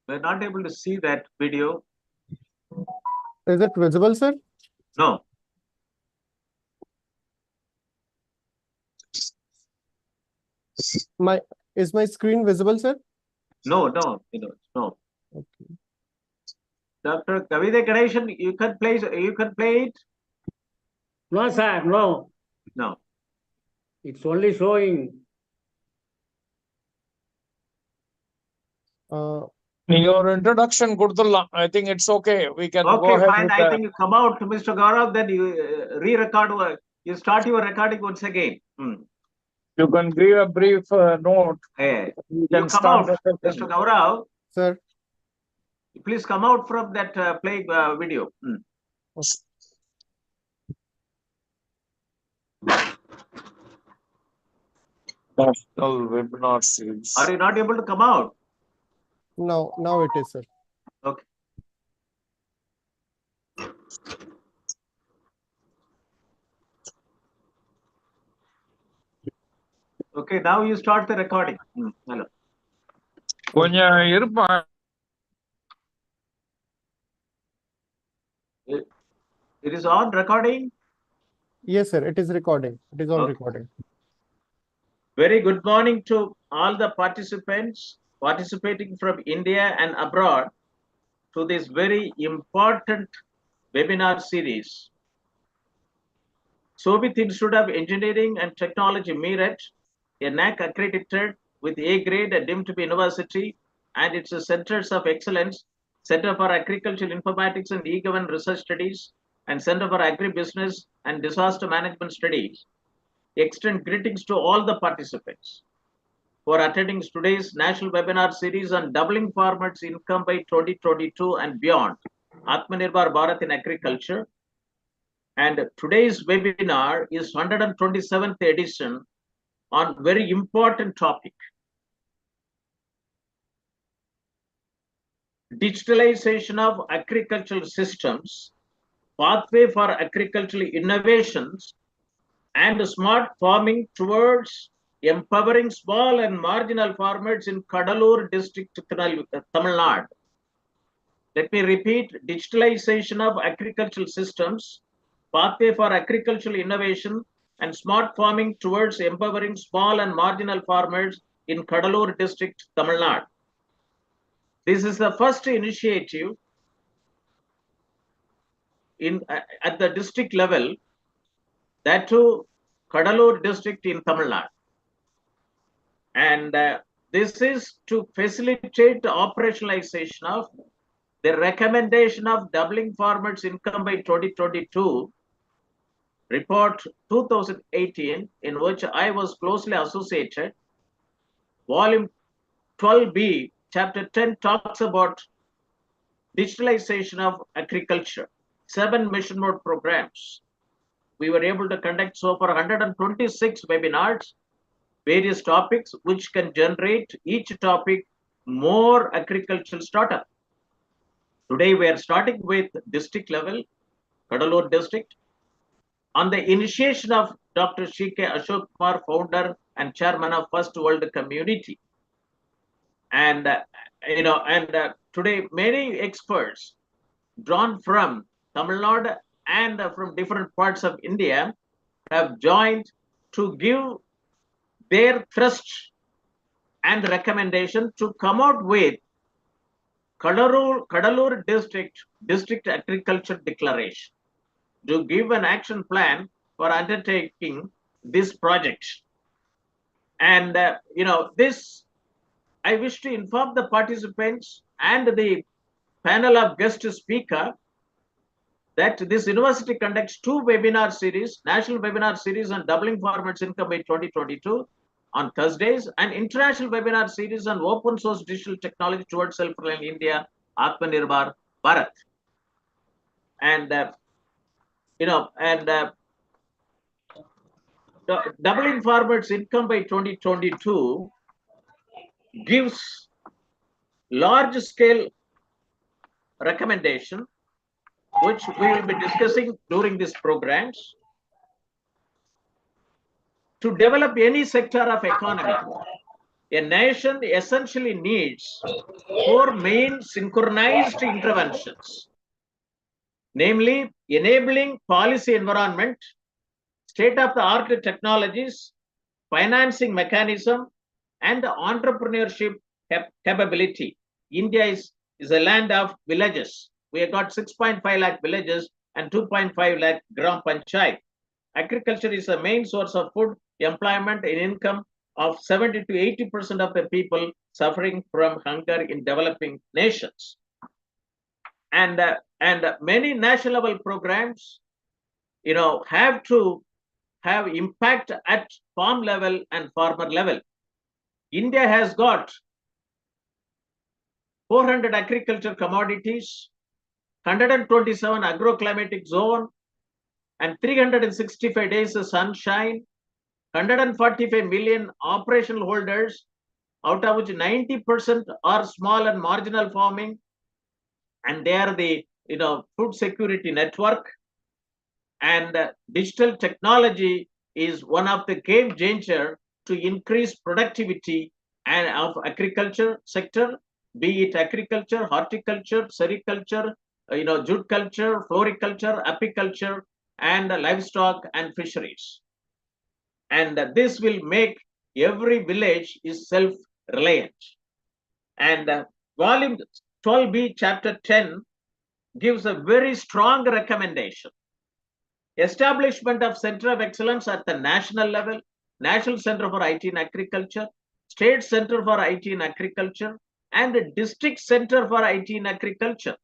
We're not able to see that video. Is it visible, sir? No. Is my screen visible, sir? No. Okay. Dr. Kavide Ganeshan, you can play it? No, sir, no. No. It's only showing. Your introduction, Gurdullah, I think it's okay. We can go Okay, ahead fine. with I think you come out, Mr. Gaurav, then you re-record. You start your recording once again. You can give a brief note. Hey, You you can come start out, the Mr. session. Gaurav. Sir. Please come out from that play video. National webinar series. Are you not able to come out? No, now it is, sir. Okay. Okay, now you start the recording. Hello. கொஞ்சம் இருப்பான். It is on recording? Yes, sir. It is recording. It is on recording. Very good morning to all the participants participating from India and abroad to this very important webinar series. Soviet Institute of Engineering and Technology, Meerut, a NAC accredited with A grade at deemed to be university, and its centers of excellence, Center for Agricultural Informatics and E-Government Research Studies, and Center for Agribusiness and Disaster Management Studies, extend greetings to all the participants for attending today's national webinar series on doubling farmers' income by 2022 and beyond, Atmanirbhar Bharat in agriculture. And today's webinar is 127th edition on very important topic. Digitalization of agricultural systems, pathway for agricultural innovations, and smart farming towards empowering small and marginal farmers in Cuddalore district, Tamil Nadu. Let me repeat, digitalization of agricultural systems, pathway for agricultural innovation, and smart farming towards empowering small and marginal farmers in Cuddalore district, Tamil Nadu. This is the first initiative at the district level, that too Cuddalore district in Tamil Nadu. And this is to facilitate the operationalization of the recommendation of doubling farmers' income by 2022, report 2018, in which I was closely associated. Volume 12B, chapter 10 talks about digitalization of agriculture, 7 mission mode programs. We were able to conduct so far 126 webinars, various topics, which can generate each topic more agricultural startup. Today, we are starting with district level, Cuddalore district, on the initiation of Dr. C.K. Ashok Kumar, founder and chairman of First World Community. And, today, many experts drawn from Tamil Nadu and from different parts of India have joined to give their thrust and recommendation to come out with Cuddalore district agriculture declaration, to give an action plan for undertaking this project. And this, I wish to inform the participants and the panel of guest speaker that this university conducts 2 webinar series, national webinar series on doubling farmers' income by 2022 on Thursdays, and international webinar series on open source digital technology towards self-reliant India, Atmanirbhar Bharat. And doubling farmers' income by 2022 gives large-scale recommendation, which we will be discussing during these programs, to develop any sector of economy, a nation essentially needs four main synchronized interventions, namely enabling policy environment, state-of-the-art technologies, financing mechanism, and entrepreneurship capability. India is a land of villages. We have got 6.5 lakh villages and 2.5 lakh gram panchayat. Agriculture is the main source of food, employment, and income of 70 to 80% of the people suffering from hunger in developing nations. And many national level programs, have to have impact at farm level and farmer level. India has got 400 agriculture commodities, 127 agroclimatic zone, and 365 days of sunshine, 145 million operational holders, out of which 90% are small and marginal farming, and they are the food security network. And digital technology is one of the game changer to increase productivity and of agriculture sector, be it agriculture, horticulture, sericulture, jute culture, floriculture, apiculture, and livestock and fisheries. And this will make every village is self-reliant. And volume 12b, chapter 10 gives a very strong recommendation. Establishment of Center of Excellence at the national level, National Center for IT in Agriculture, State Center for IT in Agriculture, and the District Center for IT in Agriculture,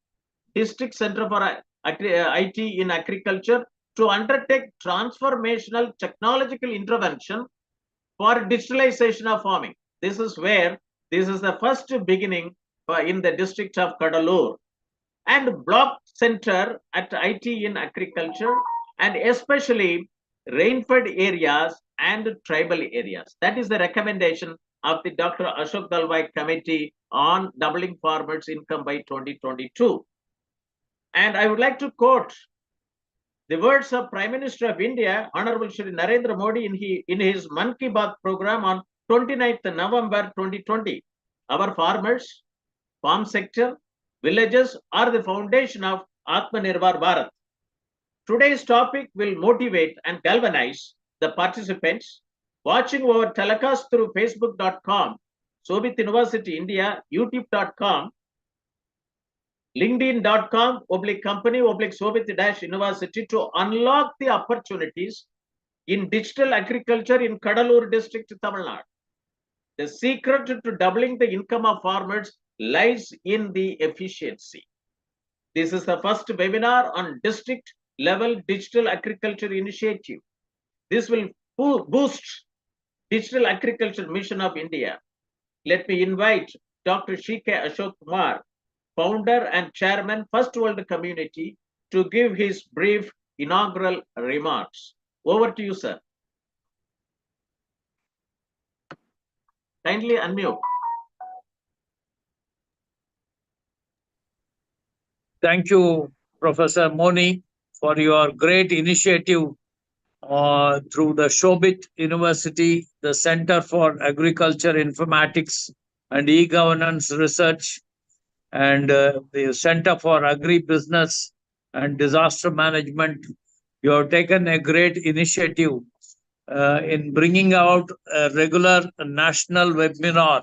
District Center for IT in Agriculture, to undertake transformational technological intervention for digitalization of farming. This is the first beginning in the district of Cuddalore, and block center at IT in agriculture, and especially rain-fed areas and tribal areas. That is the recommendation of the Dr. Ashok Dalwai Committee on doubling farmers' income by 2022. And I would like to quote the words of Prime Minister of India, Honorable Shri Narendra Modi, in his Man Ki Baat program on 29th November 2020. Our farmers, farm sector, villages are the foundation of Atmanirbhar Bharat. Today's topic will motivate and galvanize the participants watching over telecast through facebook.com, Sobit University India, youtube.com, linkedin.com/company/Sobit-University to unlock the opportunities in digital agriculture in Cuddalore district, Tamilnadu. The secret to doubling the income of farmers lies in the efficiency. This is the first webinar on district level digital agriculture initiative. This will boost digital agriculture mission of India. Let me invite Dr. K. Ashok Kumar, founder and chairman, First World Community, to give his brief inaugural remarks. Over to you, sir. Kindly unmute. Thank you, Professor Moni, for your great initiative through the Shobit University, the Center for Agriculture Informatics and E-Governance Research, and the Center for Agribusiness and Disaster Management. You have taken a great initiative in bringing out a regular national webinar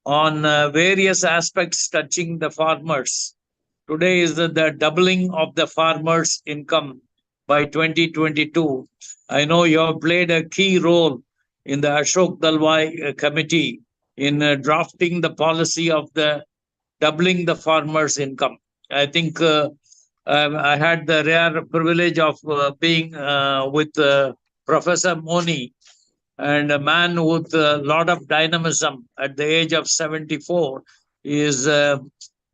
on various aspects touching the farmers. Today is the doubling of the farmers' income by 2022. I know you have played a key role in the Ashok Dalwai Committee in drafting the policy of the doubling the farmers' income. I think I had the rare privilege of being with Professor Moni, and a man with a lot of dynamism at the age of 74 is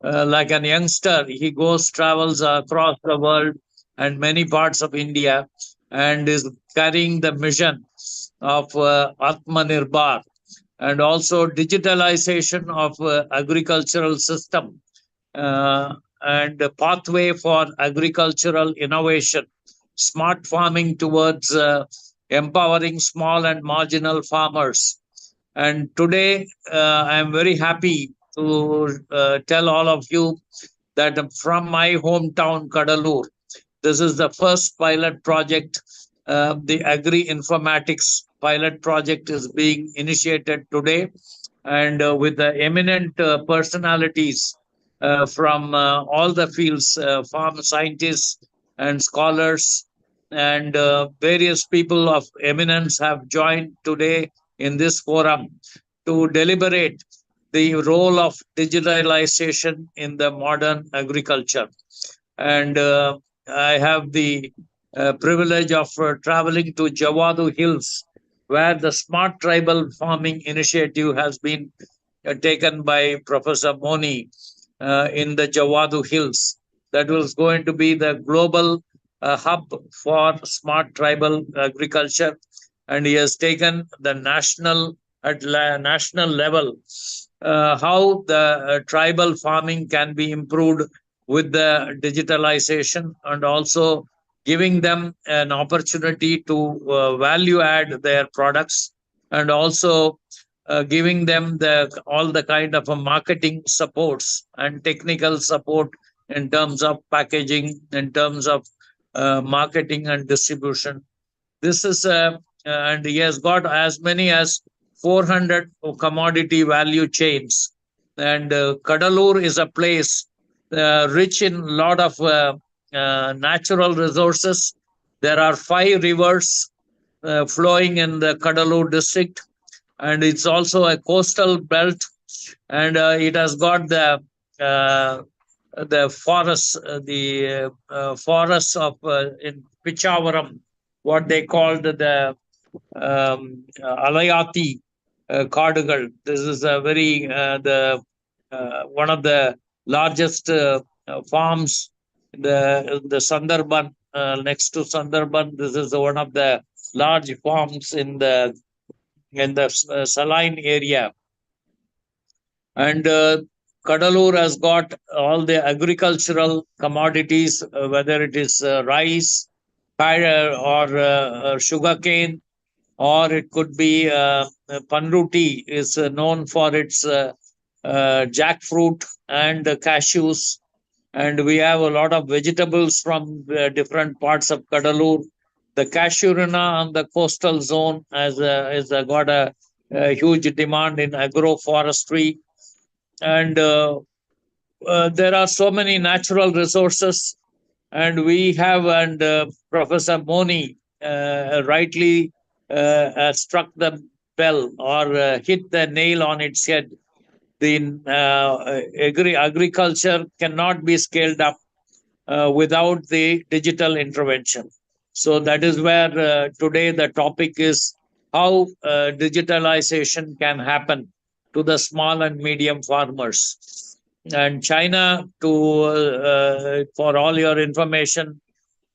like a youngster. He travels across the world and many parts of India, and is carrying the mission of Atmanirbhar, and also digitalization of agricultural system and a pathway for agricultural innovation, smart farming towards empowering small and marginal farmers, And today, I am very happy to tell all of you that from my hometown, Cuddalore, this is the first pilot project. The Agri Informatics pilot project is being initiated today, and with the eminent personalities from all the fields, farm scientists and scholars, and various people of eminence have joined today in this forum to deliberate the role of digitalization in the modern agriculture. And I have the privilege of traveling to Javadu Hills, where the Smart Tribal Farming Initiative has been taken by Professor Moni in the Javadu Hills. That was going to be the global hub for smart tribal agriculture, and he has taken the national level how the tribal farming can be improved with the digitalization, and also giving them an opportunity to value add their products, and also giving them all the kind of marketing supports and technical support in terms of packaging, in terms of marketing and distribution. This is and he has got as many as 400 commodity value chains. And Cuddalore is a place rich in a lot of natural resources. There are 5 rivers flowing in the Cuddalore district, and it's also a coastal belt, and it has got the forests, forests of in Pichavaram, what they called the Alayati Kadugal. This is a very the one of the largest farms the Sundarban, next to Sundarban. This is one of the large farms in the saline area. And Cuddalore has got all the agricultural commodities, whether it is rice, or sugarcane, or it could be Panruti is known for its jackfruit and cashews. And we have a lot of vegetables from different parts of Cuddalore. The cashewrina on the coastal zone has got a huge demand in agroforestry. And there are so many natural resources, and we have, and Professor Moni rightly struck the bell, or hit the nail on its head. The agriculture cannot be scaled up without the digital intervention. So that is where today the topic is how digitalization can happen to the small and medium farmers. And China, for all your information,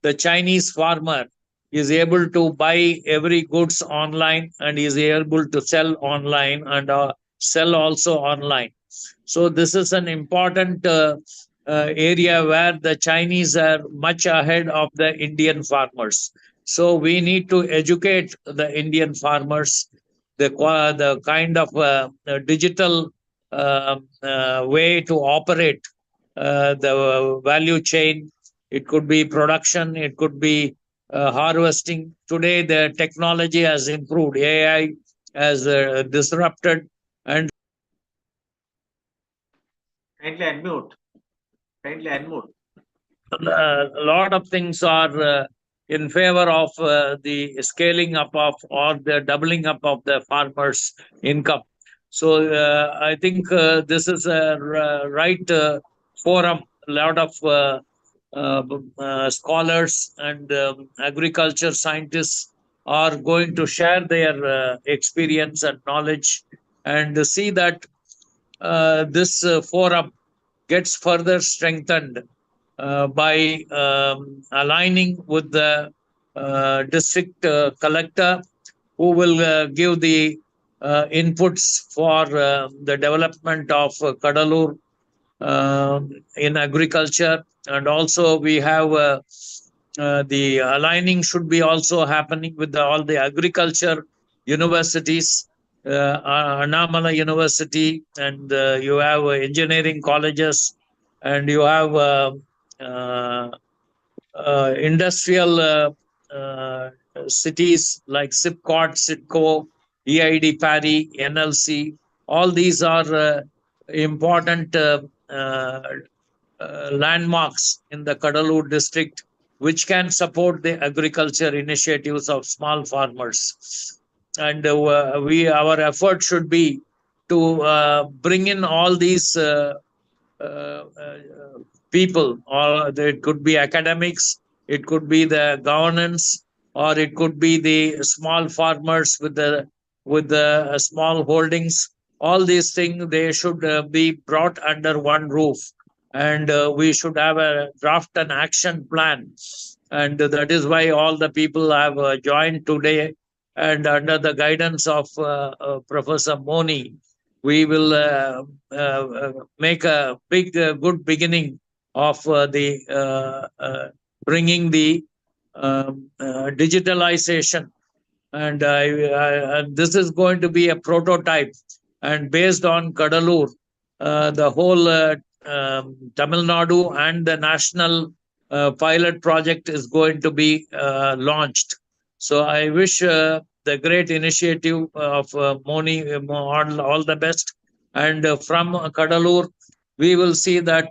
the Chinese farmer is able to buy every goods online, and is able to sell online, and sell also online. So this is an important area where the Chinese are much ahead of the Indian farmers. So we need to educate the Indian farmers the kind of digital way to operate the value chain. It could be production, it could be harvesting. Today, the technology has improved. AI has disrupted, and Kindly unmute. Kindly unmute. a lot of things are in favor of the scaling up of, or the doubling up of the farmers' income. So I think this is a right forum. A lot of scholars and agriculture scientists are going to share their experience and knowledge, and see that this forum gets further strengthened by aligning with the district collector, who will give the inputs for the development of Cuddalore in agriculture. And also we have the aligning should be also happening with all the agriculture universities, Annamala University, and you have engineering colleges, and you have uh, industrial cities like SIPCOT, SITCO, EID Pari, NLC. All these are important landmarks in the Cuddalore district, which can support the agriculture initiatives of small farmers. And our effort should be to bring in all these uh, uh, people, or it could be academics, it could be the governance, or it could be the small farmers with the small holdings. All these things, they should be brought under one roof, and we should have a draft and action plan. And that is why all the people have joined today, and under the guidance of Professor Moni, we will make a big, good beginning of the bringing the digitalization. And this is going to be a prototype. And based on Cuddalore, the whole Tamilnadu and the national pilot project is going to be launched. So I wish the great initiative of Moni all the best. And from Cuddalore, we will see that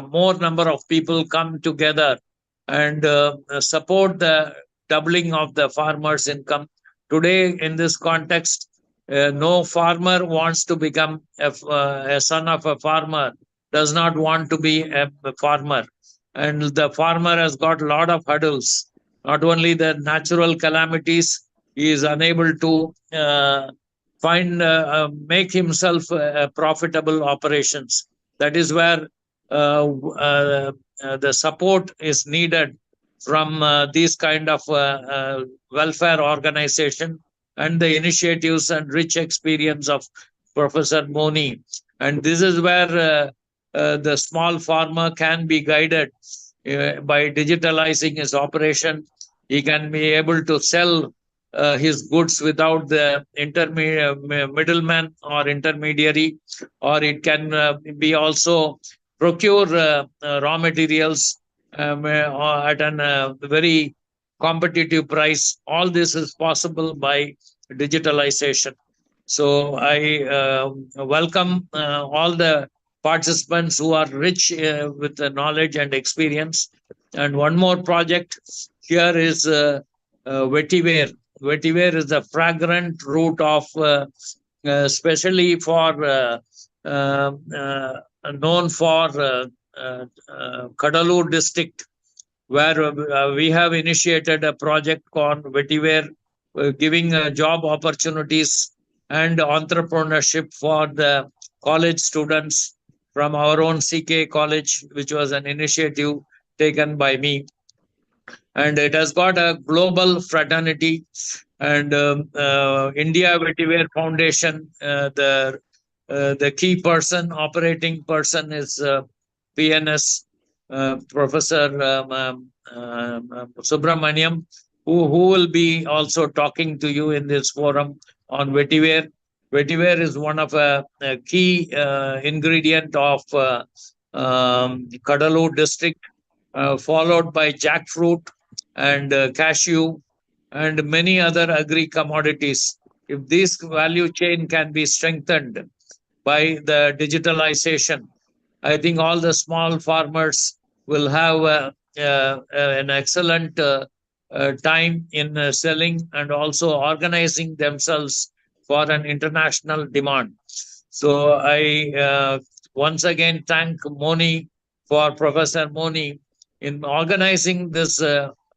more number of people come together and support the doubling of the farmers' income. Today, in this context, no farmer wants to become a son of a farmer, does not want to be a farmer. And the farmer has got a lot of hurdles. Not only the natural calamities, he is unable to make himself profitable operations. That is where the support is needed from these kind of welfare organization and the initiatives and rich experience of Professor Moni. And this is where the small farmer can be guided by digitalizing his operation. He can be able to sell his goods without the middleman or intermediary, or it can be also procure raw materials at a very competitive price. All this is possible by digitalization. So I welcome all the participants who are rich with the knowledge and experience. And one more project here is Vetiver. Vetiver is a fragrant root of, especially for known for Cuddalore district, where we have initiated a project called Vetiver, giving job opportunities and entrepreneurship for the college students from our own CK College, which was an initiative taken by me. And it has got a global fraternity. And India Vetiver Foundation, the key person, operating person is PNS Professor Subramaniam, who will be also talking to you in this forum on Vetiver. Vetiver is one of a key ingredient of Cuddalore district, followed by jackfruit and cashew and many other agri commodities. If this value chain can be strengthened by the digitalization, I think all the small farmers will have an excellent time in selling and also organizing themselves for an international demand. So I once again thank Moni, for Professor Moni, in organizing this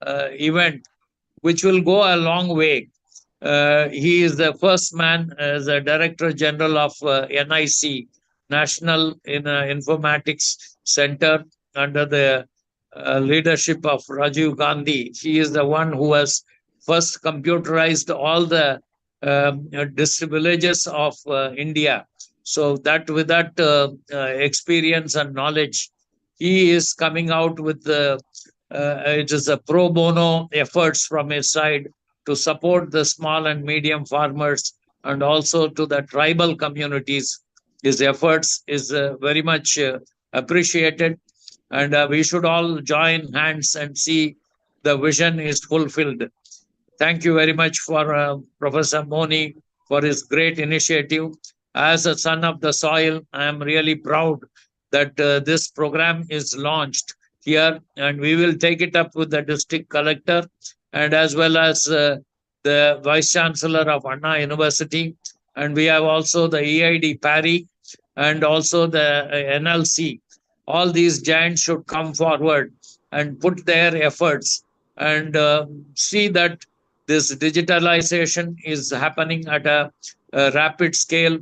event, which will go a long way. He is the first man as a Director General of NIC, National Informatics Center, under the leadership of Rajiv Gandhi. He is the one who has first computerized all the villages of India. So that with that experience and knowledge, he is coming out with it is a pro bono efforts from his side to support the small and medium farmers and also to the tribal communities. His efforts is very much appreciated, and we should all join hands and see the vision is fulfilled. Thank you very much for Professor Moni for his great initiative. As a son of the soil, I am really proud that this program is launched here, and we will take it up with the district collector and as well as the vice chancellor of Anna University. And we have also the EID Parry and also the NLC. All these giants should come forward and put their efforts and see that this digitalization is happening at a rapid scale,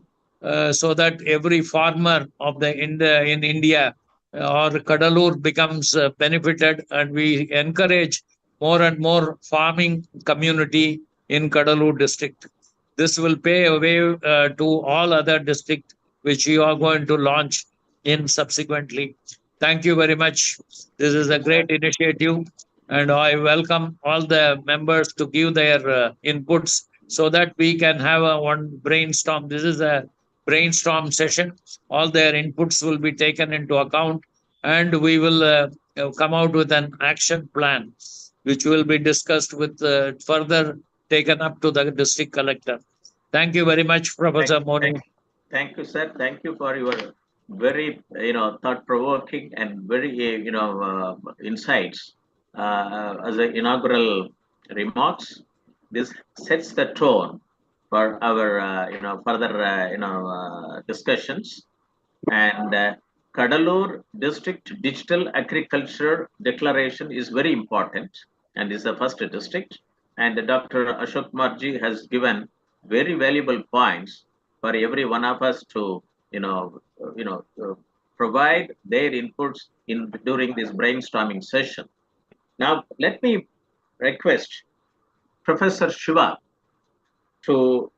so that every farmer of in India or Cuddalore becomes benefited, and we encourage more and more farming community in Cuddalore district. This will pay a way to all other districts which you are going to launch in subsequently. Thank you very much. This is a great initiative, and I welcome all the members to give their inputs so that we can have a one brainstorm. This is a brainstorm session. All their inputs will be taken into account, and we will come out with an action plan, which will be discussed with further taken up to the district collector. Thank you very much, Professor Moni. Thank you, sir. Thank you for your very, thought-provoking and very, insights as an inaugural remarks. This sets the tone for our, further, discussions. And Cuddalore District Digital Agriculture Declaration is very important and is the first district. And Dr. Ashok Marji has given very valuable points for every one of us to, provide their inputs during this brainstorming session. Now, let me request Professor Shiva to,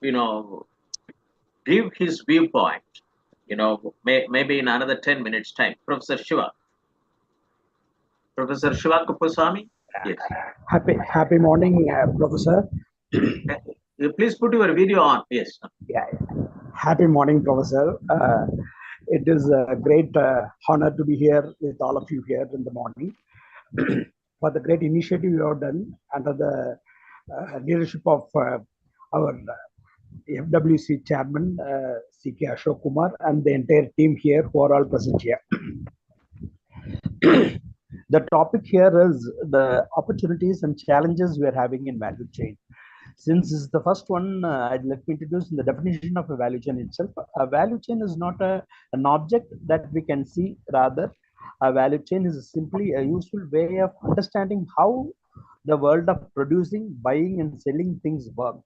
give his viewpoint, maybe in another 10 minutes time. Professor Shiva. Professor Shiva Kupaswamy? Yes. Happy morning, Professor. Please put your video on. Yes. Yeah. Happy morning, Professor. It is a great honor to be here with all of you here in the morning for the great initiative you have done under the leadership of our FWC chairman, C.K. Ashok Kumar, and the entire team here who are all present here. The topic here is the opportunities and challenges we are having in value chain. Since this is the first one, let me introduce the definition of a value chain itself. A value chain is not an object that we can see. Rather, a value chain is simply a useful way of understanding how the world of producing, buying, and selling things work.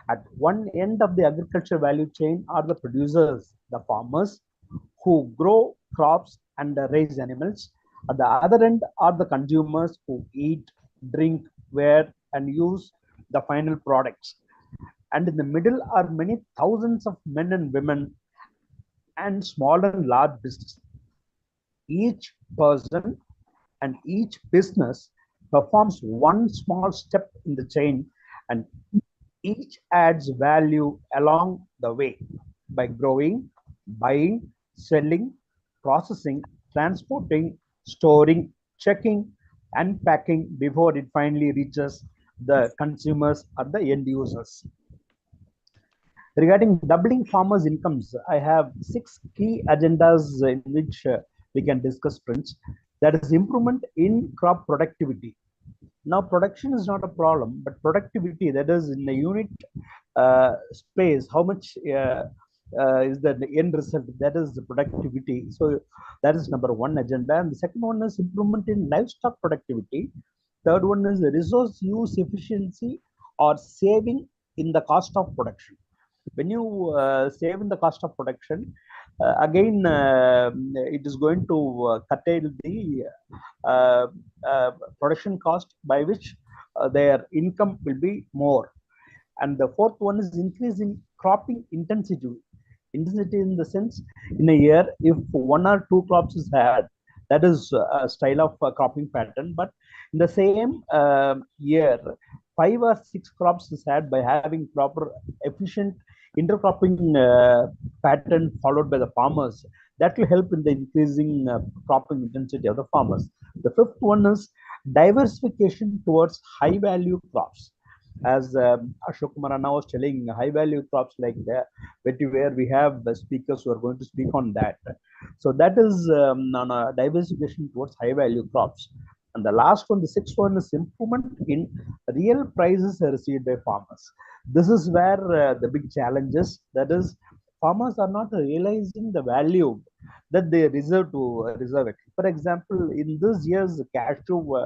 At one end of the agriculture value chain are the producers, the farmers, who grow crops and raise animals. At the other end are the consumers who eat, drink, wear, and use the final products. And in the middle are many thousands of men and women and small and large business. Each person and each business performs one small step in the chain, and each adds value along the way by growing, buying, selling, processing, transporting, storing, checking, and packing before it finally reaches the consumers or the end users. Regarding doubling farmers' incomes, I have 6 key agendas in which we can discuss, Prince. That is improvement in crop productivity. Now, production is not a problem, but productivity, that is in the unit space, how much is the end result, that is the productivity. So that is number one agenda. And the second one is improvement in livestock productivity. Third one is the resource use efficiency or saving in the cost of production. When you save in the cost of production, again, it is going to curtail the production cost by which their income will be more. And the fourth one is increasing cropping intensity. Intensity in the sense, in a year, if 1 or 2 crops is had, that is a style of cropping pattern. But in the same year, 5 or 6 crops is had by having proper efficient intercropping pattern followed by the farmers, that will help in the increasing cropping intensity of the farmers. The fifth one is diversification towards high value crops. As Ashok Kumar Anna was telling, high value crops like the Vetiver, we have speakers who are going to speak on that. So that is on a diversification towards high value crops. And the last one, the sixth one, is improvement in real prices received by farmers. This is where the big challenge is. That is, farmers are not realizing the value that they reserve it. For example, in this year's cashew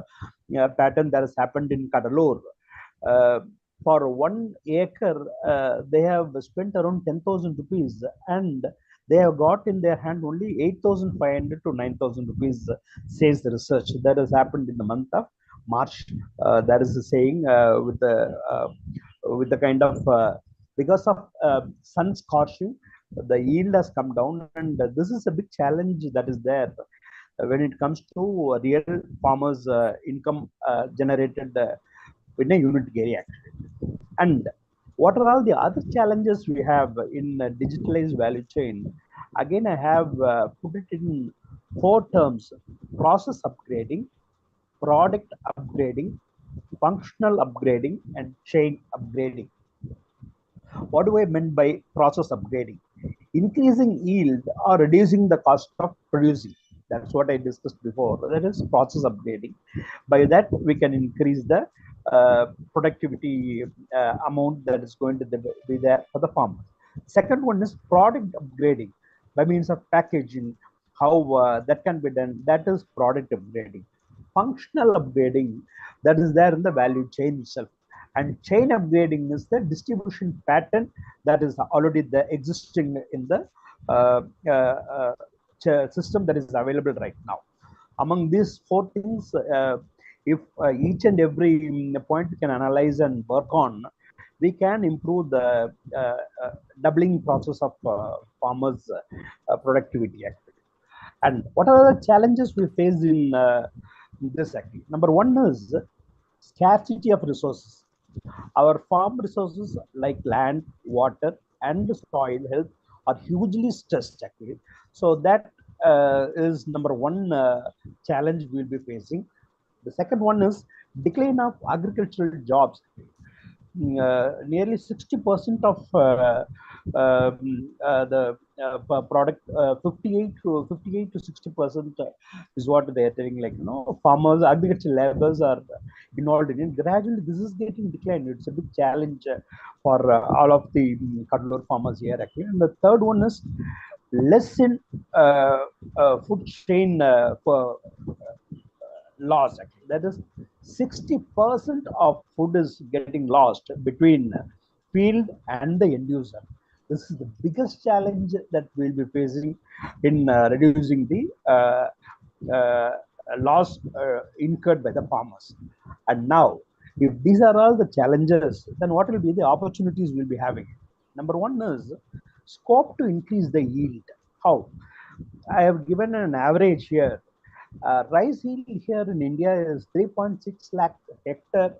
pattern that has happened in Cuddalore, uh, for 1 acre, they have spent around 10,000 rupees, and they have got in their hand only 8,500 to 9,000 rupees, says the research. That has happened in the month of March. That is the saying, with the kind of, because of sun scorching, the yield has come down, and this is a big challenge that is there when it comes to real farmers' income generated in a unit area. And what are all the other challenges we have in digitalized value chain? Again, I have put it in 4 terms: process upgrading, product upgrading, functional upgrading, and chain upgrading. What do I mean by process upgrading? Increasing yield or reducing the cost of producing. That's what I discussed before. That is process upgrading. By that, we can increase the productivity amount that is going to be there for the farmer. Second one is product upgrading by means of packaging. How that can be done? That is product upgrading. Functional upgrading, that is there in the value chain itself. And chain upgrading is the distribution pattern that is already the existing in the system that is available right now. Among these 4 things, if each and every point we can analyze and work on, we can improve the doubling process of farmers' productivity actually. And what are the challenges we face in this actually? Number one is scarcity of resources. Our farm resources like land, water, and soil health are hugely stressed actually. So that is number one challenge we'll be facing. The second one is decline of agricultural jobs. Nearly 60% of the product, 58 to 60% is what they are telling. Like, farmers, agricultural laborers are involved in it. Gradually, this is getting declined. It's a big challenge for all of the Cuddalore farmers here actually. And the third one is less in food chain for loss actually. That is 60% of food is getting lost between field and the end user. This is the biggest challenge that we'll be facing in reducing the loss incurred by the farmers. And now, if these are all the challenges, then what will be the opportunities we'll be having? Number one is scope to increase the yield. How? I have given an average here. Rice yield here in India is 3.6 lakh hectare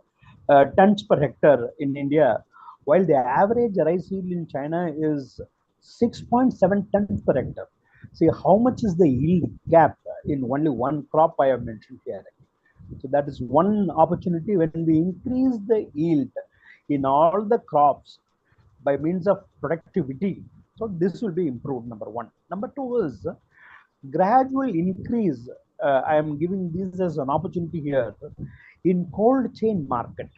tons per hectare in India, while the average rice yield in China is 6.7 tons per hectare. See how much is the yield gap in only one crop I have mentioned here. So that is one opportunity. When we increase the yield in all the crops by means of productivity, so this will be improved, number one. Number two is gradual increase. I am giving this as an opportunity here in cold chain market.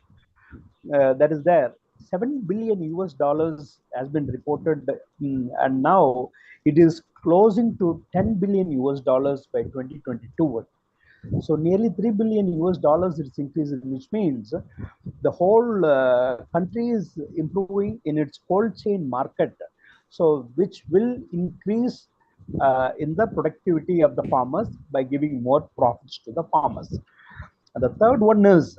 That is there. 7 billion US dollars has been reported, and now it is closing to 10 billion US dollars by 2022. So nearly 3 billion US dollars is increasing, which means the whole country is improving in its cold chain market. So which will increase in the productivity of the farmers by giving more profits to the farmers. And the third one is,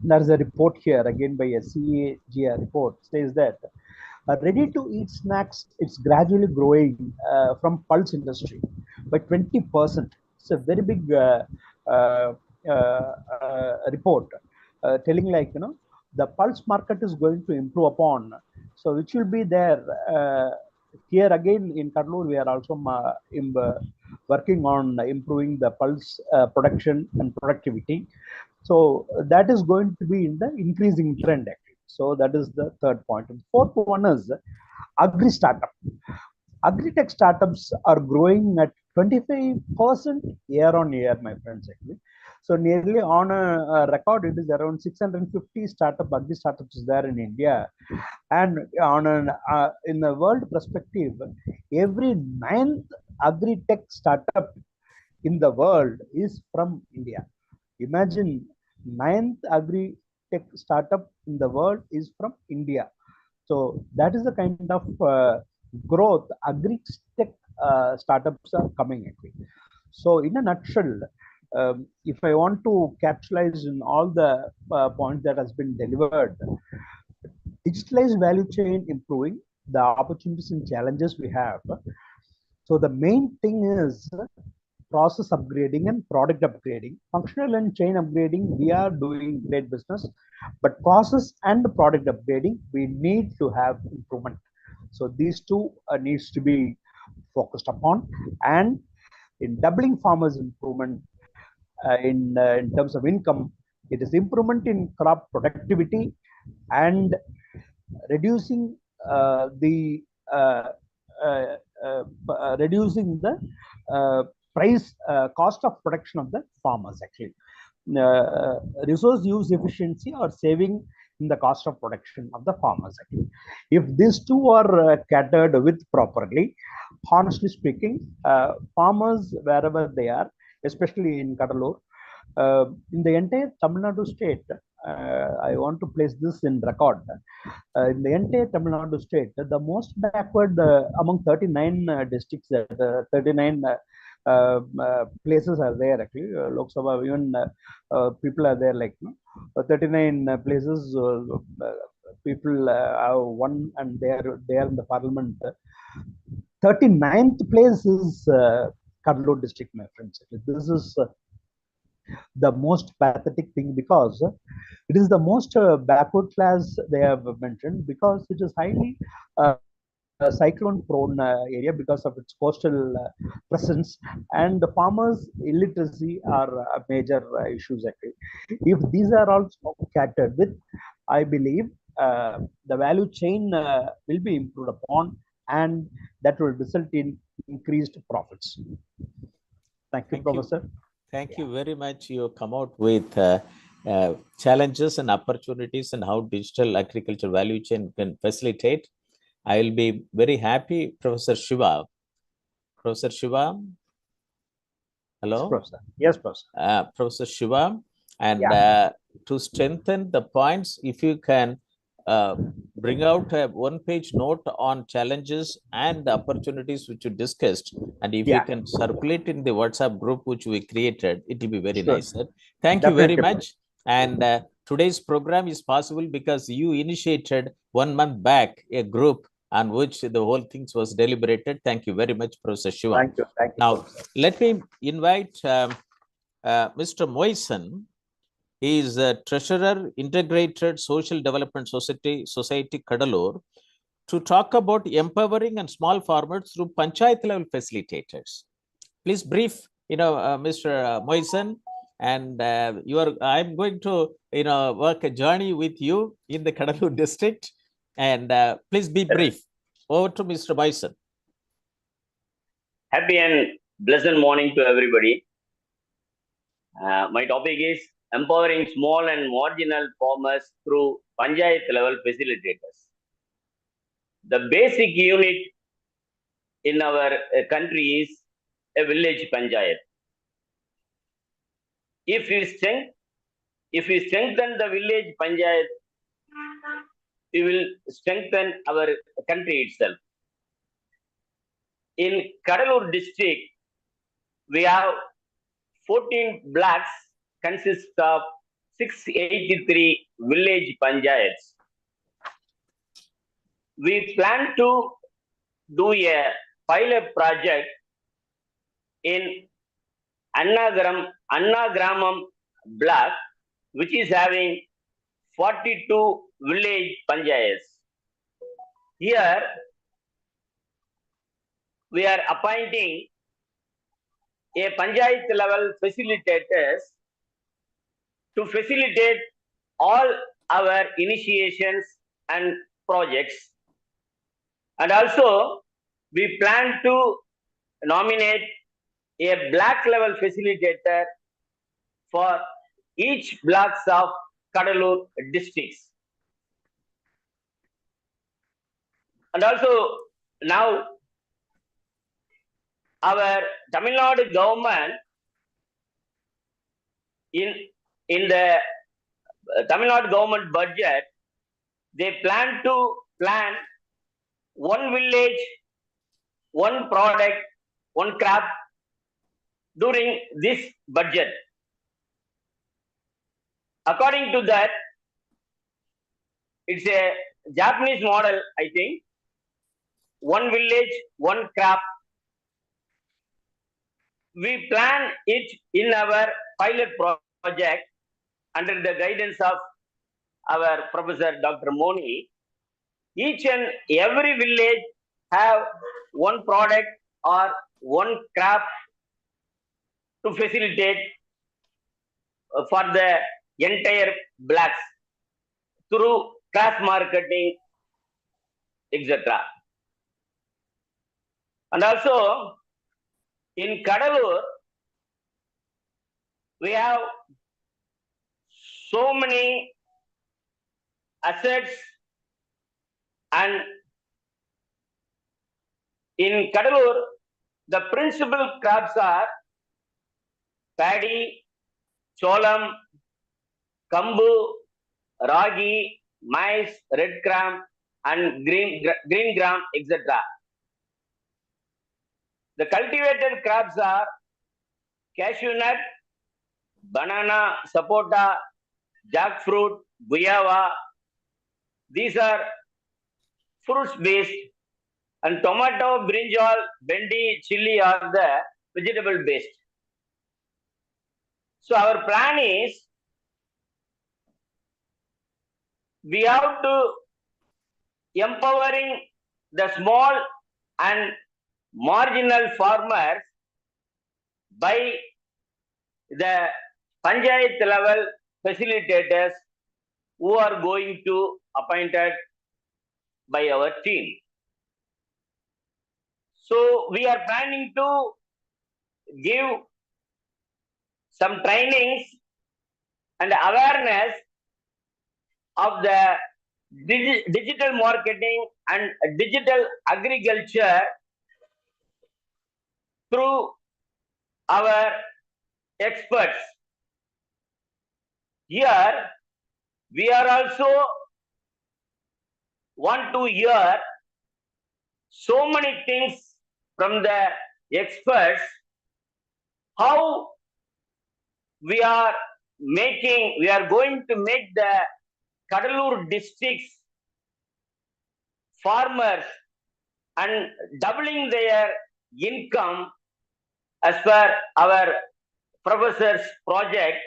there is a report here again by a CAGR report, says that ready to eat snacks, it's gradually growing from pulse industry by 20%. It's a very big report telling, like, the pulse market is going to improve upon. So which will be there here again in Cuddalore. We are also working on improving the pulse production and productivity. So that is going to be in the increasing trend actually. So that is the third point. And fourth one is agri startup. Agri-tech startups are growing at 25% year on year, my friends, actually. So nearly on a record, it is around 650 agri startups there in India. And on an in the world perspective, every ninth agri-tech startup in the world is from India. Imagine, ninth agri-tech startup in the world is from India. So that is the kind of growth agri-tech startups are coming actually. So in a nutshell, if I want to capitalize in all the points that has been delivered, digitalized value chain improving, the opportunities and challenges we have. So the main thing is process upgrading and product upgrading. Functional and chain upgrading, we are doing great business, but process and product upgrading, we need to have improvement. So these two needs to be focused upon. And in doubling farmers' improvement in terms of income, it is improvement in crop productivity and reducing the reducing the price cost of production of the farmers actually. Resource use efficiency or saving in the cost of production of the farmers actually. If these two are catered with properly, honestly speaking, farmers wherever they are, especially in Cuddalore, in the entire Tamilnadu state, I want to place this in record. In the entire Tamilnadu state, the most backward among 39 districts, 39 places are there actually. Lok Sabha, even people are there like 39 places. People have won and they are in the parliament. 39th place is Cuddalore district, my friends. This is the most pathetic thing because it is the most backward class they have mentioned because it is highly cyclone prone area because of its coastal presence, and the farmers illiteracy are major issues actually. If these are also catered with, I believe the value chain will be improved upon and that will result in increased profits. Thank you, Professor. Thank you very much. You come out with challenges and opportunities and how digital agriculture value chain can facilitate. I will be very happy, Professor Shiva. Professor Shiva, hello? Yes, Professor. Yes, Professor. Professor Shiva, and to strengthen the points, if you can bring out a one-page note on challenges and the opportunities which you discussed, and if you can circulate in the WhatsApp group which we created, it will be very nice. Sir. Thank you very much. And today's program is possible because you initiated 1 month back a group on which the whole things was deliberated. Thank you very much, Professor Shiva. Thank you. Thank you. Now, let me invite Mr. Moisen. He is a Treasurer, Integrated Social Development Society Cuddalore, to talk about empowering and small farmers through panchayat level facilitators. Please brief, Mr. Moisen, and I'm going to, work a journey with you in the Cuddalore district, and please be brief. Over to Mr. Moisen. Happy and pleasant morning to everybody. My topic is empowering small and marginal farmers through panchayat level facilitators. The basic unit in our country is a village panchayat. If we strengthen the village panchayat, we will strengthen our country itself. In Cuddalore district, we have 14 blocks consist of 683 village panchayats. We plan to do a pilot project in Annagramam block, which is having 42 village panchayats. Here, we are appointing a panchayat level facilitators to facilitate all our initiations and projects. And also, we plan to nominate a black level facilitator for each blocks of Cuddalore districts. And also, now our Tamilnadu government in the Tamilnadu government budget, they plan one village, one product, one crop during this budget. According to that, it's a Japanese model, I think. One village, one crop. We plan it in our pilot project under the guidance of our Professor Dr. Moni. Each and every village have one product or one crop to facilitate for the entire blacks through cross marketing, etc. And also in Cuddalore, we have so many assets, and in Cuddalore, the principal crops are paddy, cholam, kambu, ragi, maize, red gram, and green gram, etc. The cultivated crops are cashew nut, banana, sapota, jackfruit, guava. These are fruits based, and tomato, brinjal, bendi, chili are the vegetable based. So our plan is we have to empowering the small and marginal farmers by the panchayat level facilitators who are going to appointed by our team. So we are planning to give some trainings and awareness of the digital marketing and digital agriculture through our experts. Here, we are also want to hear so many things from the experts, how we are going to make the Cuddalore districts farmers and doubling their income as per our professor's project.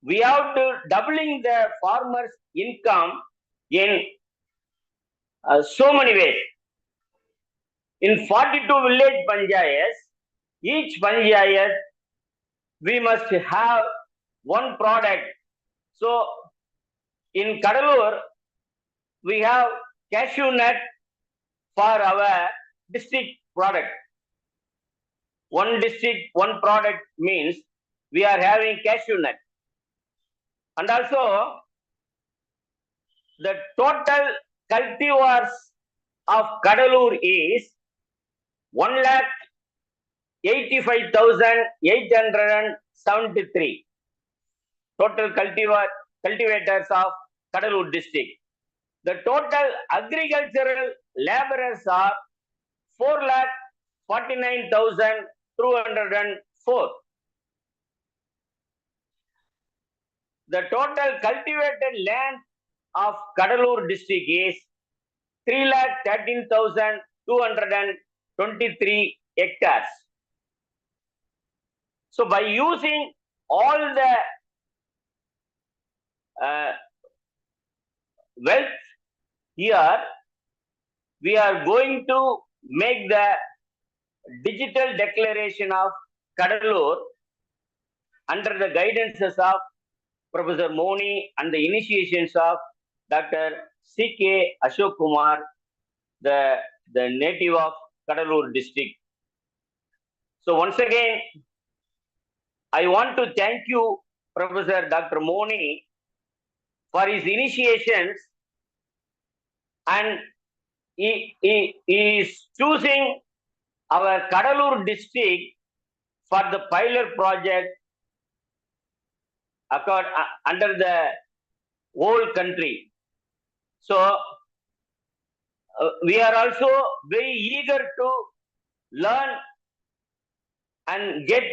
We have to doubling the farmers' income in so many ways. In 42 village panchayats, each panchayat we must have one product. So in Cuddalore, we have cashew nut for our district product. One district, one product means we are having cashew nut. And also, the total cultivars of Cuddalore is 1,85,873. Total cultivators of Cuddalore district. The total agricultural laborers are 4,49,204. The total cultivated land of Cuddalore district is 3,13,223 hectares. So by using all the wealth here, we are going to make the digital declaration of Cuddalore under the guidances of Professor Moni and the initiations of Dr. C.K. Ashok Kumar, the native of Cuddalore district. So once again, I want to thank you, Professor Dr. Moni, for his initiations, and he is choosing our Cuddalore district for the pilot project under the whole country. So we are also very eager to learn and get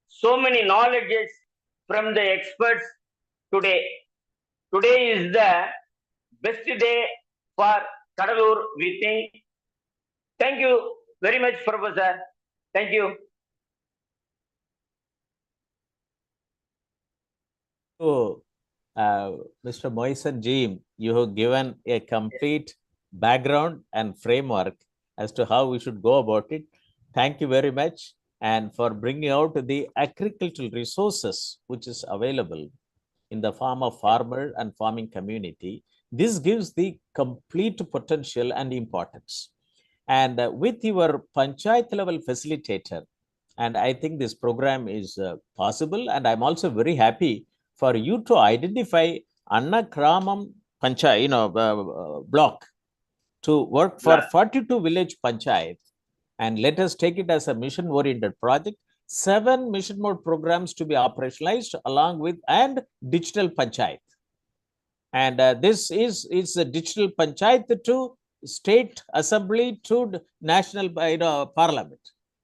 so many knowledges from the experts today. Today is the best day for Cuddalore, we think. Thank you very much, Professor. Thank you. So, Mr. Moisen Ji, you have given a complete background and framework as to how we should go about it. Thank you very much, and for bringing out the agricultural resources which is available in the form of farmer and farming community. This gives the complete potential and importance. And with your panchayat level facilitator, and I think this program is possible, and I'm also very happy for you to identify Anna Kramam Panchayat, block to work for 42 village panchayat, and let us take it as a mission oriented project. 7 mission mode programs to be operationalized along with and digital panchayat. And this is a digital panchayat to state assembly to national parliament.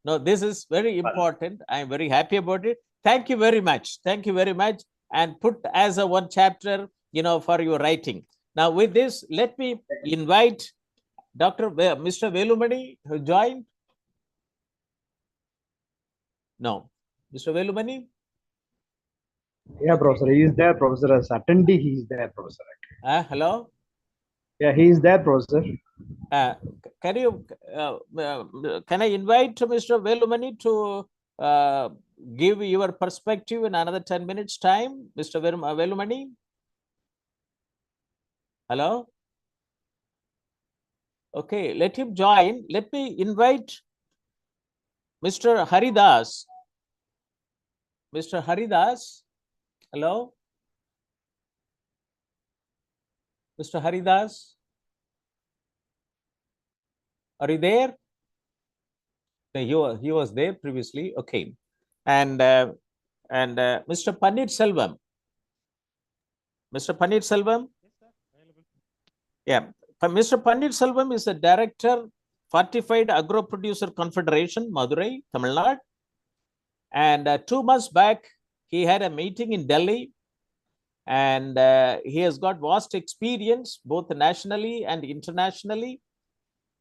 Now, this is very important. I'm very happy about it. Thank you very much. Thank you very much. And put as a one chapter, for your writing. Now, with this, let me invite Mr. Velumani who joined. No, Mr. Velumani. Yeah, Professor, he is there, Professor. As attendee, he is there, Professor. Hello. Yeah, he is there, Professor. Can you can I invite Mr. Velumani to give your perspective in another 10 minutes time, Mr. Velumani? Hello. Okay, let him join. Let me invite Mr. Haridas. Mr. Haridas. Hello. Mr. Haridas. Are you there? He was there previously. Okay. And Mr. Panit Selvam. Mr. Panit Selvam. Yeah. Mr. Panit Selvam is the director, Fortified Agro Producer Confederation, Madurai, Tamil Nadu. And 2 months back, he had a meeting in Delhi, and he has got vast experience both nationally and internationally.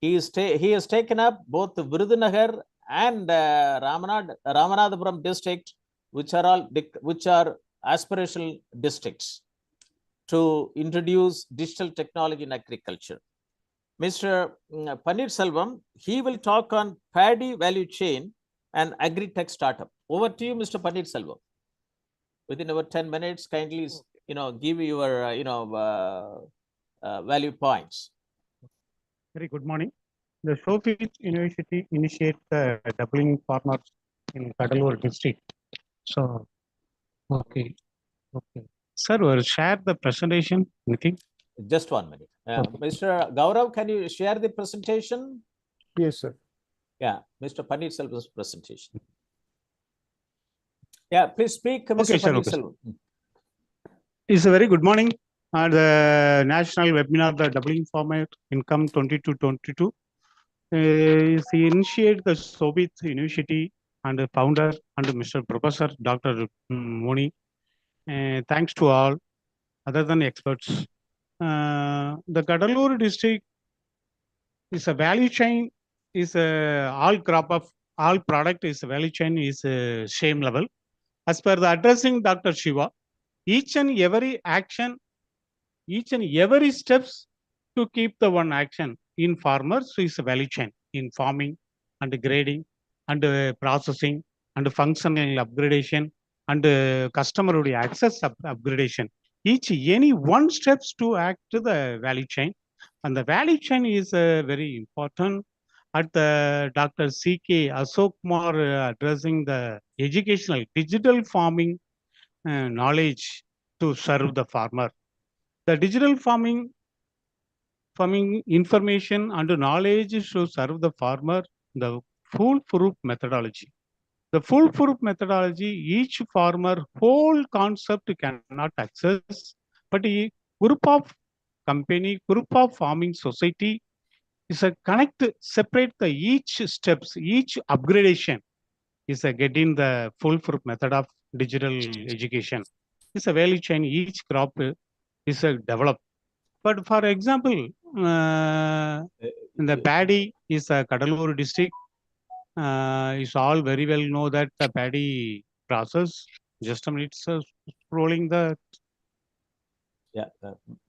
He has taken up both the Virudhunagar and Ramanathapuram district, which are aspirational districts, to introduce digital technology in agriculture. Mr. Panit Selvam, he will talk on paddy value chain and agri-tech startup. Over to you, Mr. Panit Selvam. Within about 10 minutes, kindly, give your, value points. Very good morning. The Showfish University initiates the doubling farmers in Cuddalore district. So, okay. Sir, will share the presentation. Anything? Just 1 minute. Okay. Mr. Gaurav, can you share the presentation? Yes, sir. Yeah, Mr. Panit Selvan's presentation. Yeah, please speak, Mr. Okay, sir, Panit okay. Selvam. It's a very good morning. The national webinar, the doubling farmer income 2022. Is initiate the Soviet University and the founder and Mr. Professor Dr. Moni. Thanks to all other than experts. The Cuddalore district is a value chain, is all crop of all product is a value chain is same level. As per the addressing Dr. Shiva, each and every action, each and every steps to keep the one action in farmers is a value chain in farming and grading and processing and functional upgradation and customer access upgradation. Any one steps to act to the value chain, and the value chain is very important. At the Dr. C.K. Ashok Kumar addressing the educational digital farming knowledge to serve the farmer. The digital farming information and knowledge to serve the farmer, the foolproof methodology. The foolproof methodology, each farmer whole concept cannot access, but a group of company, group of farming society is a connect, separate the each steps, each upgradation is a getting the foolproof method of digital education. It's a value chain, each crop is a developed. But for example, the paddy is a Cuddalore district. It's all very well know that the paddy process. Just a minute, sir, scrolling the. Yeah,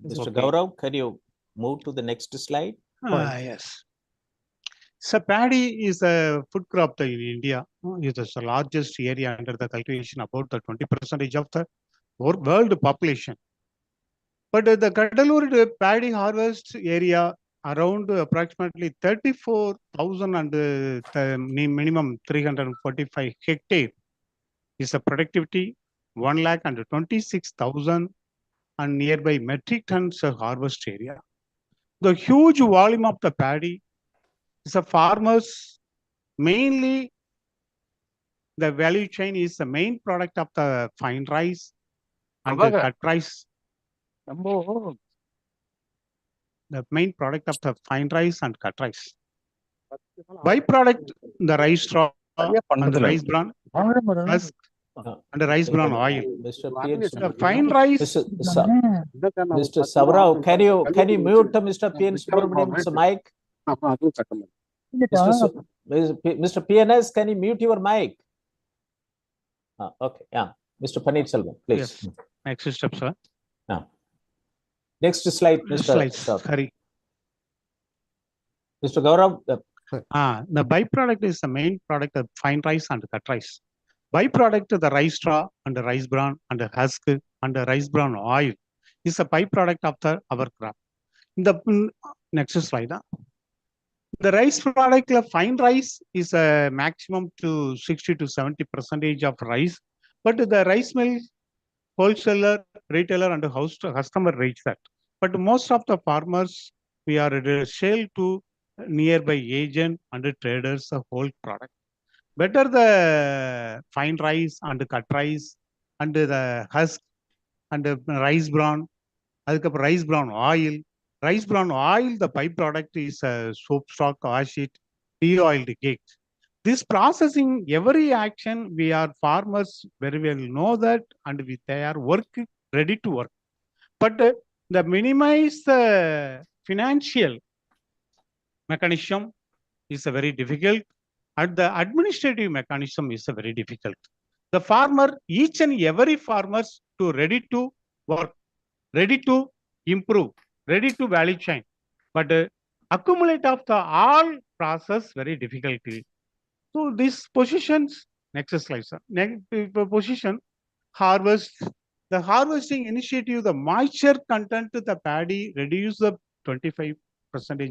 Mr. Okay. Gaurav, can you move to the next slide? Yes. So paddy is a food crop in India. It is the largest area under the cultivation, about the 20% of the world population. But the Cuddalore paddy harvest area around approximately 34,000 and the minimum 345 hectare is a productivity 1,26,000 and nearby metric tons of harvest area. The huge volume of the paddy is a farmers mainly the value chain is the main product of the fine rice and the cut rice. The main product of the fine rice and cut rice. Byproduct, the rice straw and the rice bran, husk and the rice bran oil. Mr. P.N. The fine rice. Mr. Savrao, can you mute Mr. P.N. Subramanian's mic? Mr. PNS, can you mute your mic? Okay, yeah. Mr. Paneerselvam, please. Yes. Next step, sir. Next slide, Mr. Sorry. Mr. Gaurav. The byproduct is the main product of fine rice and cut rice. Byproduct the rice straw and the rice bran and the husk and the rice bran oil is a byproduct of our crop. In the next slide. The rice product of fine rice is a maximum to 60 to 70% of rice, but the rice mill, wholesaler, retailer, and customer rates that. But most of the farmers, we are sell to nearby agent and traders the whole product. Better the fine rice and the cut rice and the husk and the rice bran, rice bran oil. Rice bran oil, the byproduct is soap stock, acid, de-oiled cake. This processing, every action, we are farmers very well know that, and they are ready to work. But the minimize the financial mechanism is a very difficult, and the administrative mechanism is a very difficult. The farmer, each and every farmers to ready to work, ready to improve, ready to value chain, but accumulate of the all process very difficulty. So these positions, next slide, sir. Next position, harvest. The harvesting initiative, the moisture content of the paddy reduce the 25%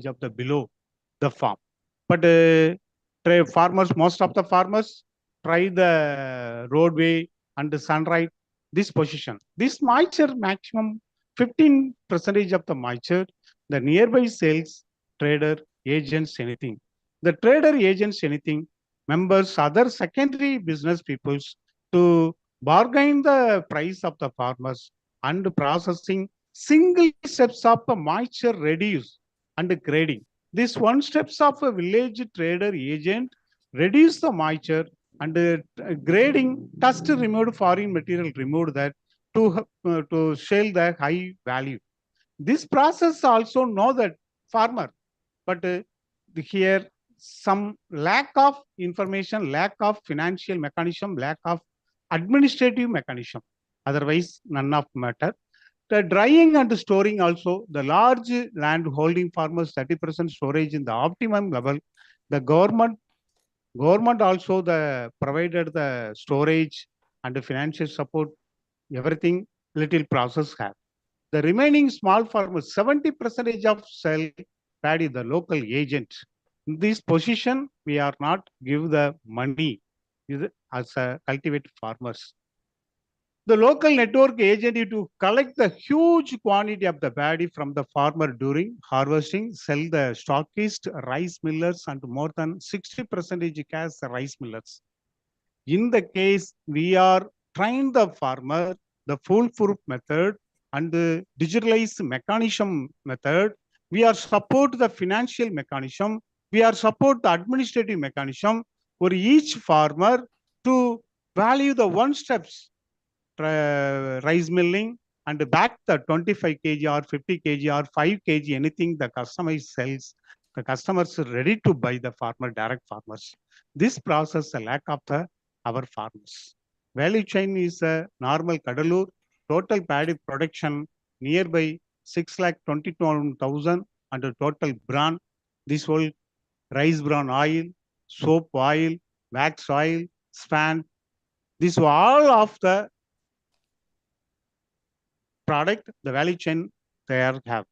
of the below the farm. But farmers, most of the farmers try the roadway and the sunlight, this position. This moisture maximum 15% of the moisture, the nearby sales, trader, agents, anything. The trader, agents, anything, members, other secondary business peoples to bargain the price of the farmers and processing single steps of the moisture reduce and grading. This one steps of a village trader agent reduce the moisture and grading, dust removed, foreign material removed that to sell the high value. This process also know that farmer, but here some lack of information, lack of financial mechanism, lack of administrative mechanism. Otherwise, none of matter. The drying and storing also, the large land holding farmers 30% storage in the optimum level. The government also provided the storage and the financial support, everything little process have. The remaining small farmers, 70% of sell paddy the local agent. In this position, we are not give the money as a cultivate farmers. The local network agent is to collect the huge quantity of the paddy from the farmer during harvesting, sell the stockist, rice millers, and more than 60% cash rice millers. In the case, we are trained the farmer, the foolproof method and the digitalized mechanism method. We are support the financial mechanism. We are support the administrative mechanism for each farmer to value the one steps rice milling and back the 25 kg or 50 kg or 5 kg, anything the customer sells, the customers are ready to buy the farmer, direct farmers. This process, the lack of our farmers. Value chain is a normal Cuddalore, total paddy production nearby 6,22,000 and the total bran. This whole rice bran oil, soap oil, wax oil, span. This all of the product, the value chain they have.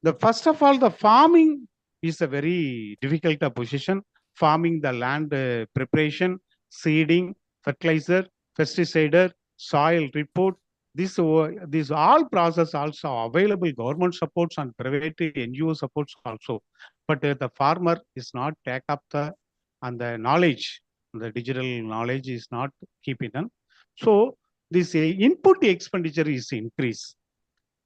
The first of all, the farming is a very difficult position. Farming the land preparation, seeding, fertilizer, pesticide, soil report. This all process also available government supports and private NGO supports also. But the farmer is not take up the knowledge. The digital knowledge is not keeping them. So this input expenditure is increased.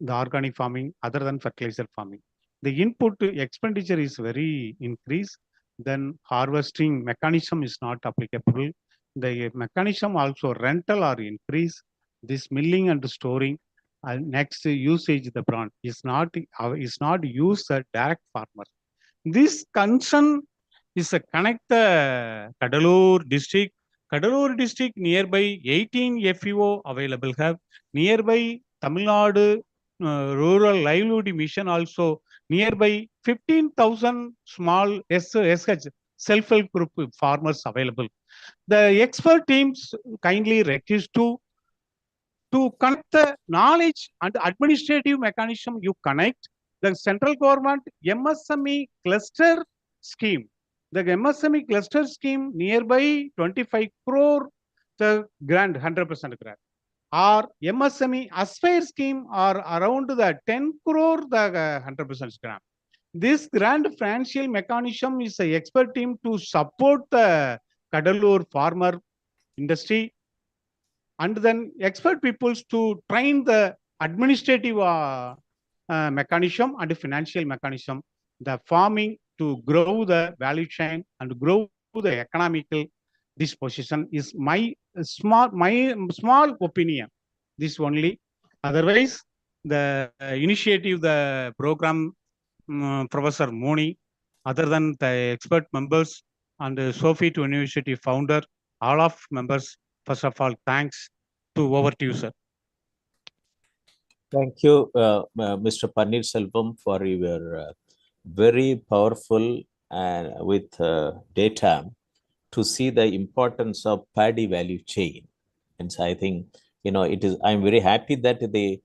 The organic farming other than fertilizer farming. The input expenditure is very increased. Then harvesting mechanism is not applicable. The mechanism also rental or increase. This milling and storing. Next usage the brand is not used a direct farmer. This concern is a connect the Cuddalore district. Cuddalore district nearby 18 FEO available have. Nearby Tamilnadu rural livelihood mission also nearby 15,000 small SH self-help group farmers available. The expert teams kindly request to connect the knowledge and administrative mechanism you connect the central government MSME cluster scheme. The MSME cluster scheme nearby 25 crore the grant, 100% grant. Or MSME Aspire scheme are around the 10 crore the 100% grant. This grant financial mechanism is an expert team to support the Cuddalore farmer industry and then expert peoples to train the administrative mechanism and financial mechanism, the farming to grow the value chain and grow the economical disposition is my small opinion. This only. Otherwise, the initiative, the program, Professor Moni, other than the expert members and Sophie to University founder, all of members, first of all, thanks. Over to you, sir. Thank you, Mr. Pannirselvam, for your very powerful and with data to see the importance of paddy value chain. And so I think, I'm very happy that the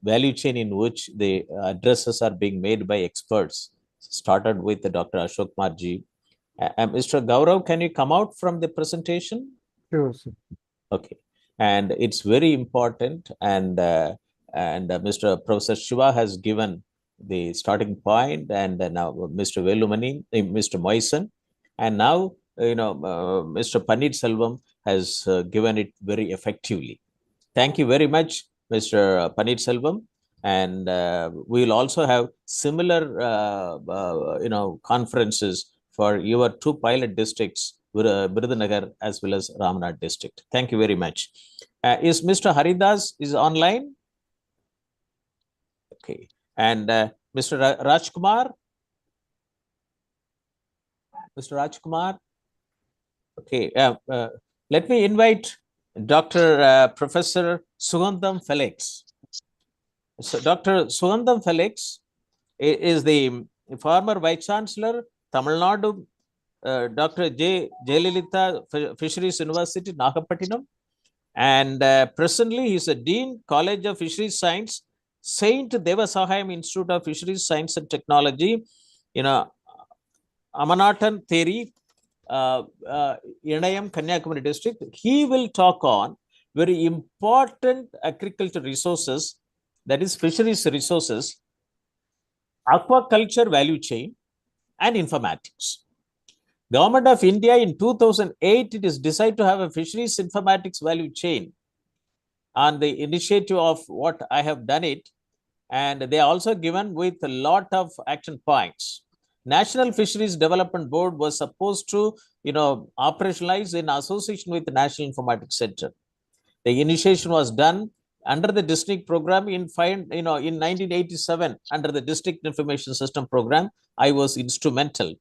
value chain in which the addresses are being made by experts started with Dr. Ashok Marji. Mr. Gaurav, can you come out from the presentation? Sure, sir. Okay. And it's very important. And Mr. Professor Shiva has given the starting point, and now Mr. Velumani, Mr. Moisen, and now Mr. Pannirselvam has given it very effectively. Thank you very much, Mr. Pannirselvam, and we will also have similar conferences for your two pilot districts, Virudhunagar as well as Ramnad district. Thank you very much. Is Mr. Haridas is online? Okay. And Mr. Rajkumar? Mr. Rajkumar? Okay. Let me invite Dr. Professor Sugandham Felix. So Dr. Sugandham Felix is the former Vice Chancellor, Tamil Nadu, Dr. J. Jayalalitha Fisheries University, Nagapattinam. And presently, he is a Dean, College of Fisheries Science, Saint Devasahayam Institute of Fisheries Science and Technology, Amanatan Theri, Inayam, Kanyakumari district. He will talk on very important agriculture resources, that is fisheries resources, aquaculture value chain, and informatics. Government of India in 2008, it is decided to have a fisheries informatics value chain on the initiative of what I have done it. And they are also given with a lot of action points. National Fisheries Development Board was supposed to, operationalize in association with the National Informatics Center. The initiation was done under the district program in 1987 under the District Information System program. I was instrumental.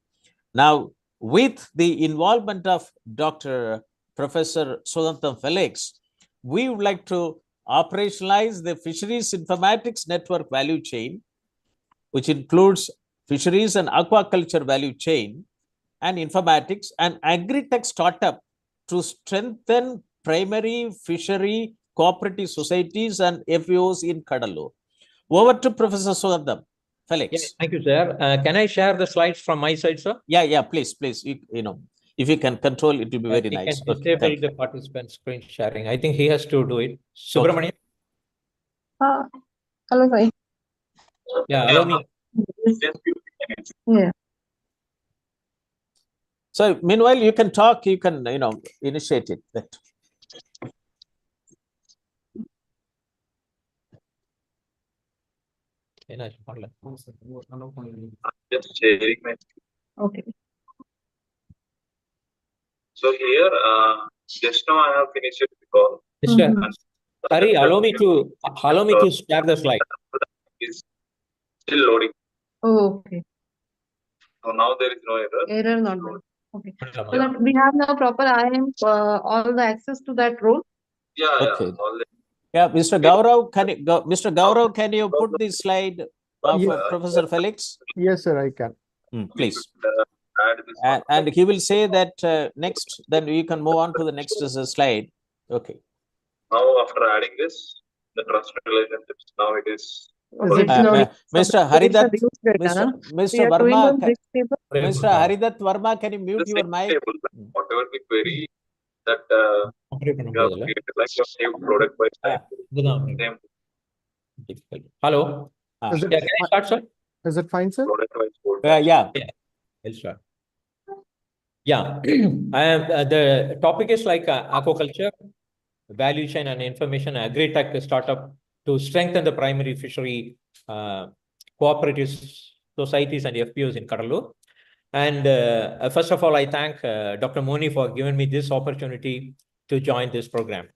Now, with the involvement of Dr. Professor Sugandham Felix, we would like to operationalize the fisheries informatics network value chain, which includes fisheries and aquaculture value chain and informatics and agri-tech startup to strengthen primary fishery cooperative societies and FPOs in Cuddalore. Over to Professor Sugandham Felix. Yeah, thank you, sir. Can I share the slides from my side, sir? Yeah, please. If you can control, it will be very nice. Can disable the participant screen sharing. I think he has to do it. Subramanian? Hello, sir. Yeah, allow me. Yeah. So meanwhile, you can talk, you can, initiate it. Just sharing my. Okay. So here, just now I have finished the call. Sir, sorry, allow me to share the slide. Is still loading. Oh, okay. So now there is no error. Error not there. Okay. So that we have now proper IAM, all the access to that role. Yeah, Okay. All the, Yeah, Mr. Gaurav, can you put the slide of Professor Felix? Yes, sir, I can. Please. add this And he will say that next, then we can move on to the next slide. Okay. Now after adding this, the trust relationships, now it is. Mr. Haridat, Mr. Verma, Mr. Haridat Verma, can you mute your mic? Whatever the query that you have created, like your saved product by same Hello. Is it, Yeah, can I start, sir? is it fine, sir? product wise code. Yeah. I'll start. Yeah, the topic is like aquaculture, value chain and information agri-tech startup to strengthen the primary fishery cooperative societies and FPOs in Cuddalore. And first of all, I thank Dr. Moni for giving me this opportunity to join this program.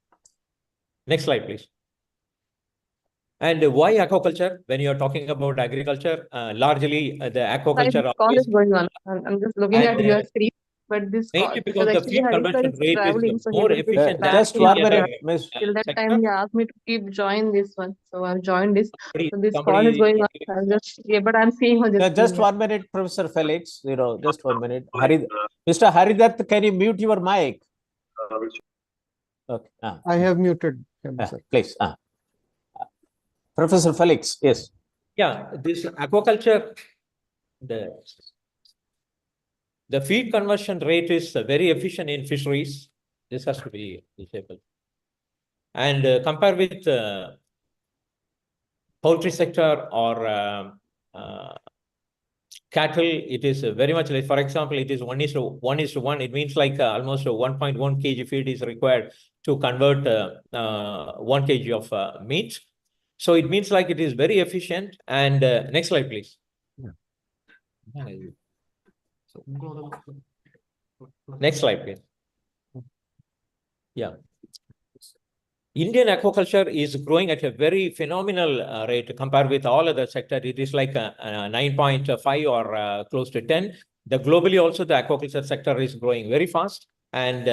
Next slide, please. And why aquaculture? When you're talking about agriculture, largely the aquaculture. This call is going on. I'm just looking at your screen, but this call, mainly because the feed conversion rate is so more efficient. Just 1 minute, Miss. Till that time, he asked me to keep join this one, so I've joined this. So this call is going on. I'm just but I'm seeing on this. Just 1 minute, Professor Felix. Just 1 minute. Mr. Haridat, can you mute your mic? Okay. I have muted him, sir. Please. Professor Felix, yes. Yeah, this aquaculture, the feed conversion rate is very efficient in fisheries. This has to be disabled. And compare with poultry sector or cattle, it is very much like, for example, it is 1:1. It means like almost 1.1 kg feed is required to convert 1 kg of meat. So it means like it is very efficient. And next slide, please. Next slide, please. Yeah. Indian aquaculture is growing at a very phenomenal rate compared with all other sectors. It is like 9.5 or close to 10. Globally also, the aquaculture sector is growing very fast. And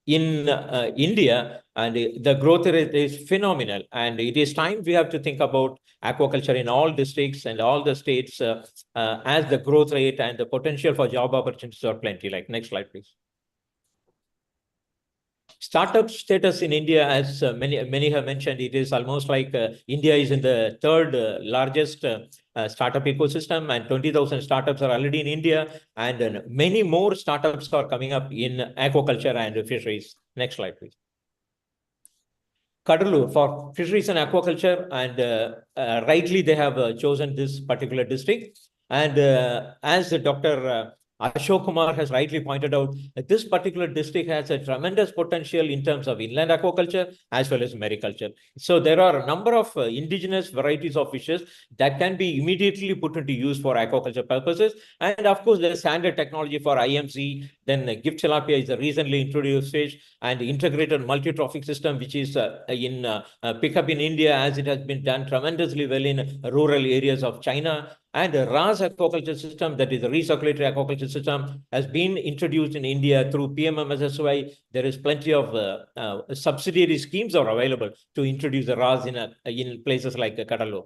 in India, And the growth rate is phenomenal. And it is time we have to think about aquaculture in all districts and all the states as the growth rate and the potential for job opportunities are plenty. Like, next slide, please. Startup status in India, as many have mentioned, it is almost like India is in the third largest startup ecosystem, and 20,000 startups are already in India, and many more startups are coming up in aquaculture and fisheries. Next slide, please. Cuddalore for fisheries and aquaculture, and rightly they have chosen this particular district. And as Dr. Ashok Kumar has rightly pointed out, this particular district has a tremendous potential in terms of inland aquaculture as well as mariculture. So there are a number of indigenous varieties of fishes that can be immediately put into use for aquaculture purposes. And of course, there's standard technology for IMC, then gift tilapia is a recently introduced fish, and integrated multi-trophic system, which is in pickup in India, as it has been done tremendously well in rural areas of China. And the RAS aquaculture system, that is a recirculatory aquaculture system, has been introduced in India through PMMSSY. There is plenty of subsidiary schemes are available to introduce the RAS in places like Cuddalore.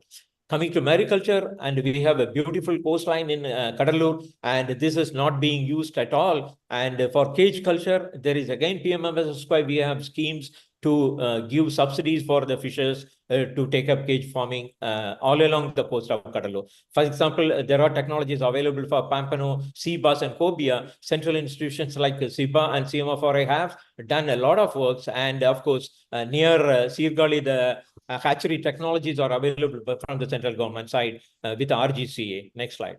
Coming to mariculture, and we have a beautiful coastline in Cuddalore, and this is not being used at all. And for cage culture, there is again PMMSSY. We have schemes to give subsidies for the fishers to take up cage farming all along the coast of Cuddalore. For example, there are technologies available for Pampano, sea bass, and cobia. Central institutions like SIBA and CMFRA have done a lot of works, and of course, near Sirgali, the hatchery technologies are available from the central government side with RGCA. Next slide.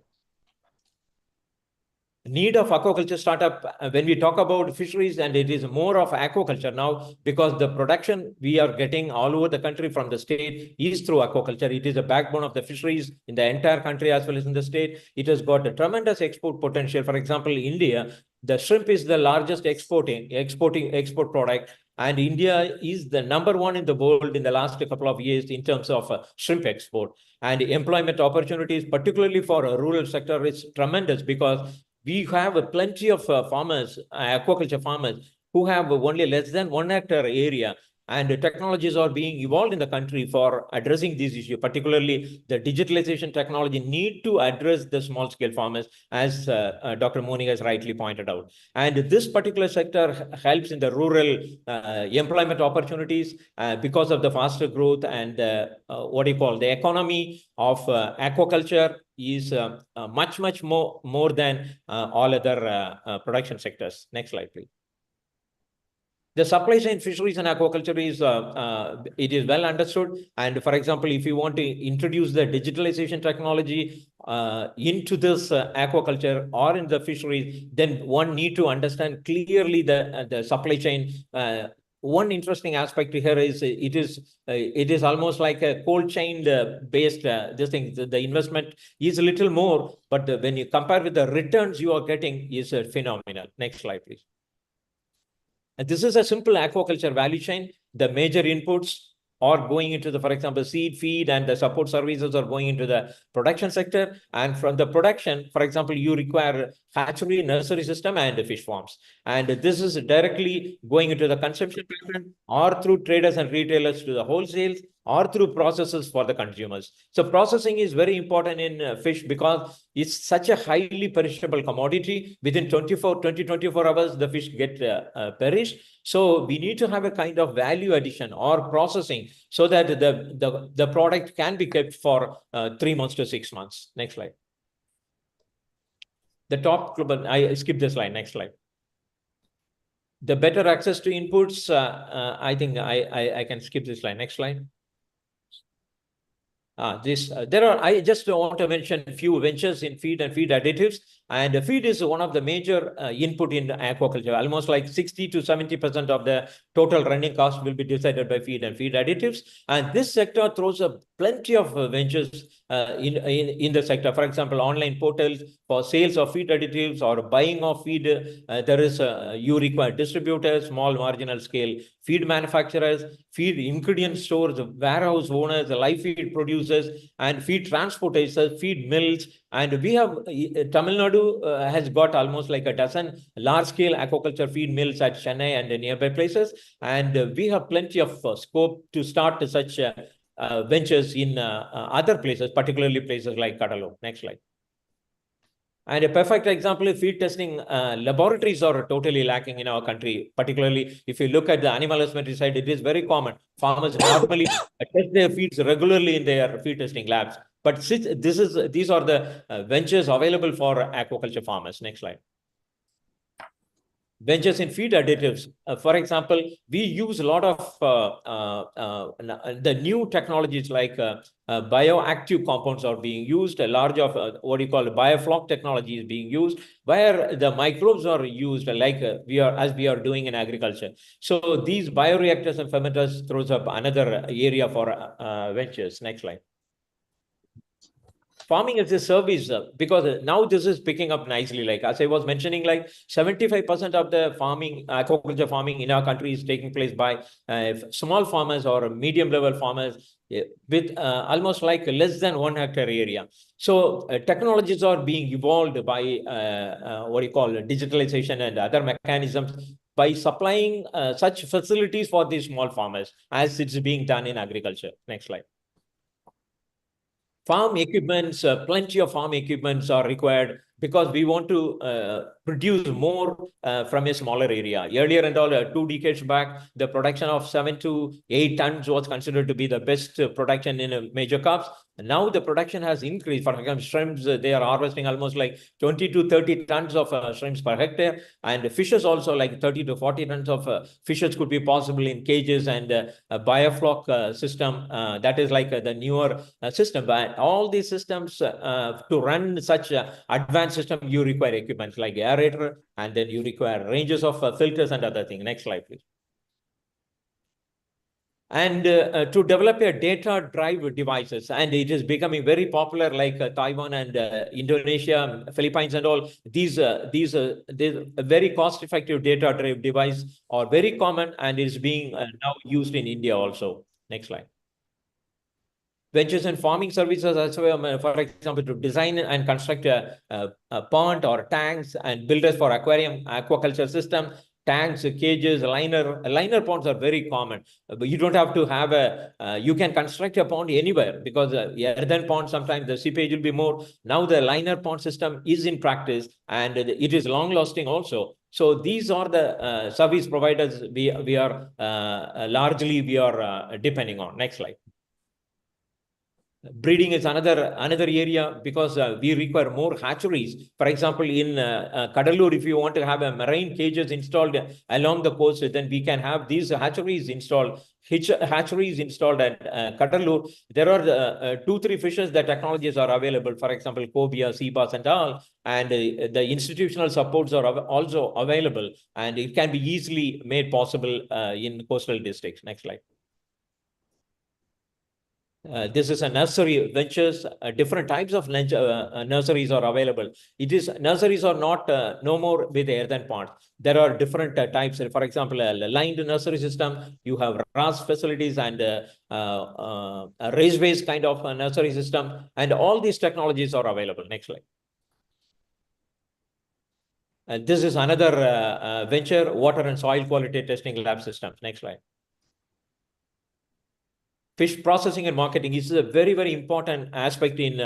Need of aquaculture startup, when we talk about fisheries, and it is more of aquaculture now, because the production we are getting all over the country from the state is through aquaculture. It is a backbone of the fisheries in the entire country as well as in the state. It has got a tremendous export potential. For example, India, the shrimp is the largest export product, and India is the #1 in the world in the last couple of years in terms of shrimp export. And employment opportunities, particularly for a rural sector, is tremendous, because we have plenty of farmers, aquaculture farmers, who have only less than 1 hectare area. And technologies are being evolved in the country for addressing these issues, particularly the digitalization technology need to address the small scale farmers, as Dr. Moni has rightly pointed out. And this particular sector helps in the rural employment opportunities because of the faster growth, and the economy of aquaculture is much more than all other production sectors. Next slide, please. The supply chain fisheries and aquaculture is it is well understood. And for example, if you want to introduce the digitalization technology into this aquaculture or in the fisheries, then one need to understand clearly the supply chain. One interesting aspect here is it is almost like a cold chain based this thing. The investment is a little more, but when you compare with the returns you are getting is phenomenal. Next slide, please. And this is a simple aquaculture value chain. The major inputs are going into the, for example, seed, feed, and the support services are going into the production sector. And from the production, for example, you require hatchery, nursery system, and fish farms. And this is directly going into the consumption pattern, or through traders and retailers to the wholesale, or through processes for the consumers. So processing is very important in fish, because it's such a highly perishable commodity. Within 24 hours, the fish get perished. So we need to have a kind of value addition or processing so that the product can be kept for 3 months to 6 months. Next slide. The top global, I skip this slide. Next slide. The better access to inputs, I think I can skip this slide. Next slide. I just want to mention a few ventures in feed and feed additives. And feed is one of the major input in aquaculture. Almost like 60 to 70% of the total running cost will be decided by feed and feed additives. And this sector throws up plenty of ventures in the sector. For example, online portals for sales of feed additives or buying of feed. There is you require distributors, small marginal scale feed manufacturers, feed ingredient stores, warehouse owners, live feed producers, producers and feed transporters, feed mills. And we have, Tamilnadu has got almost like a dozen large-scale aquaculture feed mills at Chennai and the nearby places. And we have plenty of scope to start such ventures in other places, particularly places like Cuddalore. Next slide. And a perfect example of feed testing laboratories are totally lacking in our country. Particularly, if you look at the animal husbandry side, it is very common. Farmers normally test their feeds regularly in their feed testing labs. But these are the ventures available for aquaculture farmers. Next slide. Ventures in feed additives. For example, we use a lot of the new technologies like bioactive compounds are being used. A large of what you call biofloc technology is being used, where the microbes are used like we are doing in agriculture. So these bioreactors and fermenters throws up another area for ventures. Next slide. Farming as a service, because now this is picking up nicely. Like as I was mentioning, like 75% of the farming, aquaculture farming in our country is taking place by small farmers or medium level farmers with almost like less than 1 hectare area. So technologies are being evolved by what you call digitalization and other mechanisms by supplying such facilities for these small farmers as it's being done in agriculture. Next slide. Farm equipments, plenty of farm equipments are required because we want to produce more from a smaller area. Earlier and all, 2 decades back, the production of 7 to 8 tons was considered to be the best production in major crops. Now the production has increased. For example, shrimps, they are harvesting almost like 20 to 30 tons of shrimps per hectare. And fishes also like 30 to 40 tons of fishes could be possible in cages and a biofloc system. That is like the newer system. But all these systems to run such advanced system, you require equipment like aerator, and then you require ranges of filters and other things. Next slide, please. And to develop a data drive devices, and it is becoming very popular like Taiwan and Indonesia, Philippines and all. These very cost-effective data drive device are very common and is being now used in India also. Next slide. Ventures in farming services, also, for example, to design and construct a pond or tanks and builders for aquaculture system, tanks, cages, liner ponds are very common. But you don't have to have you can construct a pond anywhere because earthen pond, sometimes the seepage will be more. Now the liner pond system is in practice and it is long lasting also. So these are the service providers we are largely depending on. Next slide. Breeding is another area because we require more hatcheries. For example, in Cuddalore, if you want to have a marine cages installed along the coast, then we can have these hatcheries installed. Hatcheries installed at Cuddalore. There are 2-3 fishes that technologies are available. For example, cobia, sea bass, and all. And the institutional supports are also available, and it can be easily made possible in coastal districts. Next slide. This is a nursery ventures. Different types of nurseries are available. Nurseries are not no more with earthen ponds. There are different types. For example, a lined nursery system. You have RAS facilities and a raised kind of nursery system, and all these technologies are available. Next slide. This is another venture: water and soil quality testing lab systems. Next slide. Fish processing and marketing is a very, very important aspect in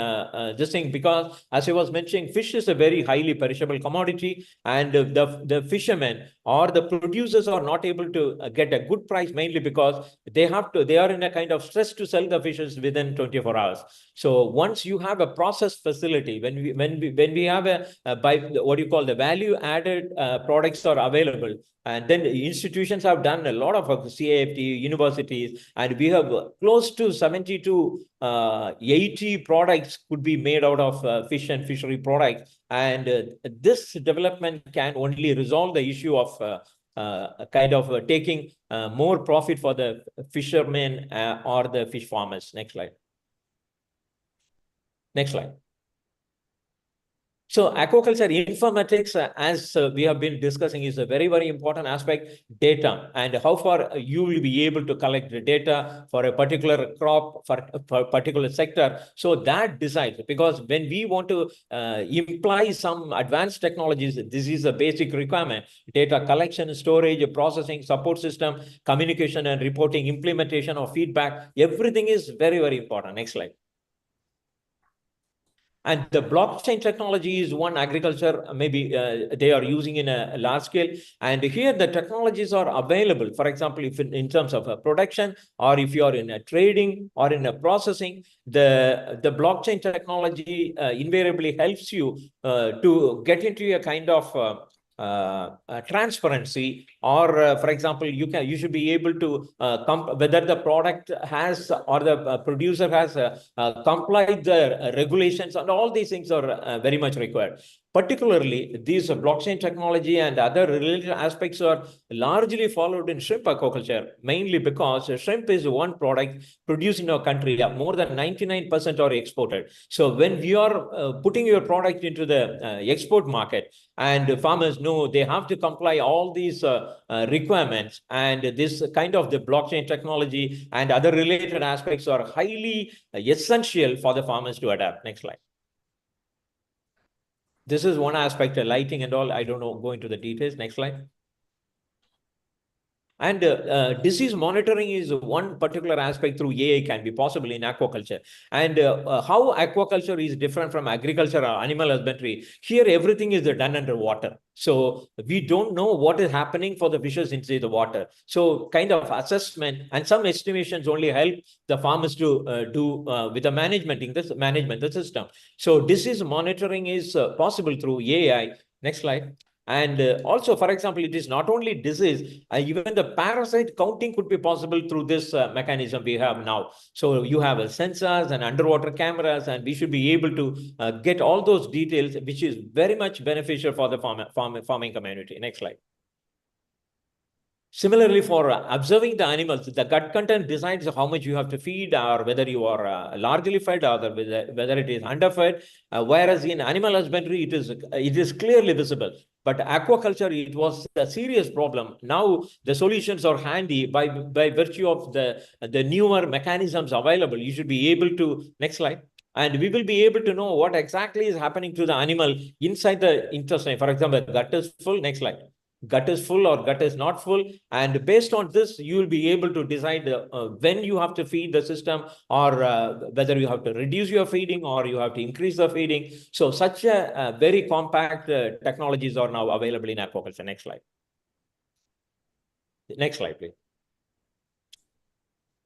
this thing, because as I was mentioning, fish is a very highly perishable commodity, and the fishermen or the producers are not able to get a good price, mainly because they are in a kind of stress to sell the fishes within 24 hours. So once you have a process facility, when we have what you call the value added products are available, and then the institutions have done a lot of CAFT, universities, and we have close to 70 to 80 products could be made out of fish and fishery products. And this development can only resolve the issue of taking more profit for the fishermen or the fish farmers. Next slide. Next slide. So aquaculture informatics, as we have been discussing, is a very, very important aspect, data, and how far you will be able to collect the data for a particular crop, for a particular sector. So that decides, because when we want to imply some advanced technologies, this is a basic requirement: data collection, storage, processing, support system, communication and reporting, implementation of feedback. Everything is very, very important. Next slide. And the blockchain technology is one agriculture, maybe they are using in a large scale. And here the technologies are available. For example, if in terms of production, or if you are in a trading or in a processing, the blockchain technology invariably helps you to get into a kind of transparency, or for example, you should be able to whether the product has, or the producer has complied the regulations, and all these things are very much required. Particularly, these blockchain technology and other related aspects are largely followed in shrimp aquaculture, mainly because shrimp is one product produced in our country. More than 99% are exported. So when we are putting your product into the export market, and farmers know they have to comply all these requirements, and this kind of the blockchain technology and other related aspects are highly essential for the farmers to adapt. Next slide. This is one aspect, lighting and all. I don't know, go into the details. Next slide. And disease monitoring is one particular aspect through AI can be possible in aquaculture. And how aquaculture is different from agriculture or animal husbandry, here everything is done under water. So we don't know what is happening for the fishes inside the water. So kind of assessment and some estimations only help the farmers to do with the management the system. So disease monitoring is possible through AI. Next slide. And also, for example, it is not only disease, even the parasite counting could be possible through this mechanism we have now. So you have sensors and underwater cameras, and we should be able to get all those details, which is very much beneficial for the farming community. Next slide. Similarly, for observing the animals, the gut content decides how much you have to feed, or whether you are largely fed, or whether it is underfed. Whereas in animal husbandry, it is clearly visible. But aquaculture, it was a serious problem. Now the solutions are handy by virtue of the newer mechanisms available. You should be able to, next slide. And we will be able to know what exactly is happening to the animal inside the intestine. For example, gut is full. Next slide. Gut is full or gut is not full, and based on this you will be able to decide when you have to feed the system, or whether you have to reduce your feeding or you have to increase the feeding. So such a very compact technologies are now available in aquaculture. Next slide. Next slide, please.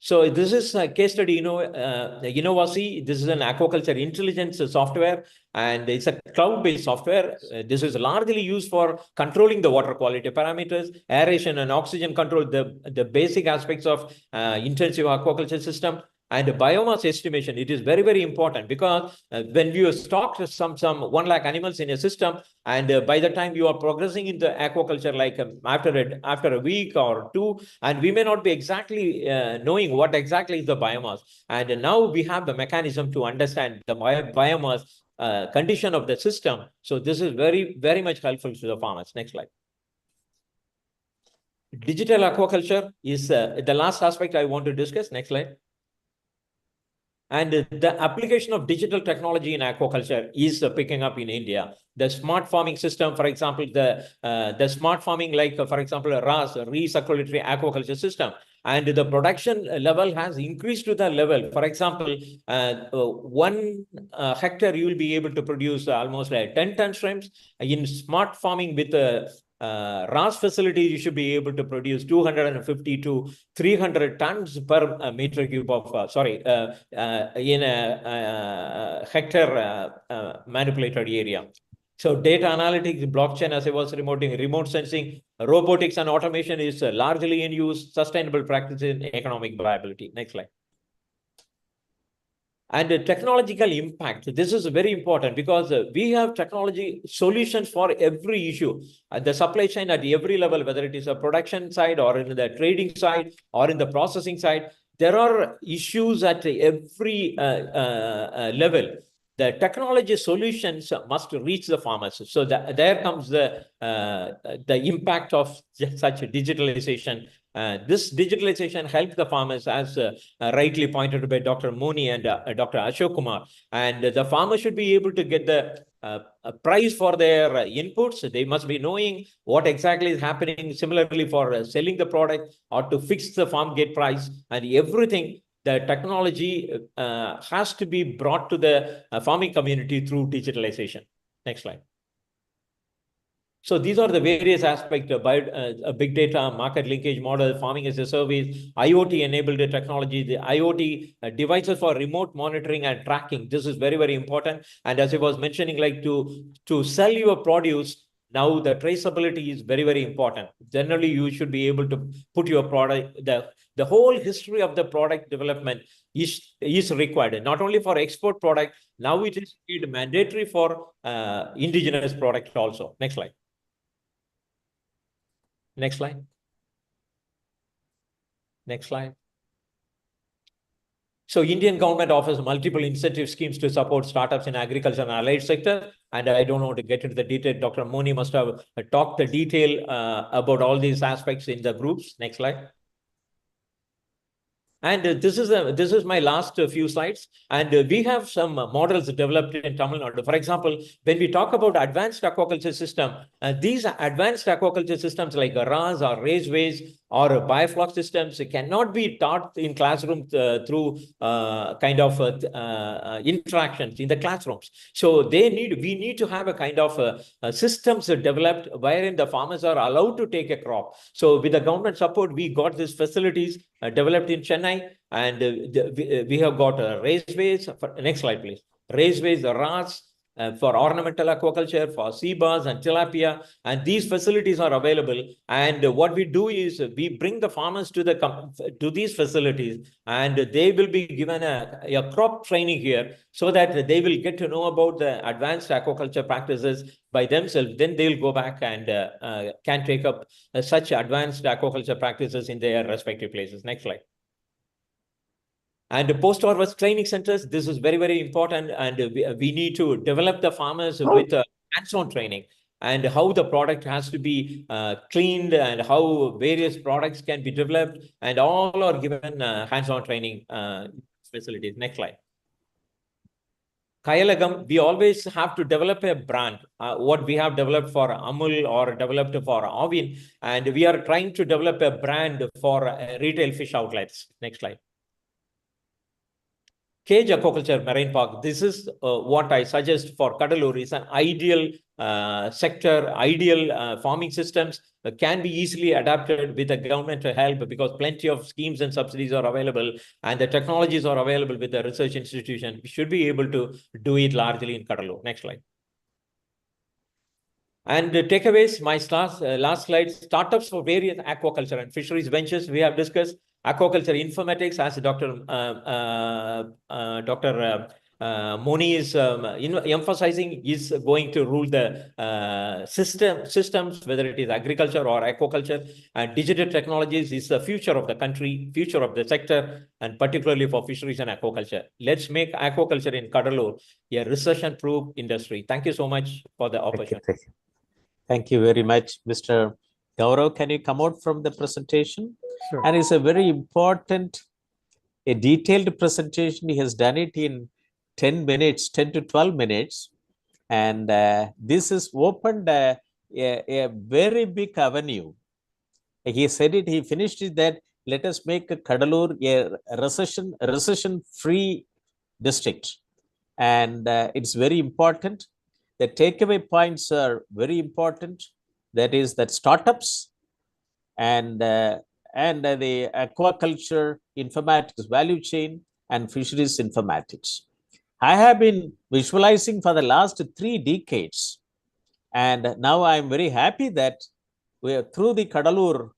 So this is a case study, Innovasi. This is an aquaculture intelligence software, and it's a cloud-based software. This is largely used for controlling the water quality parameters, aeration and oxygen control, the basic aspects of intensive aquaculture system. And biomass estimation, it is very, very important, because when you stock some 1 lakh animals in a system, and by the time you are progressing into aquaculture, like after a week or two, and we may not be exactly knowing what exactly is the biomass. And now we have the mechanism to understand the biomass condition of the system. So this is very, very much helpful to the farmers. Next slide. Digital aquaculture is the last aspect I want to discuss. Next slide. And the application of digital technology in aquaculture is picking up in India. The smart farming system, for example, the smart farming, like for example, RAS, recirculatory aquaculture system, and the production level has increased to the level. For example, 1 hectare you will be able to produce almost 10 ton shrimps. In smart farming with RAS facility, you should be able to produce 250 to 300 tons per meter cube of, in a hectare manipulated area. So data analytics, blockchain, as I was remote sensing, robotics and automation is largely in use, sustainable practices in economic viability. Next slide. And the technological impact, this is very important, because we have technology solutions for every issue at the supply chain at every level, whether it is a production side or in the trading side or in the processing side. There are issues at every level. the technology solutions must reach the farmers. So there comes the impact of such digitalization. This digitalization helps the farmers, as rightly pointed out by Dr. Moni and Dr. Ashok Kumar. And the farmer should be able to get the price for their inputs. They must be knowing what exactly is happening. Similarly, for selling the product or to fix the farm gate price and everything, the technology has to be brought to the farming community through digitalization. Next slide. So these are the various aspects of big data, market linkage model, farming as a service, IoT-enabled technology, the IoT devices for remote monitoring and tracking. This is very, very important. And as I was mentioning, like to sell your produce, now the traceability is very, very important. Generally, you should be able to put your product, the whole history of the product development is required, not only for export product. Now it is mandatory for indigenous product also. Next slide. Next slide. Next slide. So Indian government offers multiple incentive schemes to support startups in agriculture and allied sector. And I don't want to get into the detail. Dr. Moni must have talked the detail about all these aspects in the groups. Next slide. And this is my last few slides. And we have some models developed in Tamilnadu. For example, when we talk about advanced aquaculture system, these advanced aquaculture systems like RAS or raceways or biofloc systems cannot be taught in classrooms through kind of interactions in the classrooms. So we need to have a kind of systems developed wherein the farmers are allowed to take a crop. So with the government support, we got these facilities developed in Chennai, and we have got raceways. Next slide, please. Raceways, RAS, for ornamental aquaculture, for sea bass and tilapia, and these facilities are available. And what we do is we bring the farmers to these facilities, and they will be given a crop training here, so that they will get to know about the advanced aquaculture practices by themselves. Then they'll go back and can take up such advanced aquaculture practices in their respective places. Next slide. And post-harvest training centers, this is very, very important. And we need to develop the farmers with hands-on training and how the product has to be cleaned and how various products can be developed, and all are given hands-on training facilities. Next slide. Kayalagam, we always have to develop a brand, what we have developed for Amul or developed for Avin, and we are trying to develop a brand for retail fish outlets. Next slide. Cage aquaculture marine park. This is what I suggest for Cuddalore. Is an ideal sector, ideal farming systems can be easily adapted with the government help, because plenty of schemes and subsidies are available, and the technologies are available with the research institution. We should be able to do it largely in Cuddalore. Next slide. And takeaways, my last slide, startups for various aquaculture and fisheries ventures we have discussed. Aquaculture informatics, as Dr. Moni is emphasizing, is going to rule the systems, whether it is agriculture or aquaculture. And digital technologies is the future of the country, future of the sector, and particularly for fisheries and aquaculture. Let's make aquaculture in Cuddalore a recession-proof industry. Thank you so much for the opportunity. Thank you very much, Mr. Gaurav. Can you come out from the presentation? Sure. And it's a very important, a detailed presentation. He has done it in 10 minutes, 10 to 12 minutes. And this has opened a very big avenue. He said it, he finished it, that let us make Cuddalore a recession-free district. And it's very important. The takeaway points are very important. That is that startups and the aquaculture informatics value chain and fisheries informatics. I have been visualizing for the last 3 decades, and now I am very happy that we are, through the Cuddalore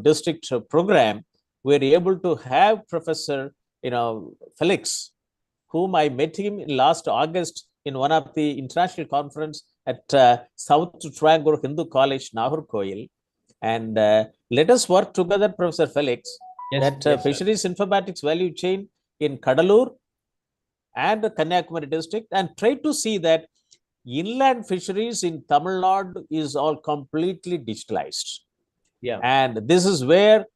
district program, we are able to have Professor Felix, whom I met him in last August in one of the international conference at South Triangle Hindu College, Nagarkoil. And let us work together, Professor Felix, that fisheries informatics value chain in Cuddalore and the Kanyakumari district, and try to see that inland fisheries in Tamil Nadu is all completely digitalized. Yeah. And this is where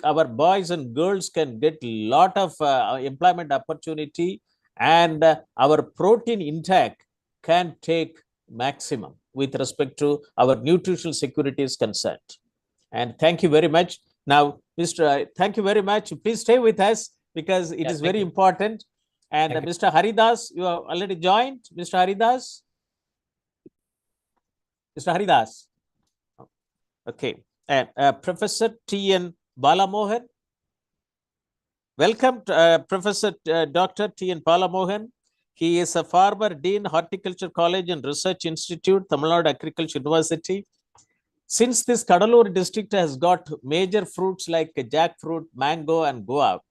our boys and girls can get a lot of employment opportunity, and our protein intake can take maximum with respect to our nutritional security is concerned. And thank you very much. Now, Mr. Thank you very much. Please stay with us because it is very important. And Mr. Haridas, you have already joined. Mr. Haridas. Mr. Haridas. Okay. And Professor T.N. Balamohan. Welcome, Professor Dr. T.N. Balamohan. He is a former Dean, Horticulture College and Research Institute, Tamil Nadu Agriculture University. Since this Cuddalore district has got major fruits like jackfruit, mango, and guava,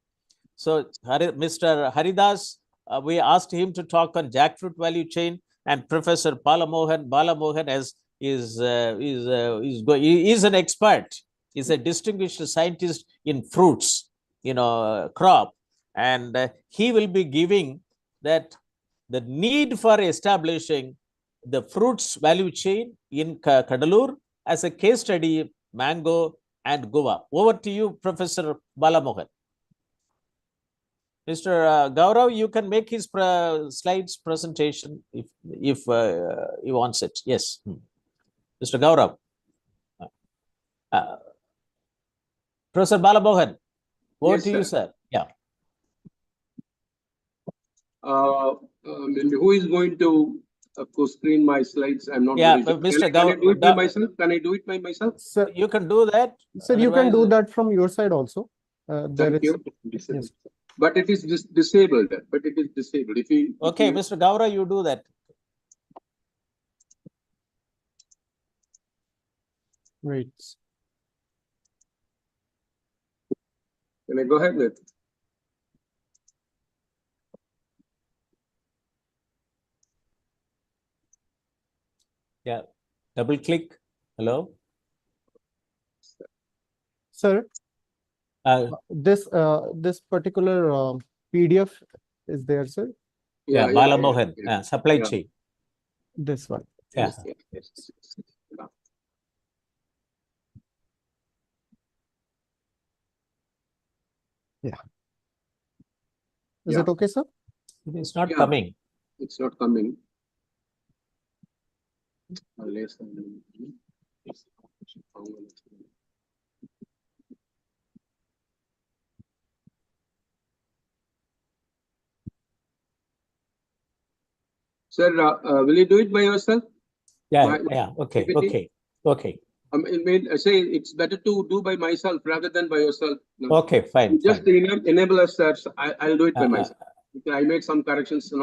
so Mr. Haridas, we asked him to talk on jackfruit value chain, and Professor Balamohan is an expert. He's a distinguished scientist in fruits, crop, and he will be giving that the need for establishing the fruits value chain in Cuddalore as a case study, mango and guava. Over to you, Professor Balamohan. Mr. Gaurav, you can make his slides presentation if he wants it. Yes. Mr. Gaurav. Professor Balamohan, over to you, sir. Yeah. Who is going to screen my slides? I'm not. Yeah, but Mr. Can I do it by myself? Can I do it by myself? Sir, you can do that. Sir, you can do that from your side also. Thank you. Yes. But it is disabled. If you okay, Mr. Gaura, you do that. Right. Can I go ahead with? Yeah. Double click. Hello. Sir, this particular PDF is there, sir. Yeah, Balamohan, supply chain. This one. Yeah. Yes. Yeah. Is it okay, sir? It is not coming. It's not coming. Sir, will you do it by yourself? Yeah. Okay. Okay. I mean, say it's better to do by myself rather than by yourself. No. Okay, fine. Just enable us, sir. I'll do it by myself. I made some corrections, at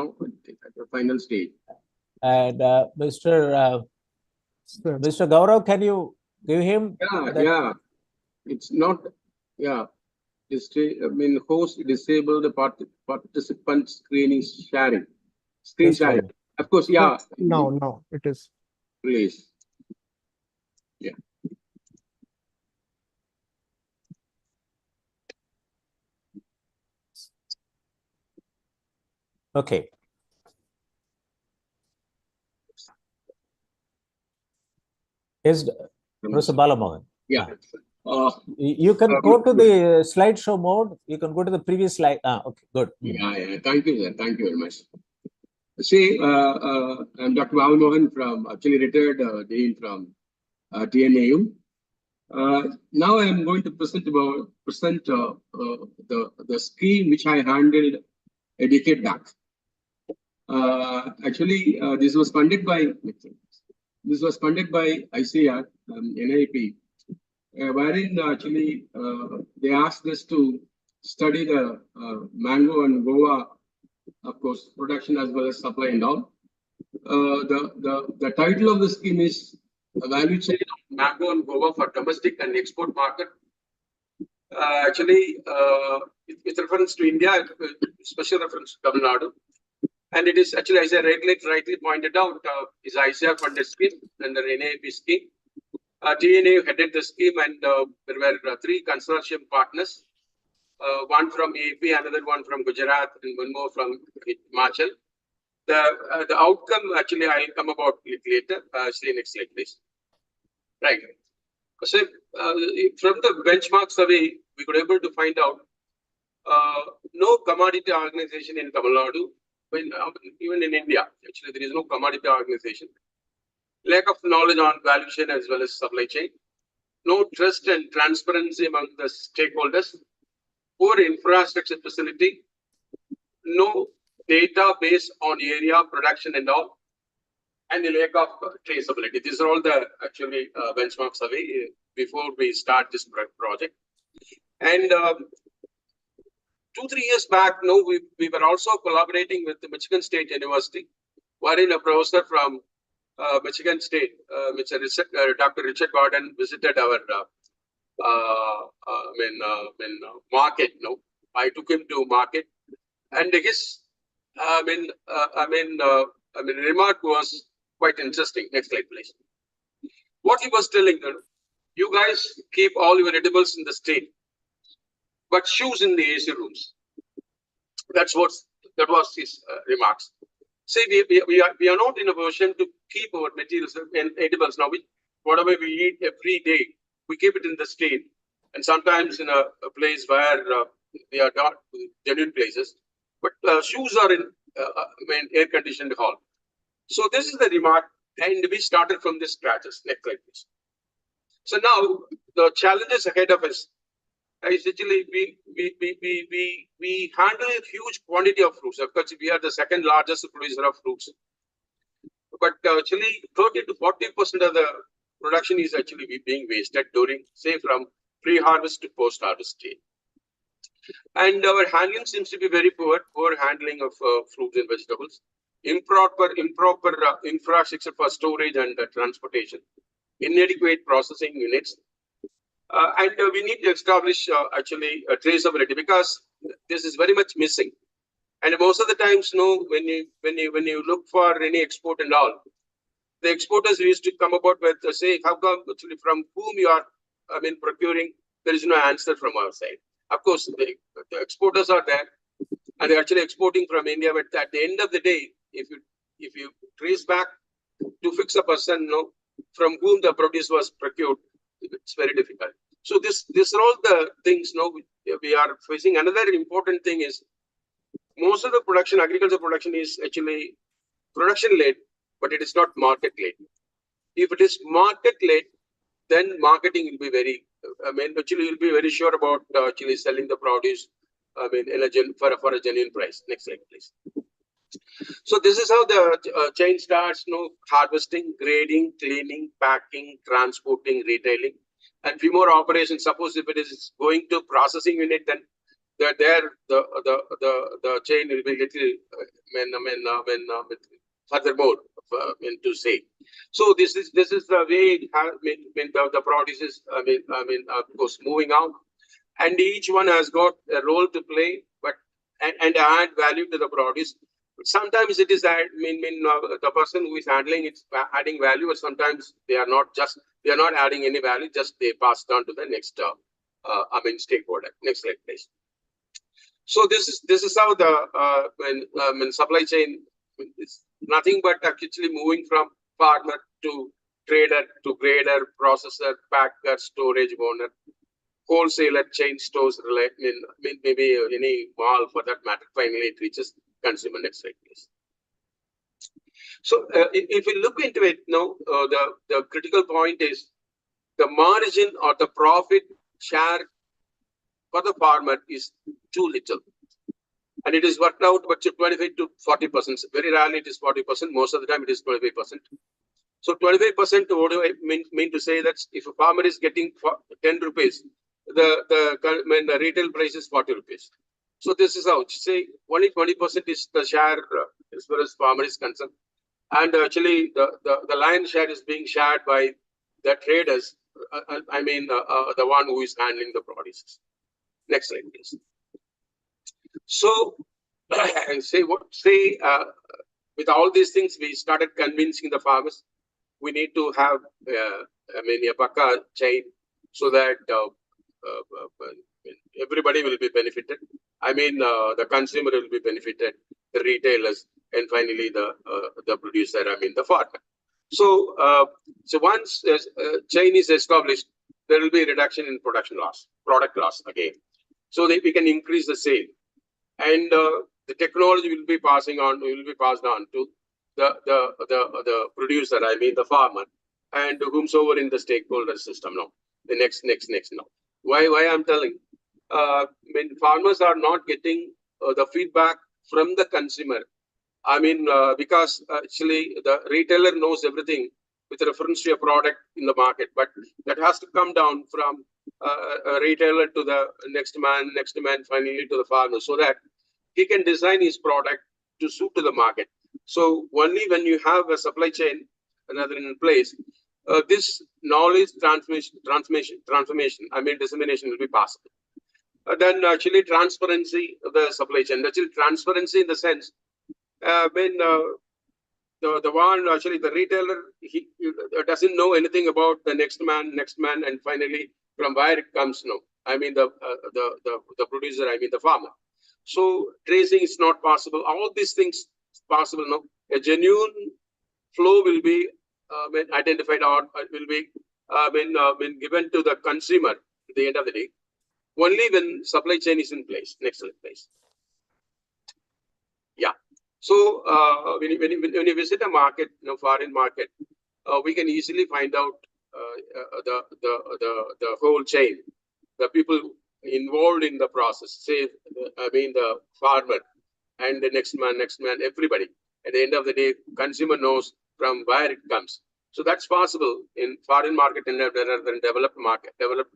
the final stage. And Mr. Gaurav, can you give him? Yeah. It's not. Yeah. Host disabled the participant screen sharing. Screen sharing. Right. Of course, yeah. No, it is. Please. Yeah. Okay. Is Professor Balamohan? Yeah. You can go to the slideshow mode. You can go to the previous slide. Okay, good. Yeah. Thank you, sir. Thank you very much. See, I'm Dr. Balamohan actually retired Dean from TNAU. Now I am going to present the scheme which I handled a decade back. Actually, this was funded by ICR, NIP, wherein actually they asked us to study the mango and guava, of course, production as well as supply and all. The title of the scheme is a value chain of mango and guava for domestic and export market. Actually, with reference to India, special reference to Tamil Nadu. And it is actually, as I rightly pointed out, is ICR funded scheme under NAP scheme. TNA headed the scheme, and there were 3 consortium partners. one from AP, another one from Gujarat, and one more from Himachal. The outcome, actually, I'll come about it later. See next slide, please. Right. So from the benchmark survey, we could able to find out no commodity organization in Tamil Nadu, even in India. Actually, there is no commodity organization. Lack of knowledge on value chain as well as supply chain. No trust and transparency among the stakeholders. Poor infrastructure facility. No database on area production and all. And the lack of traceability. These are all the actually benchmark survey before we start this project. And 2-3 years back, we were also collaborating with the Michigan State University, wherein a professor from Michigan State, Dr. Richard Gordon, visited our market. I took him to market, and his remark was quite interesting. Next slide, please. What he was telling them, you guys keep all your edibles in the state, but shoes in the AC rooms. That was his remarks. See, we are not in a position to keep our materials and edibles now. Whatever we eat every day, we keep it in the state, and sometimes in a place where they are not genuine places. But shoes are in air-conditioned hall. So this is the remark, and we started from this scratches. Next slide, please. So now the challenges ahead of us. Essentially, we handle a huge quantity of fruits. Of course, we are the second largest producer of fruits. But actually, 30 to 40% of the production is actually being wasted during, say, from pre-harvest to post-harvest stage. And our handling seems to be very poor handling of fruits and vegetables. Improper infrastructure for storage and transportation. Inadequate processing units. And we need to establish actually a traceability, because this is very much missing. And most of the times, when you look for any export and all, the exporters used to come about with say, how come actually from whom you are procuring? There is no answer from our side. Of course, the exporters are there, and they're actually exporting from India. But at the end of the day, if you trace back to fix a person, from whom the produce was procured, it's very difficult. So these are all the things we are facing. Another important thing is most of the production, agriculture production, is actually production-led, but it is not market-led. If it is market-led, then marketing will be very, actually you'll be very sure about actually selling the produce, for a genuine price. Next slide, please. So this is how the chain starts, harvesting, grading, cleaning, packing, transporting, retailing, and few more operations. Suppose if it is going to processing unit, then the chain will be little furthermore to say. So this is the way the produce is of course moving out, and each one has got a role to play, but and add value to the produce. Sometimes it is that the person who is handling it's adding value, or sometimes they are not adding any value, just they pass on to the next stakeholder. Next slide, please. So this is how the supply chain is nothing but actually moving from farmer to trader to grader, processor, packer, storage owner, wholesaler, chain stores, maybe any mall for that matter. Finally, it reaches consumer. Next slide, please. So if we look into it now, the critical point is the margin or the profit share for the farmer is too little, and it is worked out but 25 to 40%. Very rarely it is 40%. Most of the time it is 25%. So 25%. What do I mean to say? That if a farmer is getting 10 rupees, the retail price is 40 rupees. So this is how, say, only 20% is the share as far as farmer is concerned. And actually, the lion's share is being shared by the traders, the one who is handling the produce. Next slide, please. So, with all these things, we started convincing the farmers we need to have a Paka chain, so that everybody will be benefited. I mean, the consumer will be benefited, the retailers, and finally the producer, I mean the farmer. So, so once chain is established, there will be a reduction in product loss again. So that we can increase the sale, and the technology will be passed on to the producer, I mean the farmer, and whomsoever in the stakeholder system now. The next now. Why I'm telling? When farmers are not getting the feedback from the consumer, I mean, because actually the retailer knows everything with reference to a product in the market, but that has to come down from a retailer to the next man, finally to the farmer, so that he can design his product to suit to the market. So only when you have a supply chain another in place, this knowledge transformation, I mean dissemination will be possible. Then actually transparency of the supply chain. Actually transparency in the sense when the one actually the retailer he doesn't know anything about the next man, and finally from where it comes now. I mean the producer, I mean the farmer. So tracing is not possible. All these things possible now. A genuine flow will be identified or will be when given to the consumer at the end of the day. Only when supply chain is in place. Next slide, please. Yeah. So when you visit a market, foreign market, we can easily find out the whole chain, the people involved in the process. Say, I mean the farmer and the next man, everybody. At the end of the day, consumer knows from where it comes. So that's possible in foreign market and rather than developed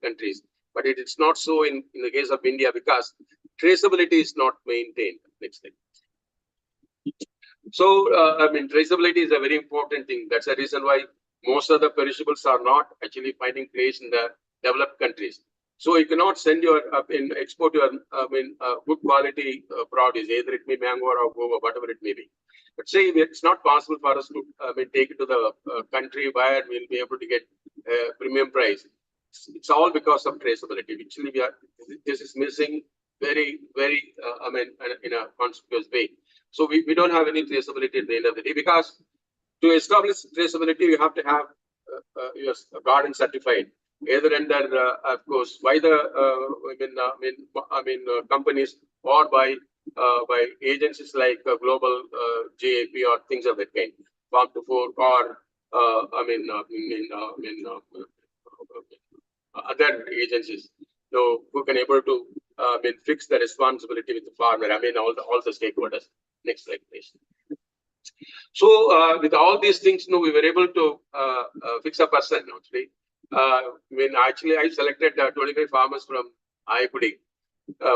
countries. But it is not so in the case of India because traceability is not maintained. Next thing. So, I mean, traceability is a very important thing. That's the reason why most of the perishables are not actually finding place in the developed countries. So you cannot send your export your good quality produce, either it may be mango or guava, whatever it may be. But say it's not possible for us to take it to the country where we'll be able to get premium price. It's all because of traceability. Actually, this is missing very in a conspicuous way. So we don't have any traceability at the end of the day, because to establish traceability, you have to have your garden certified, either under, of course, by the companies or by agencies like global GAP or things of that kind, Farm to Fork or other agencies, who can able to fix the responsibility with the farmer. I mean all the stakeholders. Next slide, please. So with all these things, we were able to fix a person actually. Actually I selected 25 farmers from Ayapudi,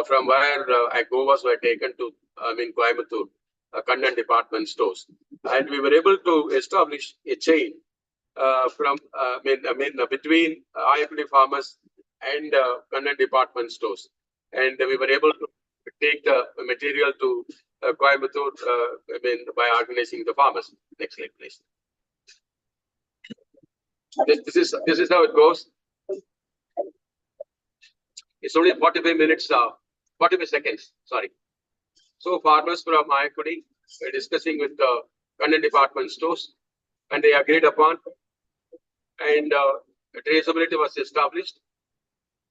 from where guavas were taken to Coimbatore, Kannan department stores, and we were able to establish a chain from between Ayapudi farmers and Kannan department stores, and we were able to take the material to Coimbatore by organizing the farmers. Next slide, please. This is how it goes. It's only 45 minutes, 45 seconds. Sorry. So farmers from Ayapudi were discussing with the Kannan department stores, and they agreed upon, and traceability was established.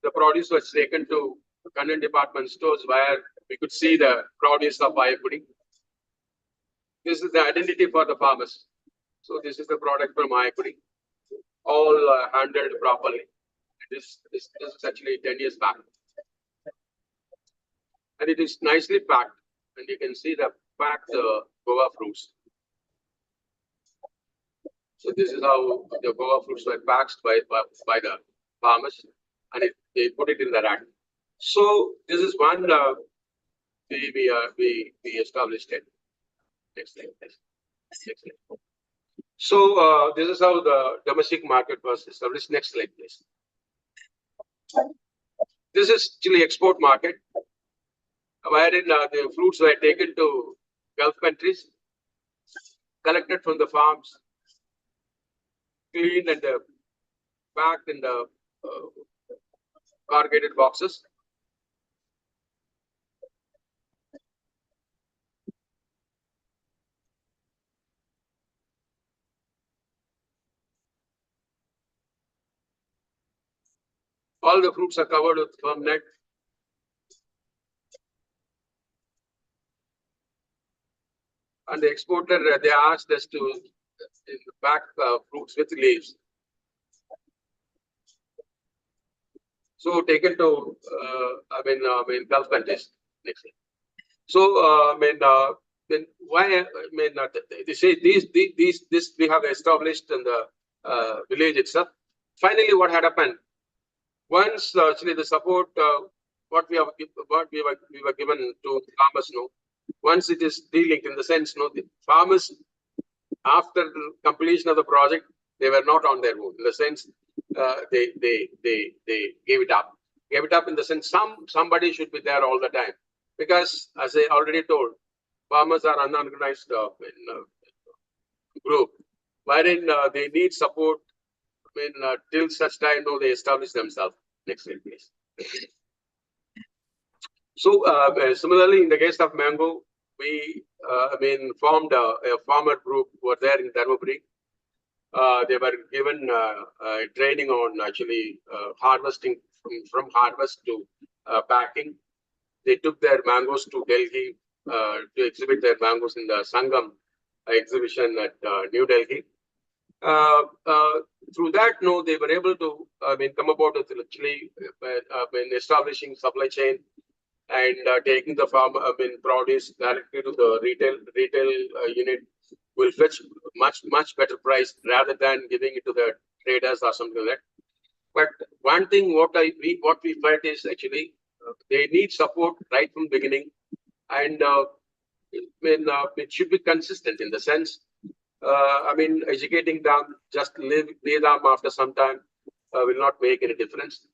The produce was taken to Kannan department stores where we could see the produce of Ayapudi. This is the identity for the farmers. So this is the product from Ayapudi, all handled properly. This is actually 10 years back, and it is nicely packed, and you can see the packed guava fruits. So this is how the guava fruits were packed by the farmers, and they put it in the rack. So this is one we established it. Next slide, please. Next slide. So this is how the domestic market was established. Next slide, please. This is actually export market, wherein the fruits were taken to Gulf countries, collected from the farms, cleaned and packed in the corrugated boxes, all the fruits are covered with firm net. And the exporter, they asked us to pack fruits with leaves. So taken to, Gulf countries. Next slide. So, then why? They say this we have established in the village itself. Finally, what had happened? Once actually the support what we were given to farmers, once it is delinked in the sense, the farmers after the completion of the project, they were not on their own. In the sense, they gave it up. Gave it up in the sense somebody should be there all the time, because as I already told, farmers are unorganized group, wherein they need support. Till such time, they establish themselves. Next slide, please. So similarly, in the case of mango, we formed a farmer group who were there in Dharmaburi. They were given training on actually harvesting from harvest to packing. They took their mangoes to Delhi to exhibit their mangoes in the Sangam exhibition at New Delhi. Through that, they were able to come about with actually establishing supply chain and taking the farm produce directly to the retail unit will fetch much better price rather than giving it to the traders or something like that. But one thing what we felt is actually they need support right from the beginning, and it should be consistent in the sense. Educating them, just leave them after some time will not make any difference.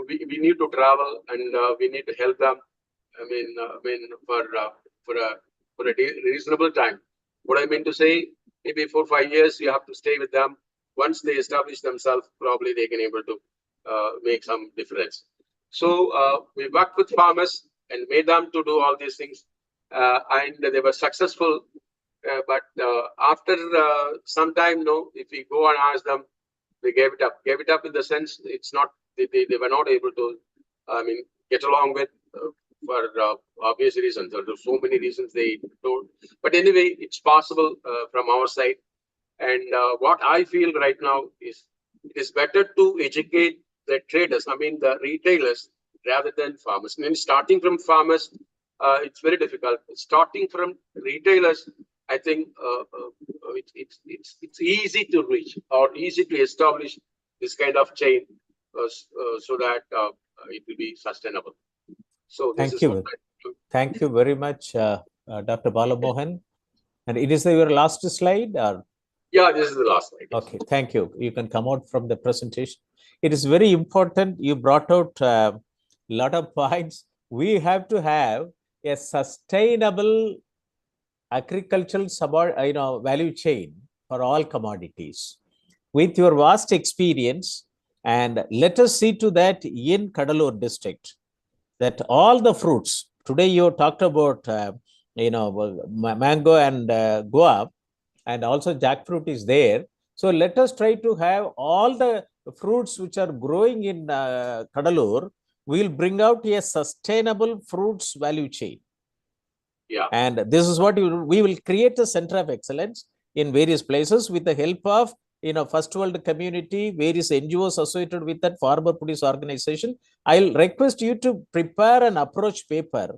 We need to travel and we need to help them. For a reasonable time. What I mean to say, maybe 4 or 5 years, you have to stay with them. Once they establish themselves, probably they can able to make some difference. So we worked with farmers and made them to do all these things, and they were successful. But after some time, if we go and ask them, they gave it up. Gave it up in the sense it's not they were not able to, get along with for obvious reasons. There are so many reasons they told. But anyway, it's possible from our side. And what I feel right now is it is better to educate the traders, the retailers, rather than farmers. Starting from farmers, it's very difficult. Starting from retailers, I think it's easy to reach or easy to establish this kind of chain so that it will be sustainable. So this Thank you. Thank you very much, Dr. Balamohan. And it is your last slide, or? Yeah, this is the last slide. Okay, thank you. You can come out from the presentation. It is very important. You brought out a lot of points. We have to have a sustainable agricultural value chain for all commodities. With your vast experience, and let us see to that in Cuddalore district, that all the fruits, today you talked about, mango and guava, and also jackfruit is there. So let us try to have all the fruits which are growing in Cuddalore. We'll bring out a sustainable fruits value chain. Yeah. And this is what we will create a center of excellence in various places with the help of first world community, various NGOs associated with that, farmer producer organization. I'll request you to prepare an approach paper,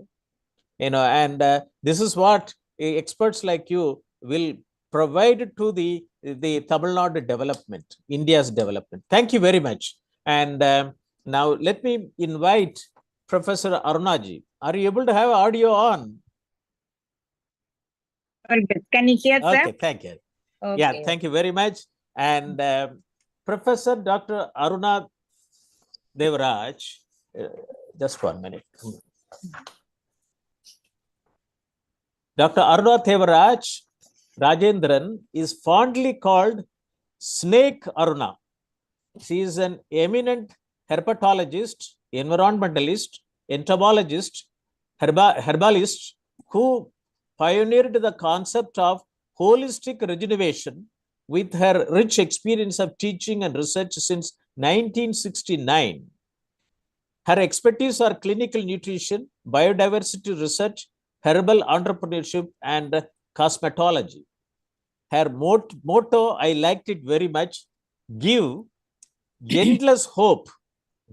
and this is what experts like you will provide to the Tamilnadu development, India's development. Thank you very much. And now let me invite Professor Arunaji. Are you able to have audio on? Can you hear, sir? Okay, thank you. Okay. Yeah, thank you very much. And Professor Dr. Aruna Devaraj, just 1 minute. Dr. Aruna Devaraj Rajendran is fondly called Snake Aruna. She is an eminent herpetologist, environmentalist, entomologist, herbalist who pioneered the concept of holistic regeneration with her rich experience of teaching and research since 1969. Her expertise are clinical nutrition, biodiversity research, herbal entrepreneurship, and cosmetology. Her motto, I liked it very much: give endless hope.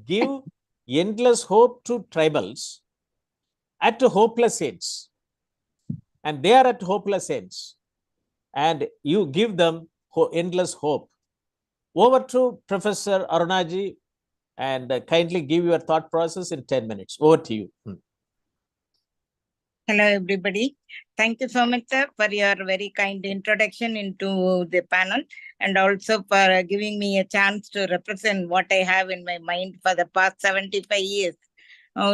Give endless hope to tribals at hopeless ends. And they are at hopeless ends. And you give them endless hope. Over to Professor Arunaji, and kindly give your thought process in 10 minutes. Over to you. Hello, everybody. Thank you so much, sir, for your very kind introduction into the panel, and also for giving me a chance to represent what I have in my mind for the past 75 years.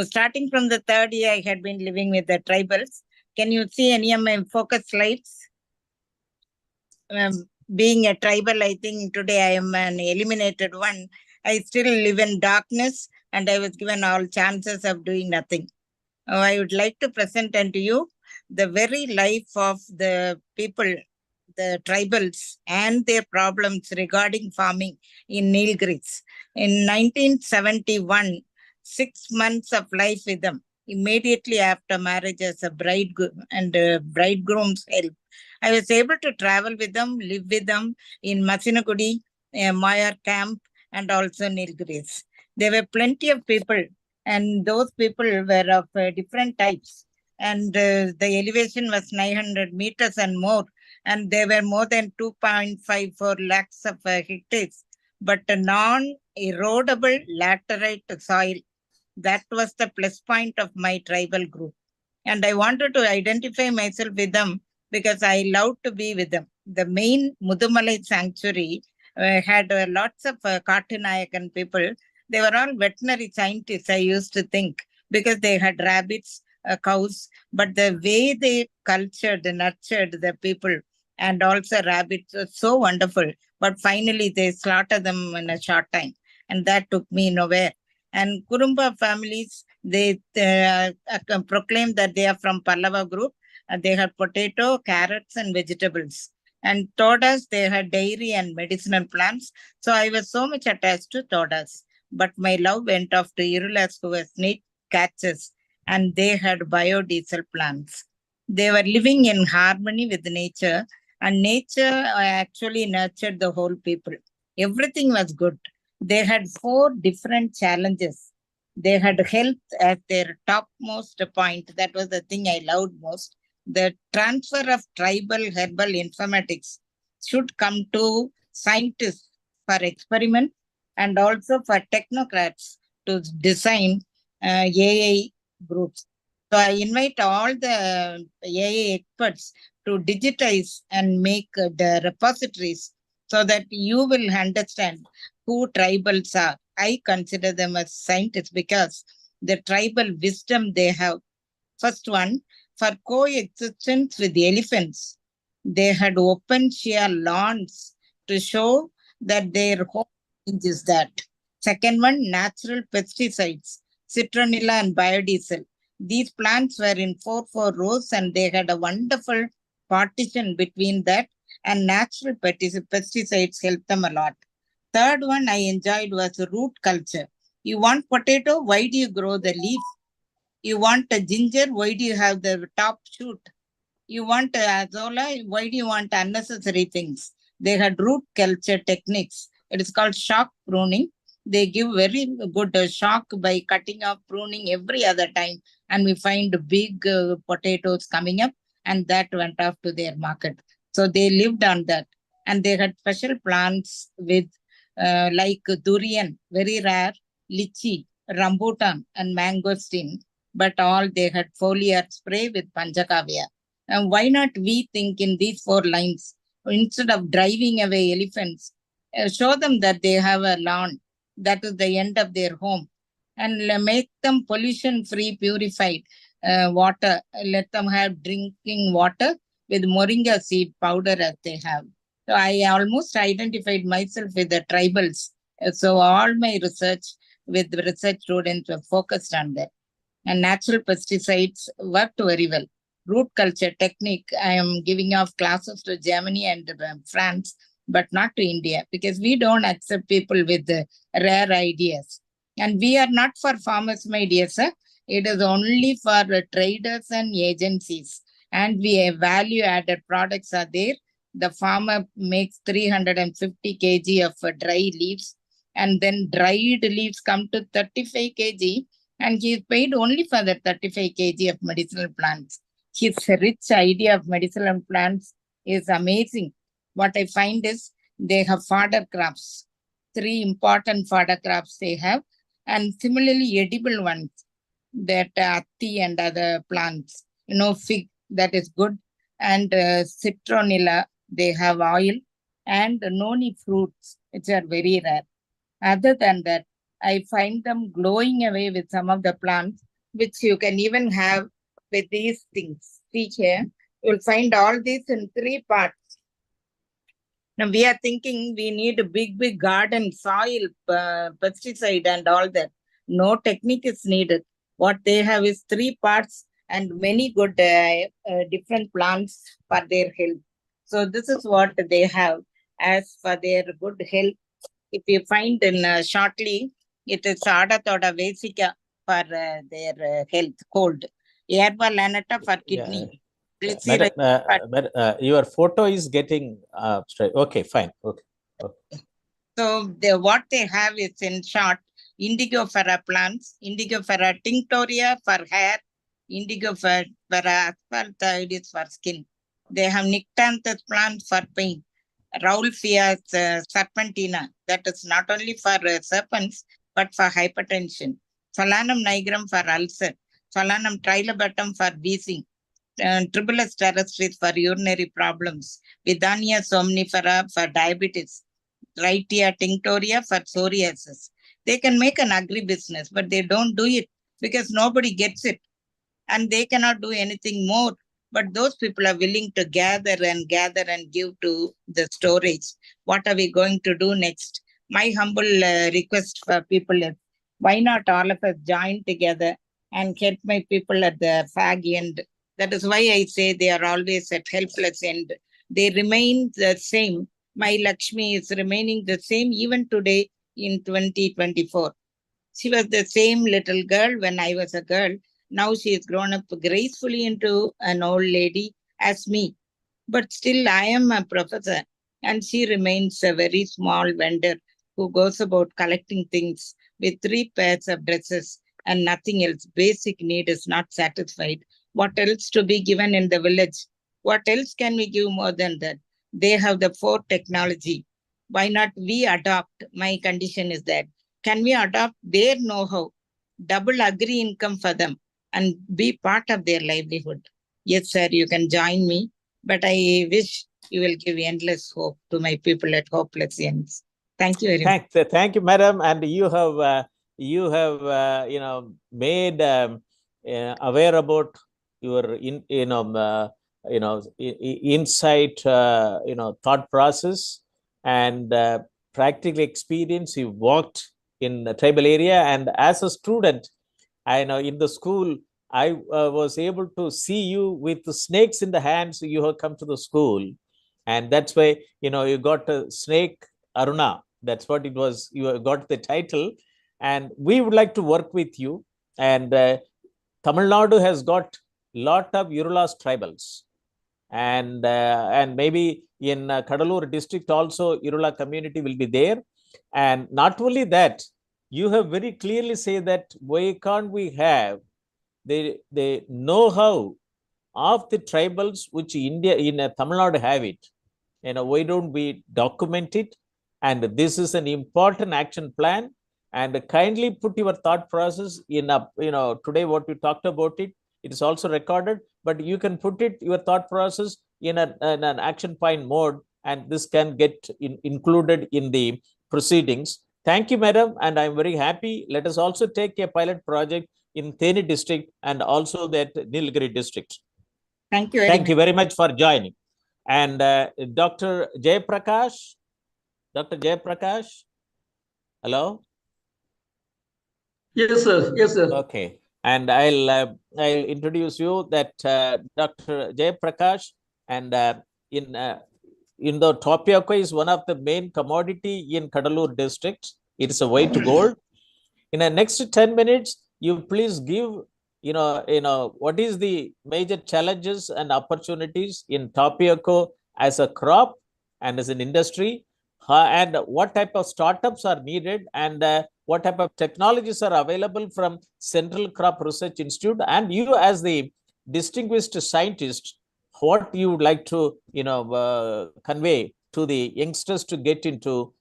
Starting from the third year, I had been living with the tribals. Can you see any of my focus slides? Being a tribal, I think today I am an eliminated one. I still live in darkness, and I was given all chances of doing nothing. I would like to present unto you the very life of the people, the tribals, and their problems regarding farming in Nilgiris. In 1971, 6 months of life with them, immediately after marriage as a bridegroom and bridegroom's help. I was able to travel with them, live with them in Masinagudi, Mayar camp, and also Nilgiris. There were plenty of people, and those people were of different types. And the elevation was 900 meters and more, and there were more than 2.54 lakhs of hectares, but a non-erodable laterite soil. That was the plus point of my tribal group. And I wanted to identify myself with them because I loved to be with them. The main Mudumalai sanctuary had lots of Kartinayakan people. They were all veterinary scientists, I used to think, because they had rabbits, cows, but the way they cultured, nurtured the people and also rabbits was so wonderful. But finally, they slaughtered them in a short time, and that took me nowhere. And Kurumba families, they proclaim that they are from Pallava group. They had potato, carrots, and vegetables. And Todas, they had dairy and medicinal plants. So I was so much attached to Todas. But my love went off to Irulas, who were snake catchers, and they had biodiesel plants. They were living in harmony with nature, and nature actually nurtured the whole people. Everything was good. They had 4 different challenges. They had health at their topmost point. That was the thing I loved most. The transfer of tribal herbal informatics should come to scientists for experiment and also for technocrats to design AI groups. So I invite all the AI experts to digitize and make the repositories so that you will understand who tribals are. I consider them as scientists because the tribal wisdom they have. First one, for coexistence with the elephants, they had open sheer lawns to show that their home is that. Second one, natural pesticides, citronella and biodiesel. These plants were in 4 rows, and they had a wonderful partition between that, and natural pesticides helped them a lot. Third one I enjoyed was root culture. You want potato, why do you grow the leaf? You want a ginger, why do you have the top shoot? You want azolla, why do you want unnecessary things? They had root culture techniques. It is called shock pruning. They give very good shock by cutting off, pruning every other time. And we find big potatoes coming up, and that went off to their market. So they lived on that. And they had special plants with like durian, very rare, lychee, rambutan, and mangosteen. But all they had foliar spray with panchakavya. And why not we think in these 4 lines? Instead of driving away elephants, show them that they have a lawn. That is the end of their home. And make them pollution-free, purified water. Let them have drinking water with moringa seed powder as they have. So I almost identified myself with the tribals. So all my research with the research students were focused on that. And natural pesticides worked very well. Root culture technique, I am giving off classes to Germany and France. but not to India, because we don't accept people with rare ideas. And we are not for farmers, my dear sir. It is only for traders and agencies. And we have value-added products are there. The farmer makes 350 kg of dry leaves, and then dried leaves come to 35 kg, and he is paid only for the 35 kg of medicinal plants. His rich idea of medicinal plants is amazing. What I find is they have fodder crops, 3 important fodder crops they have, and similarly edible ones, that atti and other plants, fig, that is good, and citronella, they have oil, and noni fruits, which are very rare. Other than that, I find them glowing away with some of the plants, which you can even have with these things. See here, you'll find all these in 3 parts. Now we are thinking we need a big garden, soil, pesticide and all that. No technique is needed. What they have is 3 parts and many good different plants for their health. So this is what they have as for their good health. If you find in shortly, it is Ada Toda Vesica for their health, cold. Yerba lanata for kidney. Madam, your photo is getting straight. Okay, fine. Okay. So what they have is, in short, Indigofera plants, Indigofera tinctoria for hair, Indigofera asphaltoides for skin. They have Nyctanthus plants for pain, Rauwolfia serpentina, that is not only for serpents but for hypertension, Solanum nigrum for ulcer, Solanum trilobatum for wheezing, Tribulus terrestris for urinary problems, Vidania somnifera for diabetes, Wrightia tinctoria for psoriasis. They can make an agribusiness, but they don't do it because nobody gets it. And they cannot do anything more. But those people are willing to gather and give to the storage. What are we going to do next? My humble request for people is, why not all of us join together and help my people at the fag end? That is why I say they are always at helpless end. They remain the same. My Lakshmi is remaining the same even today in 2024. She was the same little girl when I was a girl. Now she has grown up gracefully into an old lady as me. But still I am a professor, and she remains a very small vendor who goes about collecting things with 3 pairs of dresses and nothing else. Basic need is not satisfied. What else to be given in the village? What else can we give more than that? They have the 4 technology. Why not we adopt? My condition is that, can we adopt their know-how, double agri income for them, and be part of their livelihood? Yes, sir, you can join me, but I wish you will give endless hope to my people at Hopeless Ends. Thank you very much. Thank you, madam. And you have made aware about your insight, thought process and practical experience. You worked in the tribal area, and as a student, I know in the school, I was able to see you with the snakes in the hands. You have come to the school, and that's why you got a snake Aruna. That's what it was. You got the title, and we would like to work with you. And Tamilnadu has got lot of Urulas tribals, and maybe in Cuddalore district also Urula community will be there. And not only that, you have very clearly said that why can't we have the know-how of the tribals which India in Tamil Nadu have it? Why don't we document it? And this is an important action plan. And kindly put your thought process in a today what we talked about it. It is also recorded, but you can put it your thought process in an action point mode, and this can get included in the proceedings. Thank you, madam, and I'm very happy. Let us also take a pilot project in Theni district and also that Nilgiri district. Thank you. Thank you very much for joining. And Dr. Jayaprakash, hello. Yes, sir. Yes, sir. Okay, and I'll introduce you that Dr. Jayaprakash, and tapioca is one of the main commodity in Cuddalore district. It's a white gold. In the next 10 minutes, you please give, what is the major challenges and opportunities in tapioca as a crop and as an industry, and what type of startups are needed, and what type of technologies are available from Central Crop Research Institute, and you as the distinguished scientist, what you would like to, convey to the youngsters to get into,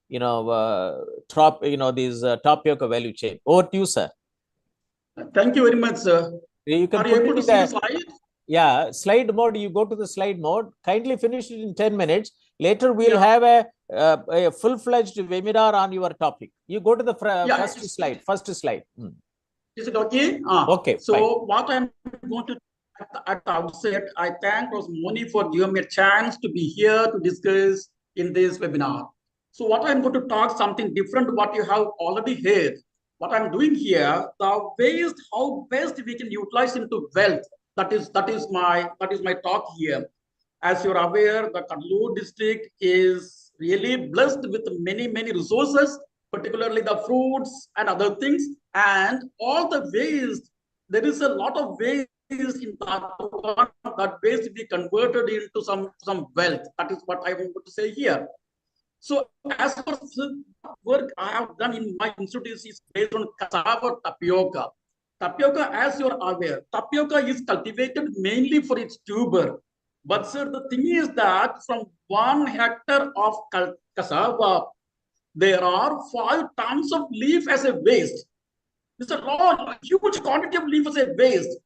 tapioca value chain. Over to you, sir. Thank you very much, sir. You can Are you put able it to in see the the slide? yeah, slide mode. You go to the slide mode. Kindly finish it in 10 minutes. Later, we'll have a full-fledged webinar on your topic. You go to the first slide. Is it okay? Okay. So fine. what I'm going to at the outset, I thank Moni for giving me a chance to be here to discuss in this webinar. So what I'm going to talk something different to what you have already heard. What I'm doing here, the ways how best we can utilize into wealth. That is my talk here. As you're aware, the Cuddalore district is really blessed with many resources, particularly the fruits and other things, and all the waste. There is a lot of waste in that waste be converted into some wealth. That is what I want to say here. So as for work I have done in my institute is based on cassava tapioca. Tapioca, as you're aware, tapioca is cultivated mainly for its tuber. But sir, the thing is that from 1 hectare of cassava, there are 5 tons of leaf as a waste. It's a huge quantity of leaf as a waste.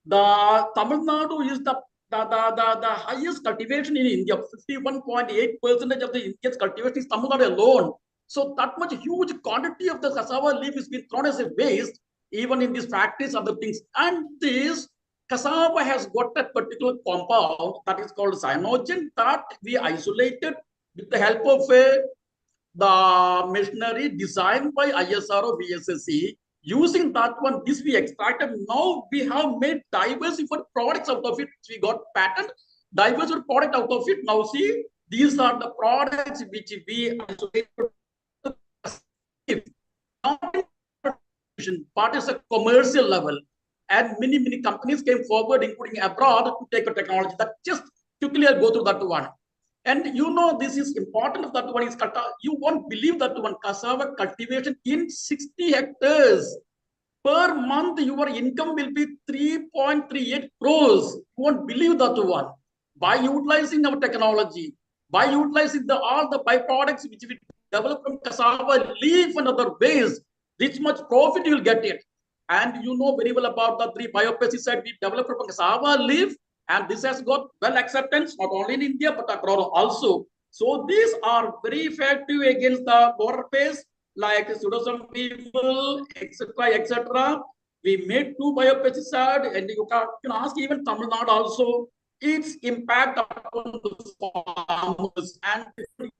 The Tamilnadu is the highest cultivation in India. 51.8% of the India's cultivation is Tamilnadu alone. So that much huge quantity of the cassava leaf is being thrown as a waste, even in these factories, other things. And this cassava has got a particular compound that is called cyanogen that we isolated with the help of the machinery designed by ISRO VSSC. Using that one, this we extracted. Now we have made diversified products out of it. We got patent, diversified product out of it. Now see, these are the products which we isolated. Part is a commercial level, and many companies came forward, including abroad, to take a technology. That just quickly I'll go through that one. And you know, this is important. That one is you won't believe that one cassava cultivation in 60 hectares per month. Your income will be 3.38 crores. You won't believe that one. By utilizing our technology, by utilizing all the byproducts which we develop from cassava leaf and other ways, this much profit you will get it. And you know very well about the 3 biopesticides we developed from cassava leaf. And this has got well acceptance, not only in India, but abroad also. So these are very effective against the border pest, like pseudoxanthus people, etc. We made 2 biopesticides, and you can ask even Tamil Nadu also. Its impact on the farmers and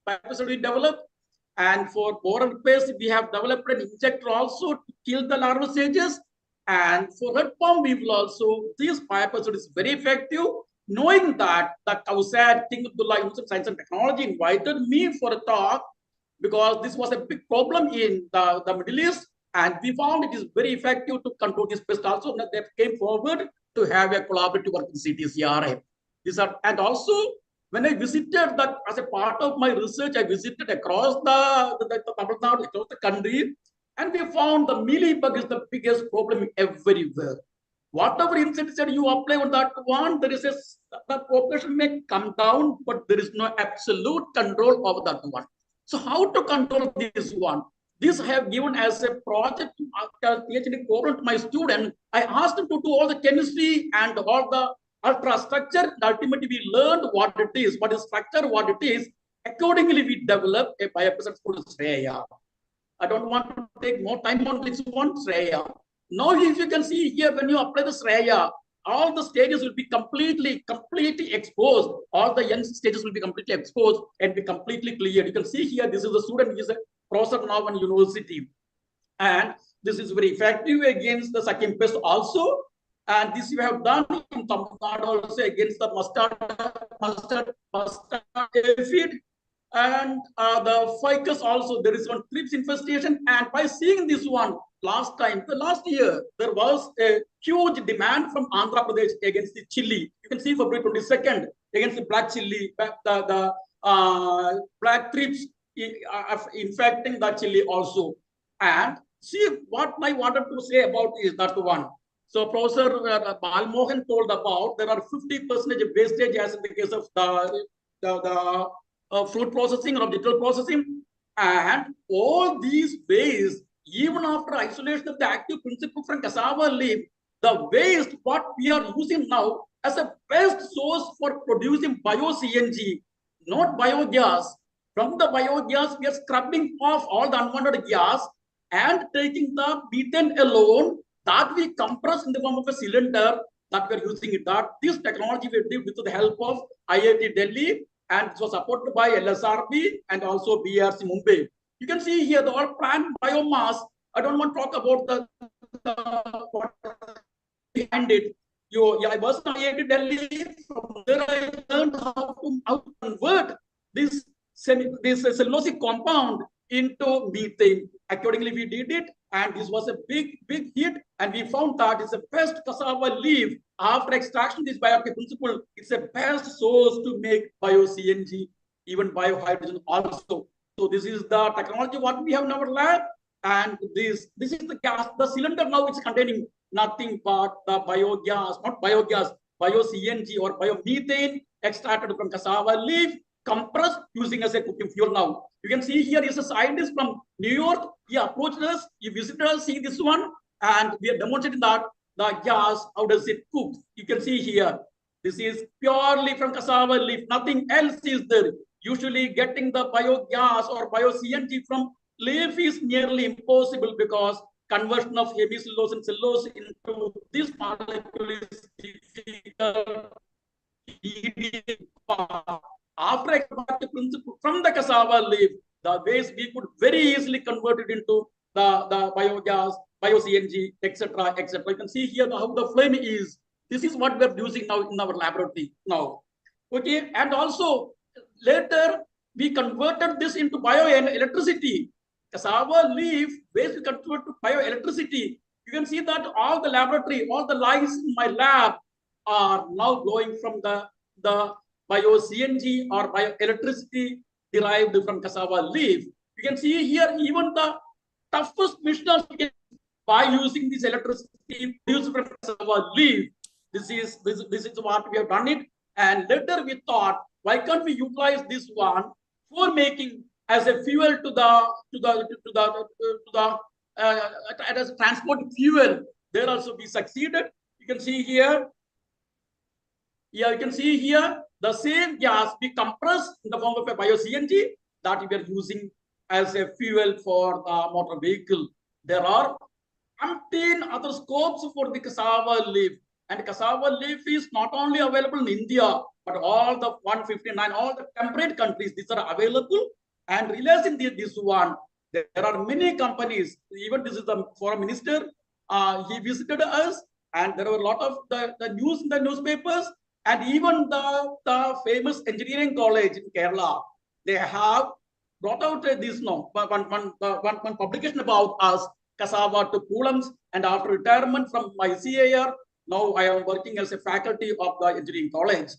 biopesticide we developed. And for border pest, we have developed an injector also to kill the larval stages. And for red palm weevil also, this biopesticide is very effective. Knowing that, the COUSAD, King Abdullah Institute of Science and Technology, invited me for a talk because this was a big problem in the Middle East. And we found it is very effective to control this pest also. They came forward to have a collaborative work with CTCRA. And also, when I visited that as a part of my research, I visited across the Tamil Nadu, across the country. And we found the mealybug is the biggest problem everywhere. Whatever insecticide you apply on that one, the population may come down, but there is no absolute control of that one. So how to control this one? This I have given as a project after PhD program to my student. I asked them to do all the chemistry and all the ultrastructure. Ultimately, we learned what it is, what is structure, what it is. Accordingly, we developed a biopesticide called Shreya. I don't want to take more time on this one, Shreya. Now, if you can see here, when you apply the Shreya, all the stages will be completely exposed. All the young stages will be completely exposed and be completely cleared. You can see here, this is the student, he is a professor now in university. And this is very effective against the sucking pest also. And this you have done in Tamilnadu also against the mustard aphid. And the ficus also, there is one thrips infestation. And by seeing this one the last year, there was a huge demand from Andhra Pradesh against the chili. You can see February 22nd against the black chili, the black thrips infecting the chili also. And see what I wanted to say about is that one. So Professor Balmohan told about there are 50% wastage as in the case of the fruit processing or digital processing, and all these waste, even after isolation of the active principle from cassava leaf, the waste what we are using now as a best source for producing bio-CNG, not biogas. From the biogas, we are scrubbing off all the unwanted gas and taking the methane alone that we compress in the form of a cylinder that we are using it. That this technology we did with the help of IIT Delhi, and it was supported by LSRB and also BRC Mumbai. You can see here the all plant biomass. I don't want to talk about what behind it. I was in IIT Delhi. From there, I learned how to convert this cellulosic compound into methane. Accordingly, we did it, and this was a big hit. And we found that it's the best cassava leaf after extraction. This bioactive principle, it's a best source to make bio-CNG, even biohydrogen also. So this is the technology what we have in our lab, and this is the gas. The cylinder now is containing nothing but the biogas, not biogas, bio-CNG or biomethane extracted from cassava leaf, compressed using as a cooking fuel now. You can see here is a scientist from New York. He approached us, he visited us, see this one, and we are demonstrating that the gas, how does it cook? You can see here, this is purely from cassava leaf, nothing else is there. Usually getting the biogas or bio-CNG from leaf is nearly impossible because conversion of hemicellulose and cellulose into this molecule is difficult. After extracting principle from the cassava leaf, the waste we could very easily convert it into the biogas, bio-CNG, etc., etc. You can see here how the flame is. This is what we're using now in our laboratory now. Okay, and also later we converted this into bioelectricity. Cassava leaf waste we convert to bioelectricity. You can see that all the laboratory, all the lines in my lab are now glowing from the bio-CNG or bioelectricity derived from cassava leaf. You can see here even the toughest missioners by using this electricity produced from cassava leaf. This is what we have done it. And later we thought, why can't we utilize this one for making as a fuel as a transport fuel? There also we succeeded. You can see here. Yeah, you can see here the same gas we compress in the form of a bio-CNG that we are using as a fuel for the motor vehicle. There are umpteen other scopes for the cassava leaf, and cassava leaf is not only available in India, but all the 159, all the temperate countries, these are available. And realizing this one, there are many companies, even this is the foreign minister, he visited us, and there were a lot of the news in the newspapers. And even the famous engineering college in Kerala, they have brought out this one publication about us, cassava to coulombs. And after retirement from my CAR, now I am working as a faculty of the engineering college.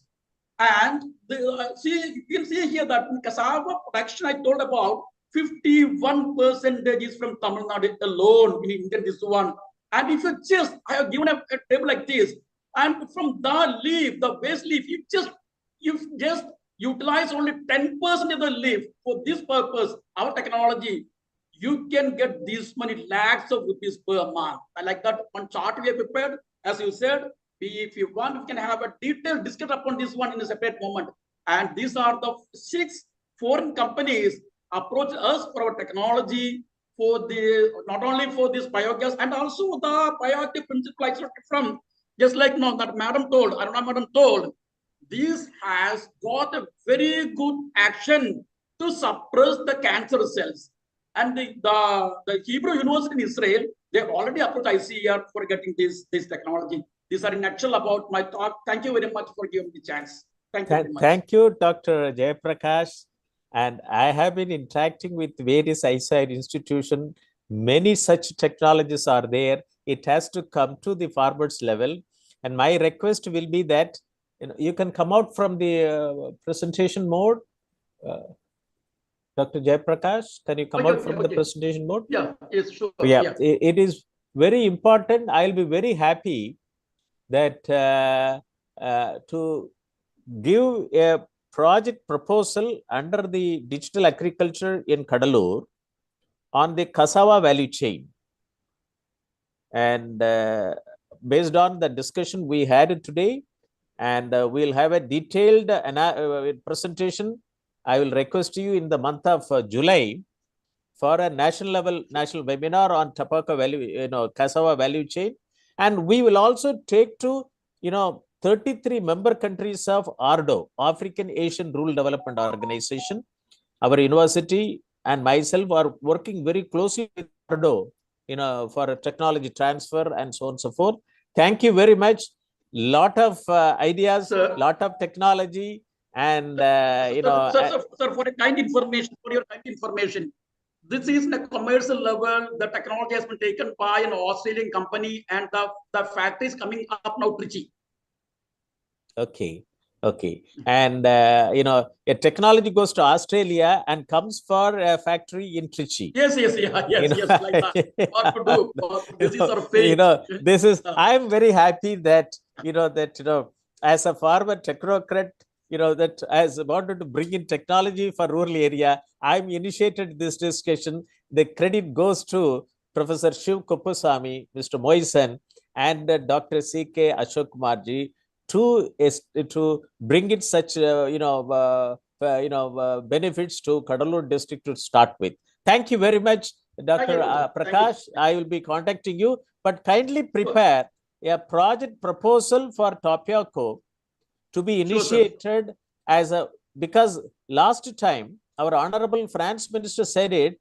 And you can see here that in cassava production I told about 51% is from Tamilnadu alone in India. This one, and if you just I have given a table like this. And from the leaf, the waste leaf, you just utilize only 10% of the leaf for this purpose. Our technology, you can get this many lakhs of rupees per month. I like that one chart we have prepared. As you said, if you want, we can have a detailed discussion upon this one in a separate moment. And these are the 6 foreign companies approach us for our technology for the not only for this biogas and also the bioactive principle from. Just like that madam told, Aruna madam told, this has got a very good action to suppress the cancer cells. And the Hebrew University in Israel, they already approached ICAR for getting this technology. These are in nutshell about my talk. Thank you very much for giving me the chance. Thank you very much. Thank you, Dr. Jayaprakash. And I have been interacting with various ISID institutions. Many such technologies are there. It has to come to the farmers level. And my request will be that you can come out from the presentation mode. Dr. Jayaprakash, can you come out from the presentation mode? Yeah, yes, sure. Yeah, it is very important. I'll be very happy that to give a project proposal under the digital agriculture in Cuddalore on the cassava value chain. And based on the discussion we had today, and we'll have a detailed presentation. I will request you in the month of July for a national webinar on tobacco value, cassava value chain. And we will also take to, 33 member countries of ARDO, African Asian Rural Development Organization. Our university and myself are working very closely with ARDO, for a technology transfer and so on and so forth. Thank you very much. Lot of ideas, lot of technology, and Sir, for your kind information, this is a commercial level. The technology has been taken by an Australian company, and the factory is coming up now, Trichy. Okay. And a technology goes to Australia and comes for a factory in Trichy. Yes, like that. What to do? This is our fate. This is. I'm very happy that as a farmer technocrat, that as wanted to bring in technology for rural area, I'm initiated this discussion. The credit goes to Professor Shiv Kuppusamy, Mr. Moisen, and Dr. C.K. Ashok Kumarji to bring it such benefits to Cuddalore district to start with. Thank you very much, Dr. Prakash. I will be contacting you, but kindly prepare a project proposal for Topiaco to be initiated because last time our Honorable Finance Minister said it,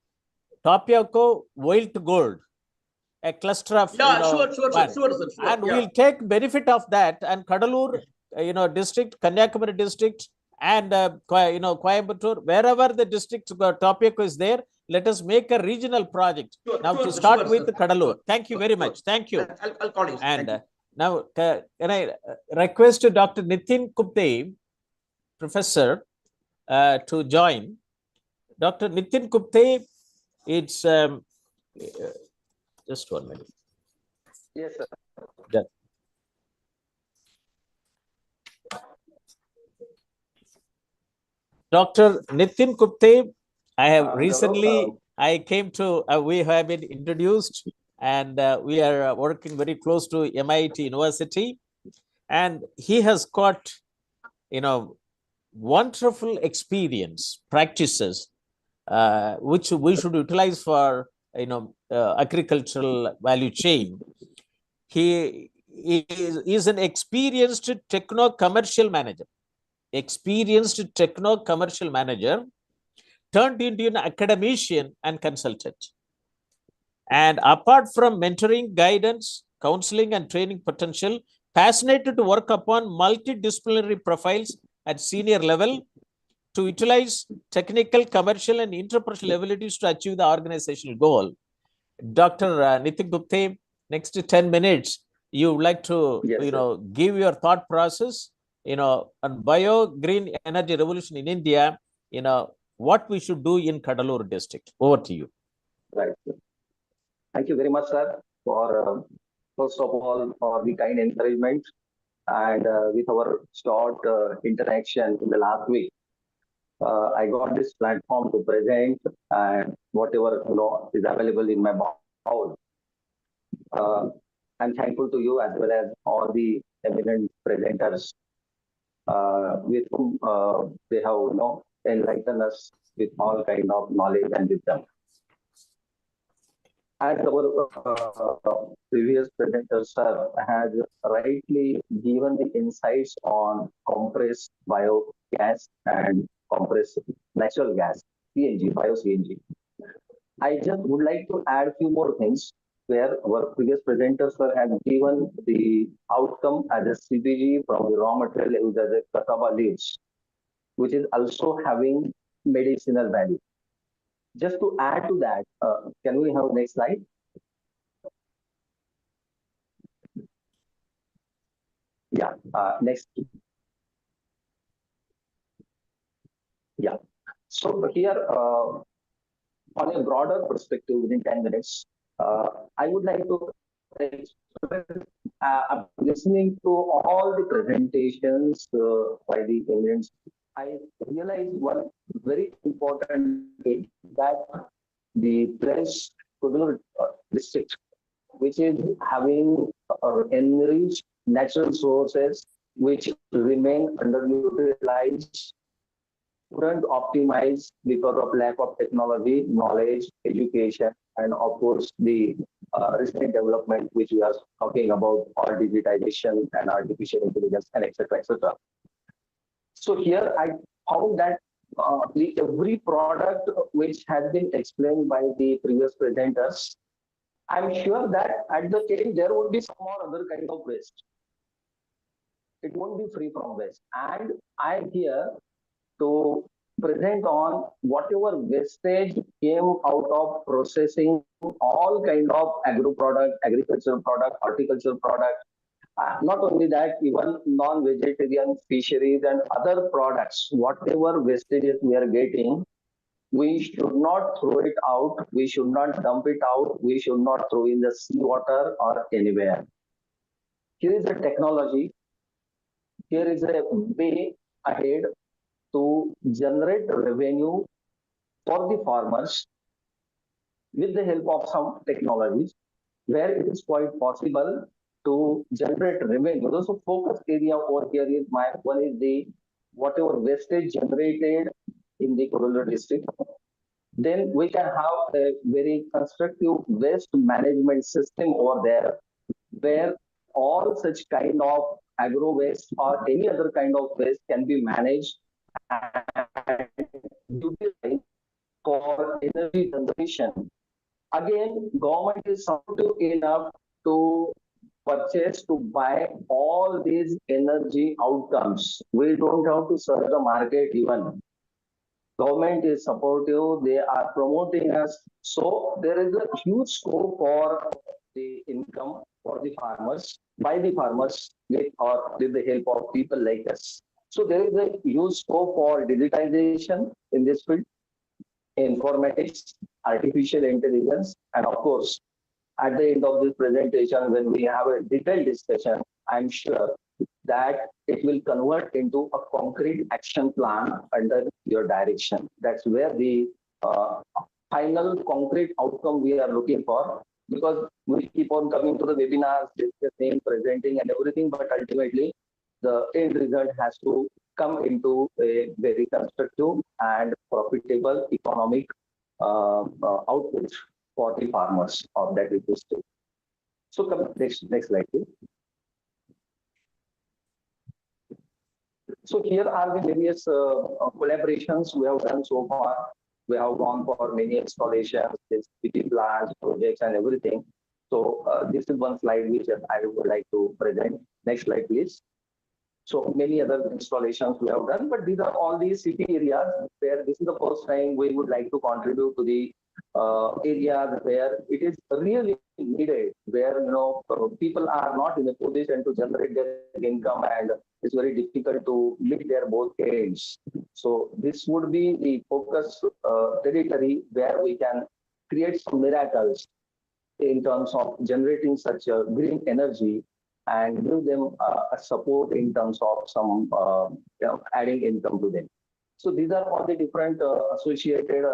Topiaco wild gold, a cluster of sure, and we'll take benefit of that. And Cuddalore district, Kanyakumari district, and Coimbatore, wherever the district Topiaco is there, let us make a regional project to start with Cuddalore. Thank you very much. Thank you. I'll call you. And now can I request Dr. Nitin Gupte, professor, to join. Dr. Nitin Gupte, it's just 1 minute. Yes, sir. Yeah. Dr. Nitin Gupte, I have recently, we have been introduced, and we are working very close to MIT University, and he has got, wonderful experience, practices, which we should utilize for, agricultural value chain. He is an experienced techno-commercial manager. Turned into an academician and consultant. And apart from mentoring, guidance, counseling, and training potential, passionate to work upon multidisciplinary profiles at senior level to utilize technical, commercial, and interpersonal abilities to achieve the organizational goal. Dr. Nitin Gupte, next 10 minutes, you would like to, give your thought process, on bio-green energy revolution in India, what we should do in Cuddalore district. Over to you. Right. Thank you very much, sir, for first of all, for the kind encouragement and with our short interaction in the last week. I got this platform to present and whatever is available in my bowl. I'm thankful to you as well as all the eminent presenters with whom they have enlightened us with all kind of knowledge and wisdom. As our previous presenter, sir, has rightly given the insights on compressed biogas and compressed natural gas, CNG, bio-CNG. I just would like to add a few more things. where our previous presenter sir had given the outcome as a CPG from the raw material used as a cassava leaves, which is also having medicinal value. Just to add to that, can we have next slide? Yeah, next. Yeah. So here, on a broader perspective, within 10 minutes, I would like to listening to all the presentations by the eminent. I realized one very important thing that the place Cuddalore district, which is having enriched natural sources which remain underutilized, couldn't optimize because of lack of technology, knowledge, education, and of course the recent development which we are talking about, all digitization and artificial intelligence and etc. etc. So here I found that every product which has been explained by the previous presenters, I'm sure that at the end there would be some or other kind of waste. It won't be free from waste. And I'm here to present on whatever wastage came out of processing all kind of agro product, agricultural product, horticultural product. Not only that, even non-vegetarian fisheries and other products, whatever wastages we are getting, we should not throw it out. We should not dump it out. We should not throw in the seawater or anywhere. Here is a technology. Here is a way ahead to generate revenue for the farmers with the help of some technologies where it is quite possible to generate revenue. Those focus area over here is one is the whatever wastage generated in the Cuddalore district. Then we can have a very constructive waste management system over there where all such kind of agro waste or any other kind of waste can be managed and utilized for energy conservation. Again, government is supportive enough to purchase, to buy all these energy outcomes. We don't have to serve the market even. Government is supportive, they are promoting us. So there is a huge scope for the income for the farmers, by the farmers, with the help of people like us. So there is a huge scope for digitization in this field, informatics, artificial intelligence, and of course, at the end of this presentation, when we have a detailed discussion, I'm sure that it will convert into a concrete action plan under your direction. That's where the final concrete outcome we are looking for, because we keep on coming to the webinars, discussing, presenting and everything, but ultimately the end result has to come into a very constructive and profitable economic output for the farmers of that industry. So come next slide, please. So here are the various collaborations we have done so far. We have gone for many installations, city plans, projects, and everything. So this is one slide which I would like to present. Next slide, please. So many other installations we have done, but these are all the city areas where this is the first time we would like to contribute to the areas where it is really needed, where people are not in a position to generate their income and it's very difficult to meet their both ends. So this would be the focus territory where we can create some miracles in terms of generating such a green energy and give them a support in terms of some adding income to them. So these are all the different associated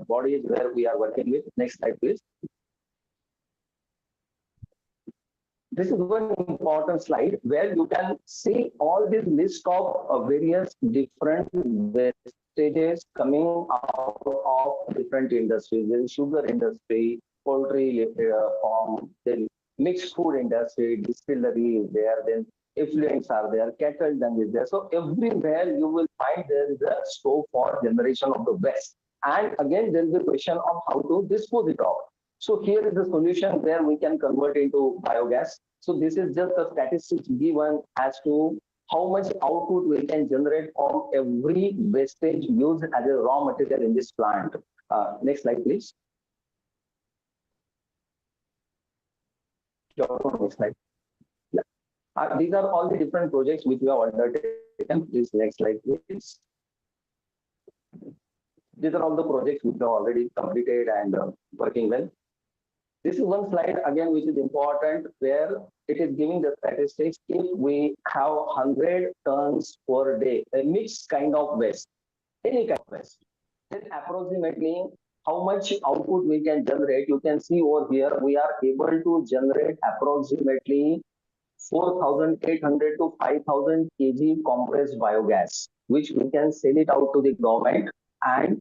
bodies where we are working with. Next slide, please. This is one important slide where you can see all this list of various different wastages coming out of different industries. There is sugar industry, poultry farm, then mixed food industry, distillery is there, then effluents are there, cattle dung is there. So everywhere you will find there is a scope for generation of the waste. And again, there is a question of how to dispose it off. So here is the solution where we can convert into biogas. So this is just a statistics given as to how much output we can generate from every wastage used as a raw material in this plant. Next slide, please. Next slide. Yeah. These are all the different projects which we have undertaken. Please, next slide, please. These are all the projects which are already completed and working well. This is one slide again which is important, where it is giving the statistics. If we have 100 tons per day, a mixed kind of waste, any kind of waste, then approximately how much output we can generate. You can see over here, we are able to generate approximately 4,800 to 5,000 kg compressed biogas, which we can sell it out to the government and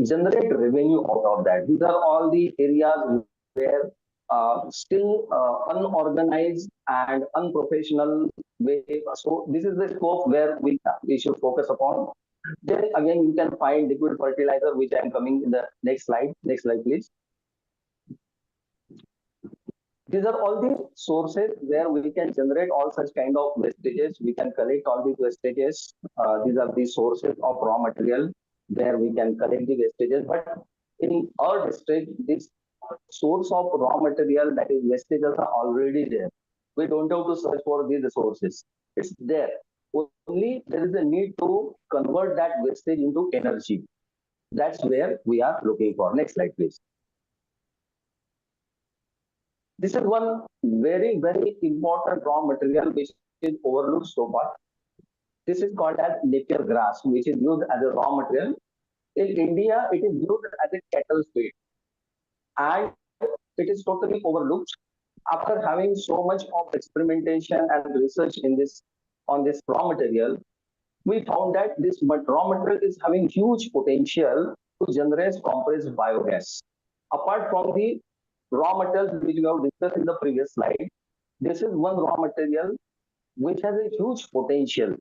generate revenue out of that. These are all the areas where still unorganized and unprofessional way. So this is the scope where we should focus upon. Then again, you can find liquid fertilizer, which I am coming in the next slide. Next slide, please. These are all the sources where we can generate all such kind of wastages. We can collect all these wastages. These are the sources of raw material where we can collect the wastages. But in our district, this source of raw material, that is wastages, are already there. We don't have to search for these resources. It's there. Only there is a need to convert that wastage into energy. That's where we are looking for. Next slide, please. This is one very, very important raw material which is overlooked so far. This is called as napier grass, which is used as a raw material. In India, it is used as a cattle feed, and it is totally overlooked. After having so much of experimentation and research in this on this raw material, we found that this raw material is having huge potential to generate compressed biogas. Apart from the raw materials which we have discussed in the previous slide, this is one raw material which has a huge potential.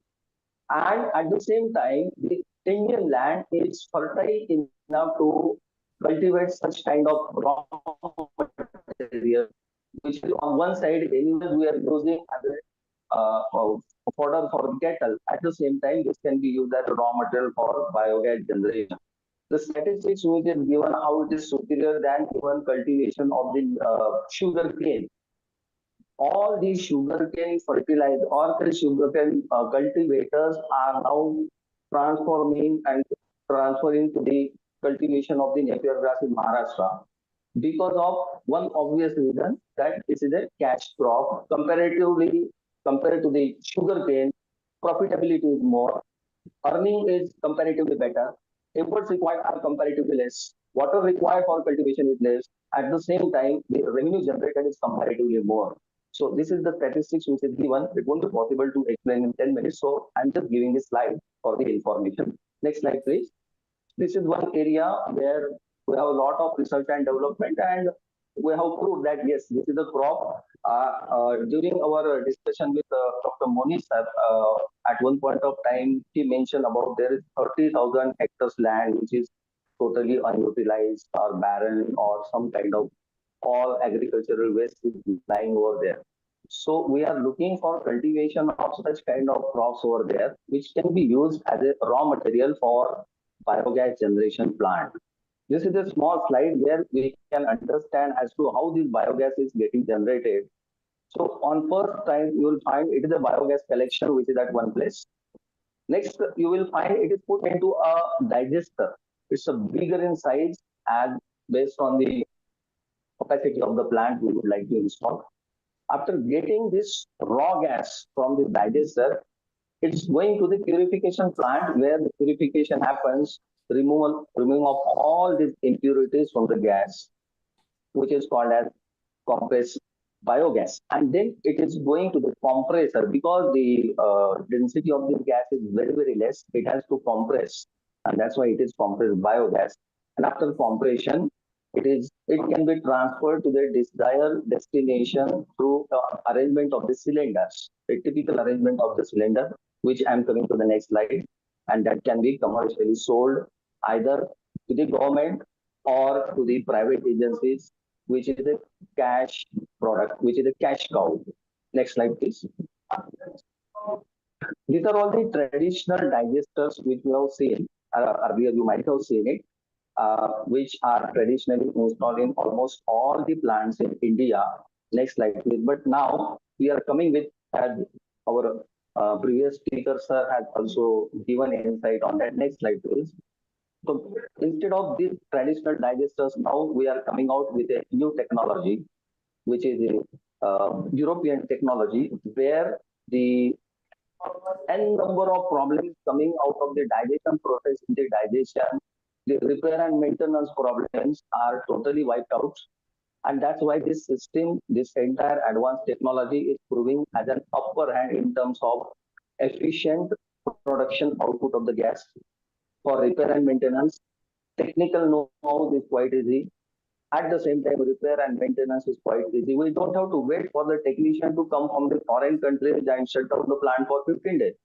And at the same time, the Indian land is fertile enough to cultivate such kind of raw material, which is on one side, anyways, we are using as a fodder for cattle. At the same time, this can be used as a raw material for biogas generation. The statistics which is given how it is superior than even cultivation of the sugar cane. All these sugarcane fertilizer or sugarcane cultivators are now transforming and transferring to the cultivation of the napier grass in Maharashtra because of one obvious reason, that this is a cash crop. Comparatively, compared to the sugarcane, profitability is more, earning is comparatively better, efforts required are comparatively less, water required for cultivation is less. At the same time, the revenue generated is comparatively more. So this is the statistics which is given. It won't be possible to explain in 10 minutes. So I'm just giving this slide for the information. Next slide, please. This is one area where we have a lot of research and development, and we have proved that yes, this is a crop. During our discussion with Dr. Moni sir, at one point of time, he mentioned about there is 30,000 hectares land which is totally unutilized or barren or some kind of all agricultural waste is lying over there. So we are looking for cultivation of such kind of crops over there, which can be used as a raw material for biogas generation plant. This is a small slide where we can understand as to how this biogas is getting generated. So on first time, you will find it is a biogas collection, which is at one place. Next, you will find it is put into a digester. It's a bigger in size and based on the capacity of the plant we would like to install. After getting this raw gas from the digester, it's going to the purification plant where the purification happens, removal of all these impurities from the gas, which is called as compressed biogas. And then it is going to the compressor because the density of this gas is very, very less. It has to compress, and that's why it is compressed biogas. And after compression, it can be transferred to the desired destination through arrangement of the cylinders, a typical arrangement of the cylinder, which I'm coming to the next slide, and that can be commercially sold either to the government or to the private agencies which is a cash product, which is a cash cow. Next slide, please. These are all the traditional digesters which we have seen. Earlier, you might have seen it, which are traditionally installed in almost all the plants in India. Next slide, please. But now we are coming with, as our previous speaker, sir, has also given insight on that. Next slide, please. So instead of these traditional digesters, now we are coming out with a new technology, which is a European technology, where the n number of problems coming out of the digestion process in the digestion, the repair and maintenance problems are totally wiped out. And that's why this system, this entire advanced technology is proving as an upper hand in terms of efficient production output of the gas for repair and maintenance. Technical know-how is quite easy. At the same time, repair and maintenance is quite easy. We don't have to wait for the technician to come from the foreign countries and shut down the plant for 15 days.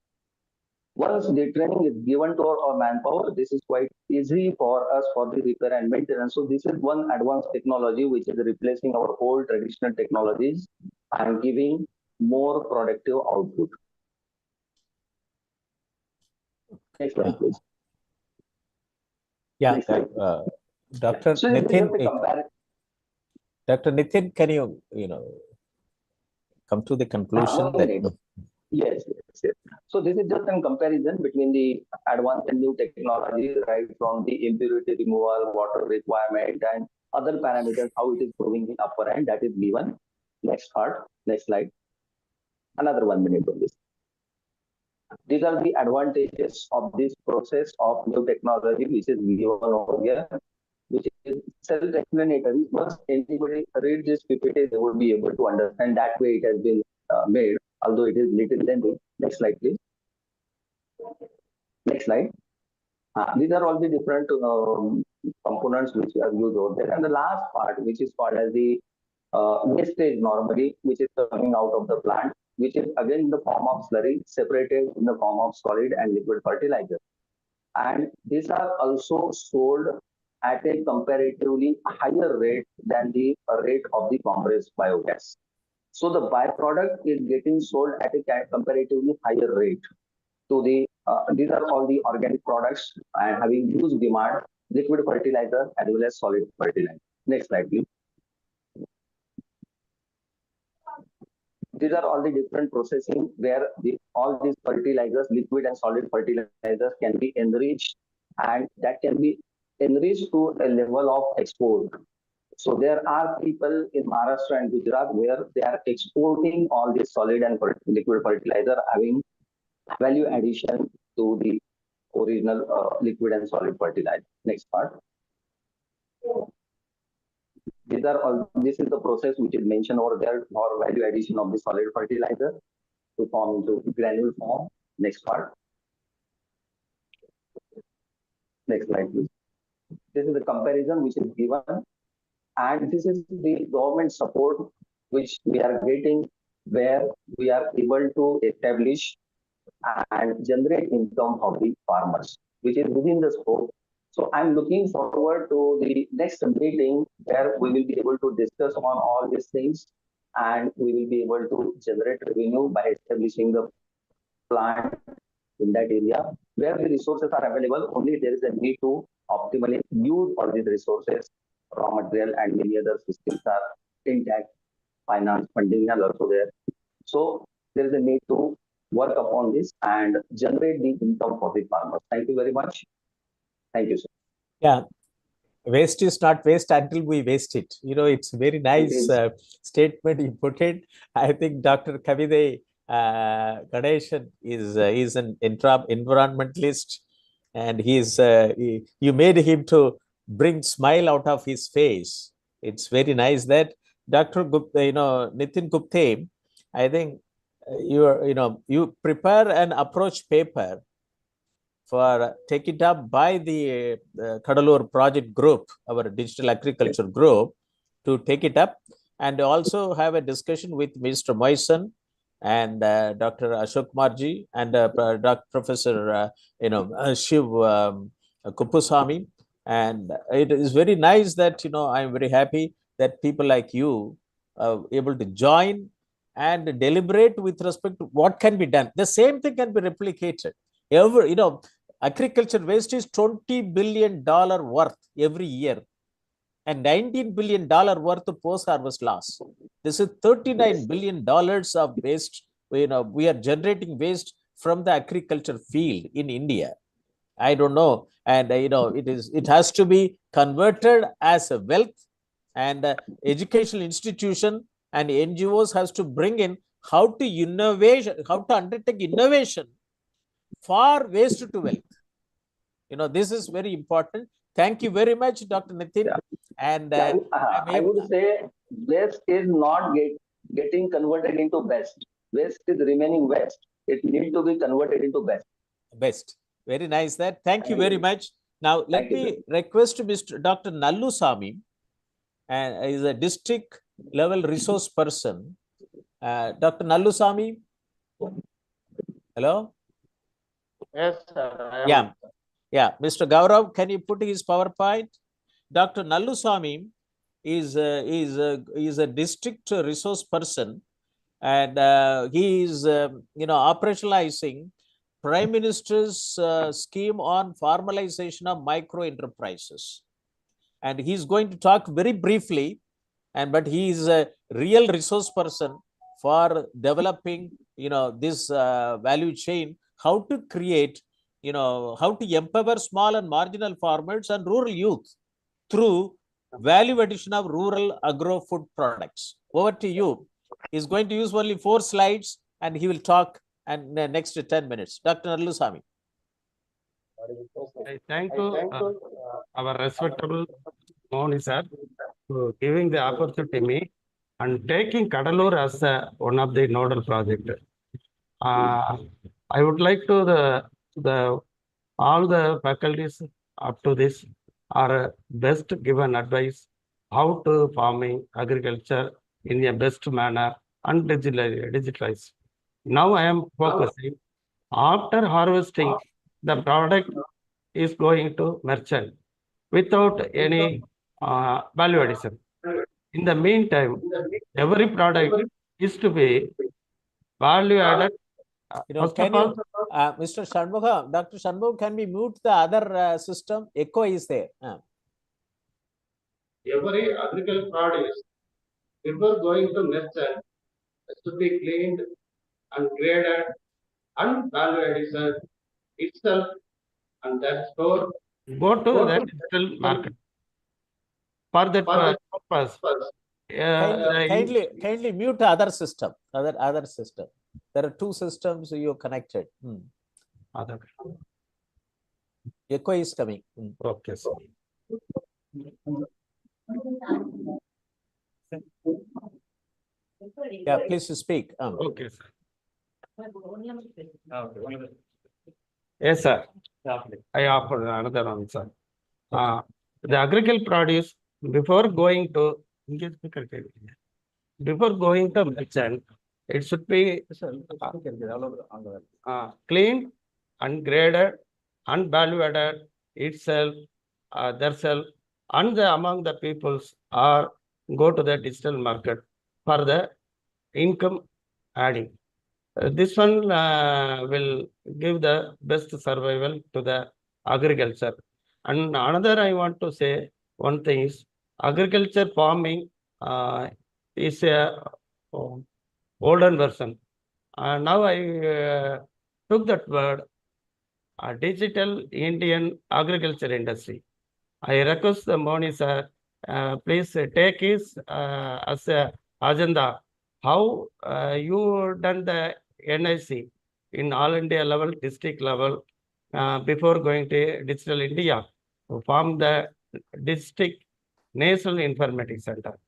Once the training is given to our manpower, this is quite easy for us for the repair and maintenance. So this is one advanced technology which is replacing our old traditional technologies and giving more productive output. Next slide, please. Yeah, Dr. So Nitin, Dr. Nitin, can you come to the conclusion that? Yes. So this is just a comparison between the advanced and new technology, right from the impurity removal, water requirement, and other parameters, how it is proving the upper end, that is given. Next part, next slide. Another 1 minute on this. These are the advantages of this process of new technology, which is given over here, which is self-explanatory. Once anybody read this PPT, they will be able to understand that way it has been made, although it is little lengthy. Next slide, please. Next slide. These are all the different components which are used over there. And the last part, which is called as the wastage normally, which is coming out of the plant, which is again in the form of slurry, separated in the form of solid and liquid fertilizer. And these are also sold at a comparatively higher rate than the rate of the compressed biogas. So the byproduct is getting sold at a comparatively higher rate to the, these are all the organic products and having huge demand, liquid fertilizer as well as solid fertilizer. Next slide, please. These are all the different processing where all these fertilizers, liquid and solid fertilizers can be enriched, and that can be enriched to a level of export. So there are people in Maharashtra and Gujarat where they are exporting all this solid and liquid fertilizer, having value addition to the original liquid and solid fertilizer. Next part. These are all. This is the process which is mentioned over there for value addition of the solid fertilizer to form into granule form. Next part. Next slide, please. This is the comparison which is given, and this is the government support which we are getting, where we are able to establish and generate income for the farmers, which is within the scope. So I'm looking forward to the next meeting where we will be able to discuss on all these things, and we will be able to generate revenue by establishing the plant in that area where the resources are available. Only there is a need to optimally use all these resources, raw material and many other systems are intact. Finance funding is also there. So there is a need to work upon this and generate the income for the farmers. Thank you very much. Thank you, sir. Yeah, waste is not waste until we waste it. You know, it's a very nice statement you put it. I think Dr. Kavide Ganeshan is an environmentalist, and you made him to bring smile out of his face. It's very nice that Dr. Gupta, Nitin Gupta, I think you prepare an approach paper for take it up by the Cuddalore project group, our digital agriculture group, to take it up, and also have a discussion with Mr. Moisen and Dr. Ashok Marji and Dr. Professor Shiv Kupusamy. And it is very nice that I'm very happy that people like you are able to join and deliberate with respect to what can be done. The same thing can be replicated. Agriculture waste is $20 billion worth every year, and $19 billion worth of post-harvest loss. This is $39 billion of waste. We are generating waste from the agriculture field in India. I don't know, and it has to be converted as a wealth, and educational institution and NGOs has to bring in how to undertake innovation for waste to wealth. This is very important. Thank you very much, Dr. Nitin. Yeah. And I would say waste is not getting converted into best. Waste is remaining waste. It needs to be converted into best. Very nice that. Thank you very much. Now, let me request Mr. Dr. Nallusamy, and is a district level resource person. Dr. Nallusamy. Hello? Yes, sir. Yeah. Mr. Gaurav, can you put his PowerPoint? Dr. Nallusamy is a district resource person, and he is operationalizing Prime Minister's scheme on formalization of micro enterprises, and he's going to talk very briefly. But he is a real resource person for developing this value chain, how to create, how to empower small and marginal farmers and rural youth through value addition of rural agro food products. Over to you. He's going to use only 4 slides and he will talk in the next 10 minutes. Dr. Nallusamy. I thank you, our respectable Moni sir, for giving the opportunity to me and taking Cuddalore as one of the nodal project. I would like to all the faculties up to this are best given advice how to farming agriculture in a best manner and digitalize. Now I am focusing after harvesting the product is going to merchant without any value addition. In the meantime, every product is to be value added. Mr. Shanmugha, Dr. Shanmugha, can we mute the other system? Echo is there. Every agricultural produce, before going to merchant, should be cleaned and graded and value addition itself, and that store go to the digital market. For that purpose, kindly mute the other system. Other system. There are 2 systems you connected. Other. Echo is coming. Okay, sir. Yeah, please speak. Okay, sir. Yes, sir. I offer another one, sir. The agricultural produce before going to merchant, it should be cleaned and graded and value added itself, themselves, and among the peoples are go to the digital market for the income adding. This one will give the best survival to the agriculture. And another I want to say one thing is agriculture farming is a older version. Now I took that word, digital Indian agriculture industry. I request the Moni sir, please take his as a agenda how you done the NIC in all India level, district level, before going to Digital India, to form the district national informatics center.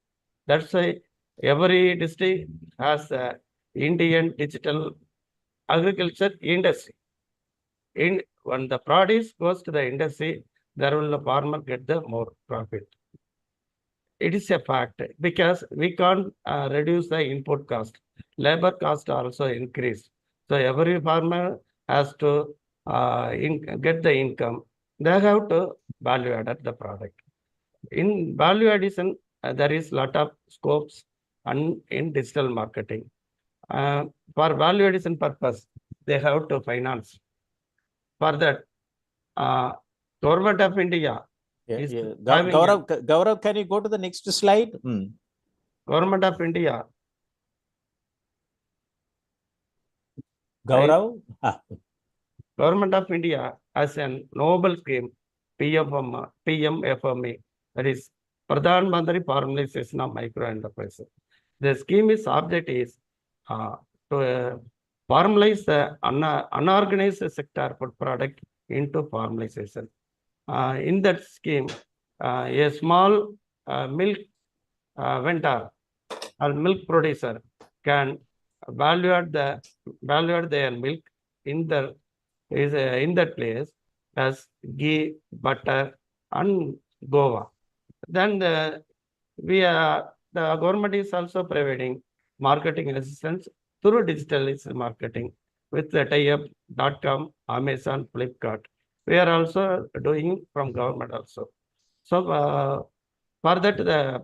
That's why every district has a Indian digital agriculture industry. When the produce goes to the industry, there will the farmer get the more profit. It is a fact because we can't reduce the input cost. Labor cost also increased. So every farmer has to get the income. They have to value add the product. In value addition, there is lot of scopes and in digital marketing. For value addition purpose, they have to finance. For that, Government of India is having Gaurav, can you go to the next slide? Government of India. Gaurav? Government of India has a noble scheme, PMFME, that is Pradhan Mantri Formalization of Microenterprise. The scheme's object is to formalize the unorganized sector food product into formalization. In that scheme, a small milk vendor or milk producer can value their milk in that place as ghee, butter, and guava. Then the government is also providing marketing assistance through digital marketing with the tie-up.com, Amazon, Flipkart. We are also doing from government also. So for that, the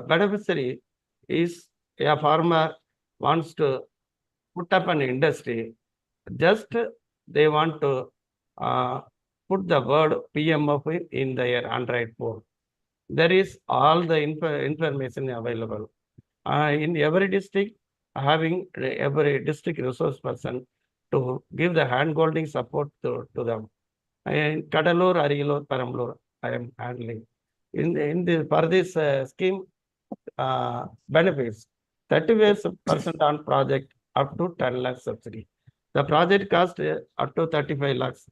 beneficiary is a farmer wants to put up an industry. Just they want to put the word PMF in their Android phone. There is all the information available. In every district, having every district resource person to give the hand-holding support to them. In Cuddalore, Arilur, Perambalur, I am handling. For this scheme benefits, 30% on project up to 10 lakhs subsidy. The project cost up to 35 lakhs,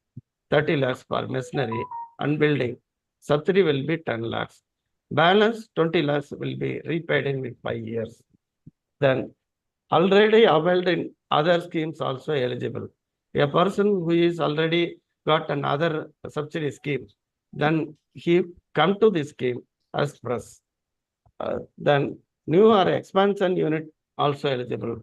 30 lakhs for machinery and building. Subsidy will be 10 lakhs. Balance 20 lakhs will be repaid in 5 years. Then already availed in other schemes also eligible. A person who is already got another subsidy scheme, then he come to this scheme as press. Then new or expansion unit also eligible.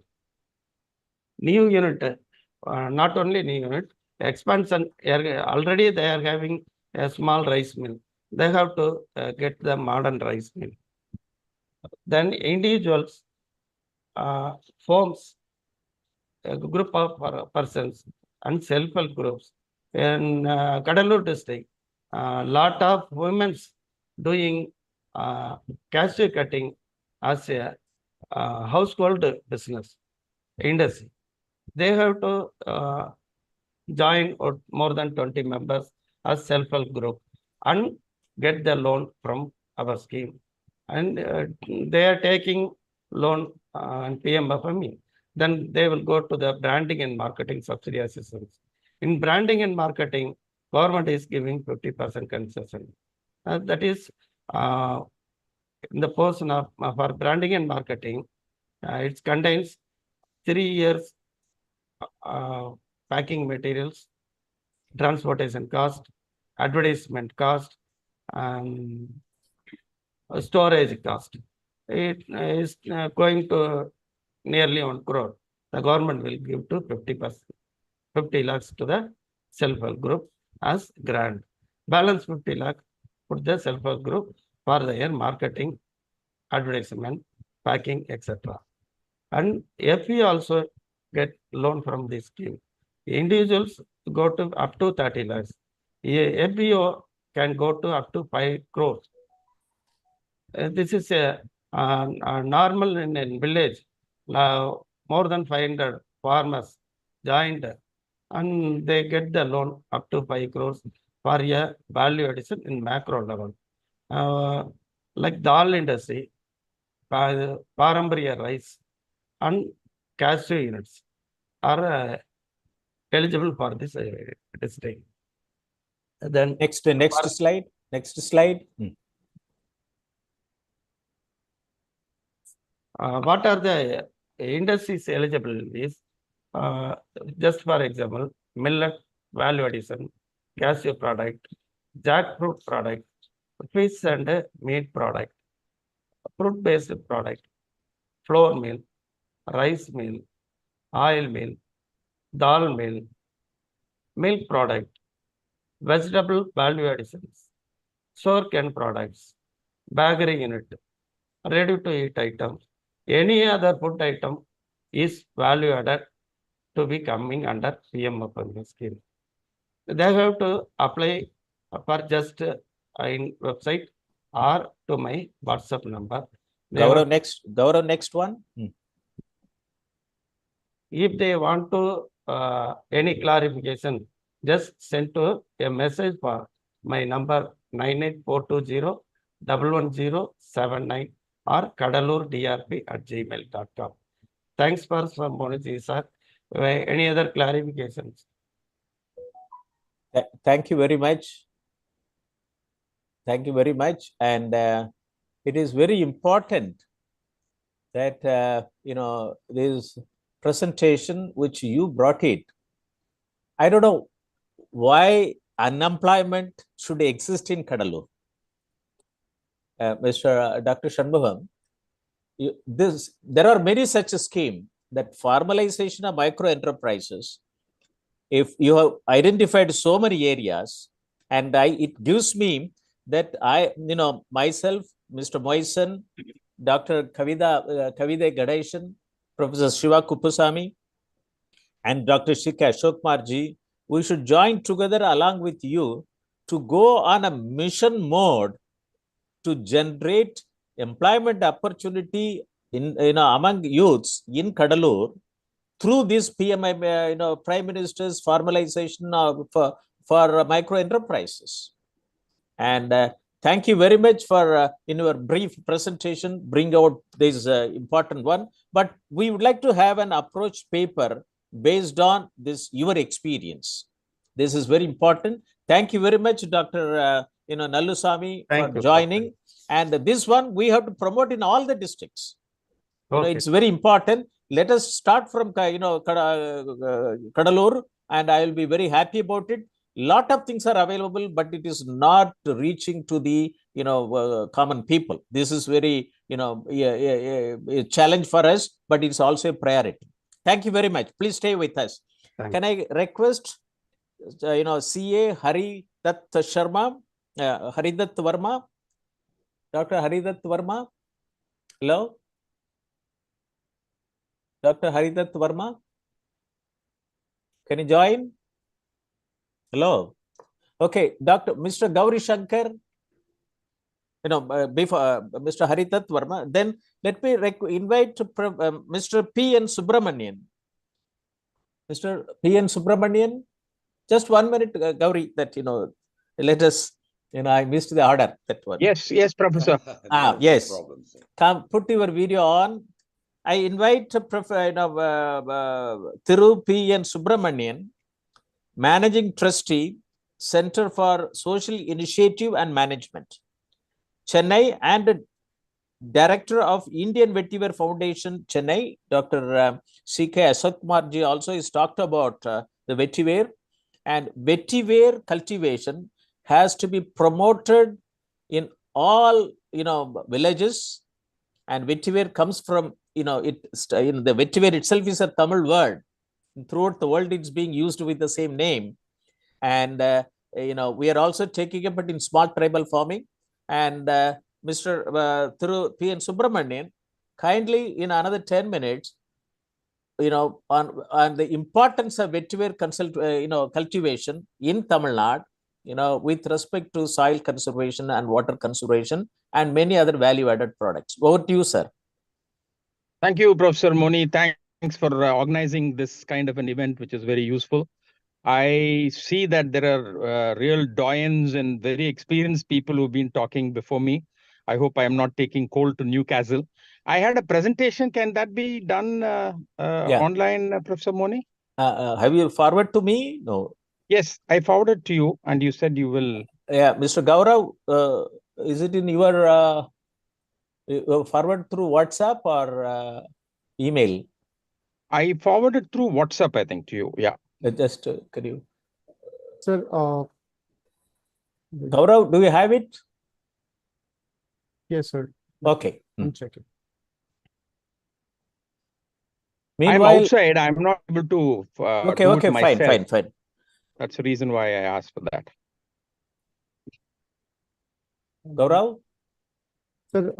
New unit, not only new unit, expansion, already they are having a small rice mill. They have to get the modern rice mill. Then individuals forms a group of persons and self-help groups. In Cuddalore district, lot of women doing cashew cutting as a household business industry. They have to join more than 20 members as self-help group and get the loan from our scheme. And they are taking loan and PMFME. Then they will go to the branding and marketing subsidy assistance. In branding and marketing, government is giving 50% concession. That is in the portion of for branding and marketing, it contains 3 years packing materials, transportation cost, advertisement cost, and storage cost. It is going to nearly 1 crore. The government will give to 50%, 50 lakhs to the self-help group as grant. Balance 50 lakh put the self-help group for their marketing, advertisement, packing, etc. And FE also get loan from this scheme. Individuals go to up to 30 lakhs. FBO can go to up to 5 crores. This is a normal in a village. More than 500 farmers joined and they get the loan up to 5 crores for a value addition in macro level. Like dal industry, Parambriya rice and cashew units are eligible for this district. Then next slide. Next slide. What are the industries eligible is just for example, millet value addition, cashew product, jackfruit product, fish and meat product, fruit-based product, flour mill, rice mill, oil mill, dal mill, milk product, vegetable value additions, sugarcane products, bakery unit, ready to eat item, any other food item is value added to be coming under PMFME scheme. They have to apply for just in website or to my WhatsApp number. Gaurav, next one. If they want to any clarification, just send to a message for my number 98420-11079 or cuddalore@gmail.com. Thanks for some Moniji, sir. Any other clarifications? Thank you very much. Thank you very much. And it is very important that, this presentation which you brought it. I don't know why unemployment should exist in Cuddalore. Dr. Shanmugam, there are many such schemes that formalization of micro enterprises. If you have identified so many areas, and it gives me that myself, Mr. Moisen, Dr. Kavide Ganeshan, Professor Shiva Kuppusamy, and Dr. Shika Ashokmarji, we should join together along with you to go on a mission mode to generate employment opportunity among youths in Cuddalore through this PMI, Prime Minister's formalization for micro enterprises. And thank you very much for in your brief presentation bring out this important one. But we would like to have an approach paper based on this your experience. This is very important. Thank you very much, Dr. Nallusamy, for joining. And this one we have to promote in all the districts. It's very important. Let us start from Cuddalore, and I will be very happy about it. Lot of things are available, but it is not reaching to the common people. This is very a challenge for us, but it's also a priority. Thank you very much. Please stay with us. Can I request CA Haridat Sharma, Haridat Verma, Dr. Haridat Verma? Hello, Dr. Haridat Verma, can you join? Hello. Okay, Mr. Gauri Shankar, before Mr. Haridat Verma, then let me invite Mr. P.N. Subramanian. Mr. P.N. Subramanian, just 1 minute, Gauri, that, let us, I missed the order, that one. Yes, Professor. Yes. Come, put your video on. I invite Thiru P.N. Subramanian, Managing Trustee, Center for Social Initiative and Management, Chennai, and Director of Indian Vetiver Foundation, Chennai. Dr. C.K. Ashokmarji also is talked about the vetiver, and vetiver cultivation has to be promoted in all villages, and vetiver comes from the vetiver itself is a Tamil word. Throughout the world, it's being used with the same name. And, we are also taking up it in small tribal farming. And Mr. Thiru P.N. Subramanian, kindly in another 10 minutes, on the importance of vetiver cultivation in Tamil Nadu, with respect to soil conservation and water conservation and many other value-added products. Over to you, sir. Thank you, Professor Moni. Thanks for organizing this kind of an event, which is very useful. I see that there are real doyens and very experienced people who've been talking before me. I hope I am not taking cold to Newcastle. I had a presentation. Can that be done online, Professor Moni? Have you forwarded to me? No. Yes, I forwarded to you, and you said you will. Yeah, Mr. Gaurav, is it in your forward through WhatsApp or email? I forwarded through WhatsApp, I think, to you. Yeah. Just can you, Sir? Gaurav, do you have it? Yes, sir. Okay. I'm checking. Meanwhile, I'm outside. I'm not able to. Okay, fine. That's the reason why I asked for that. Gaurav? Sir,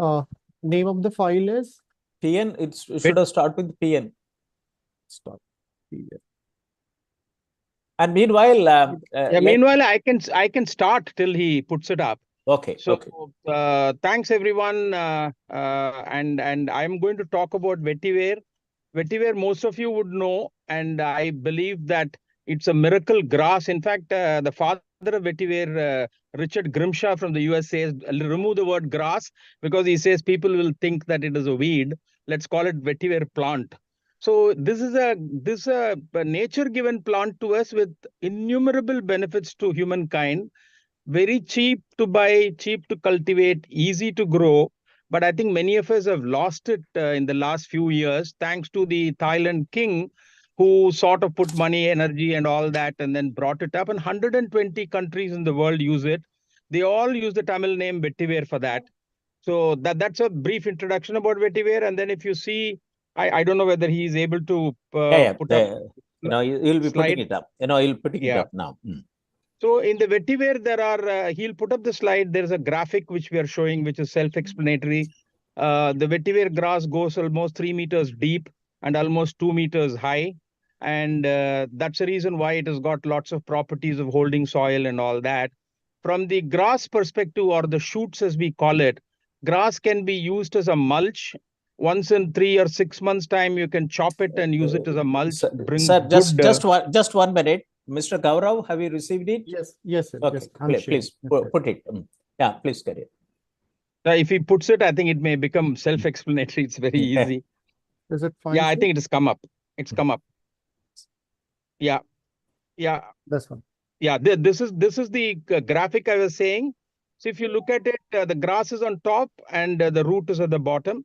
Name of the file is PN. It should have started with PN. Start. PN. And meanwhile, meanwhile, I can start till he puts it up. Okay. So okay. Thanks everyone, and I'm going to talk about Vetiver. Vetiver, most of you would know, and I believe that it's a miracle grass. In fact, the father of Vetiver, Richard Grimshaw from the US, says remove the word grass because he says people will think that it is a weed. Let's call it Vetiver plant. So this is a nature given plant to us with innumerable benefits to humankind. Very cheap to buy, cheap to cultivate, easy to grow. But I think many of us have lost it in the last few years, thanks to the Thailand king, who sort of put money, energy, and all that, and then brought it up. And 120 countries in the world use it. They all use the Tamil name Vetiver for that. So that's a brief introduction about Vetiver. And then if you see, I don't know whether he is able to put up. He'll be slide. putting it up. He'll putting it up now. So in the Vetiver, there are, he'll put up the slide. There's a graphic which we are showing, which is self-explanatory. The Vetiver grass goes almost 3 meters deep and almost 2 meters high. And that's the reason why it has got lots of properties of holding soil and all that. From the grass perspective, or the shoots as we call it, grass can be used as a mulch. Once in 3 or 6 months' time, you can chop it and use it as a mulch. Sir, just 1 minute. Mr. Gaurav, have you received it? Yes, sir. Okay, Yes, please put it. Yeah, please carry it. If he puts it, I think it may become self-explanatory. It's very easy. Is it fine? Yeah, I think it has come up. It's come up. Yeah. This one. Yeah, this is the graphic I was saying. So if you look at it, the grass is on top and the root is at the bottom.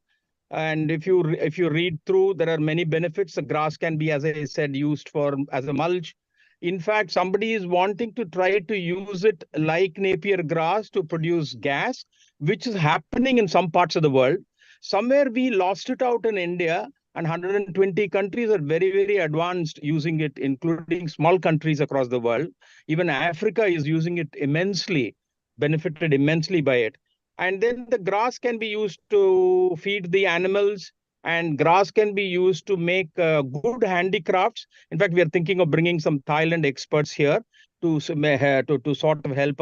And if you read through, there are many benefits. The grass can be, as I said, used as a mulch. In fact, somebody is wanting to try to use it like Napier grass to produce gas, which is happening in some parts of the world. Somewhere we lost it out in India, and 120 countries are very, very advanced using it, including small countries across the world. Even Africa is using it immensely, benefited immensely by it. And then the grass can be used to feed the animals, and grass can be used to make good handicrafts. In fact, we are thinking of bringing some Thailand experts here to sort of help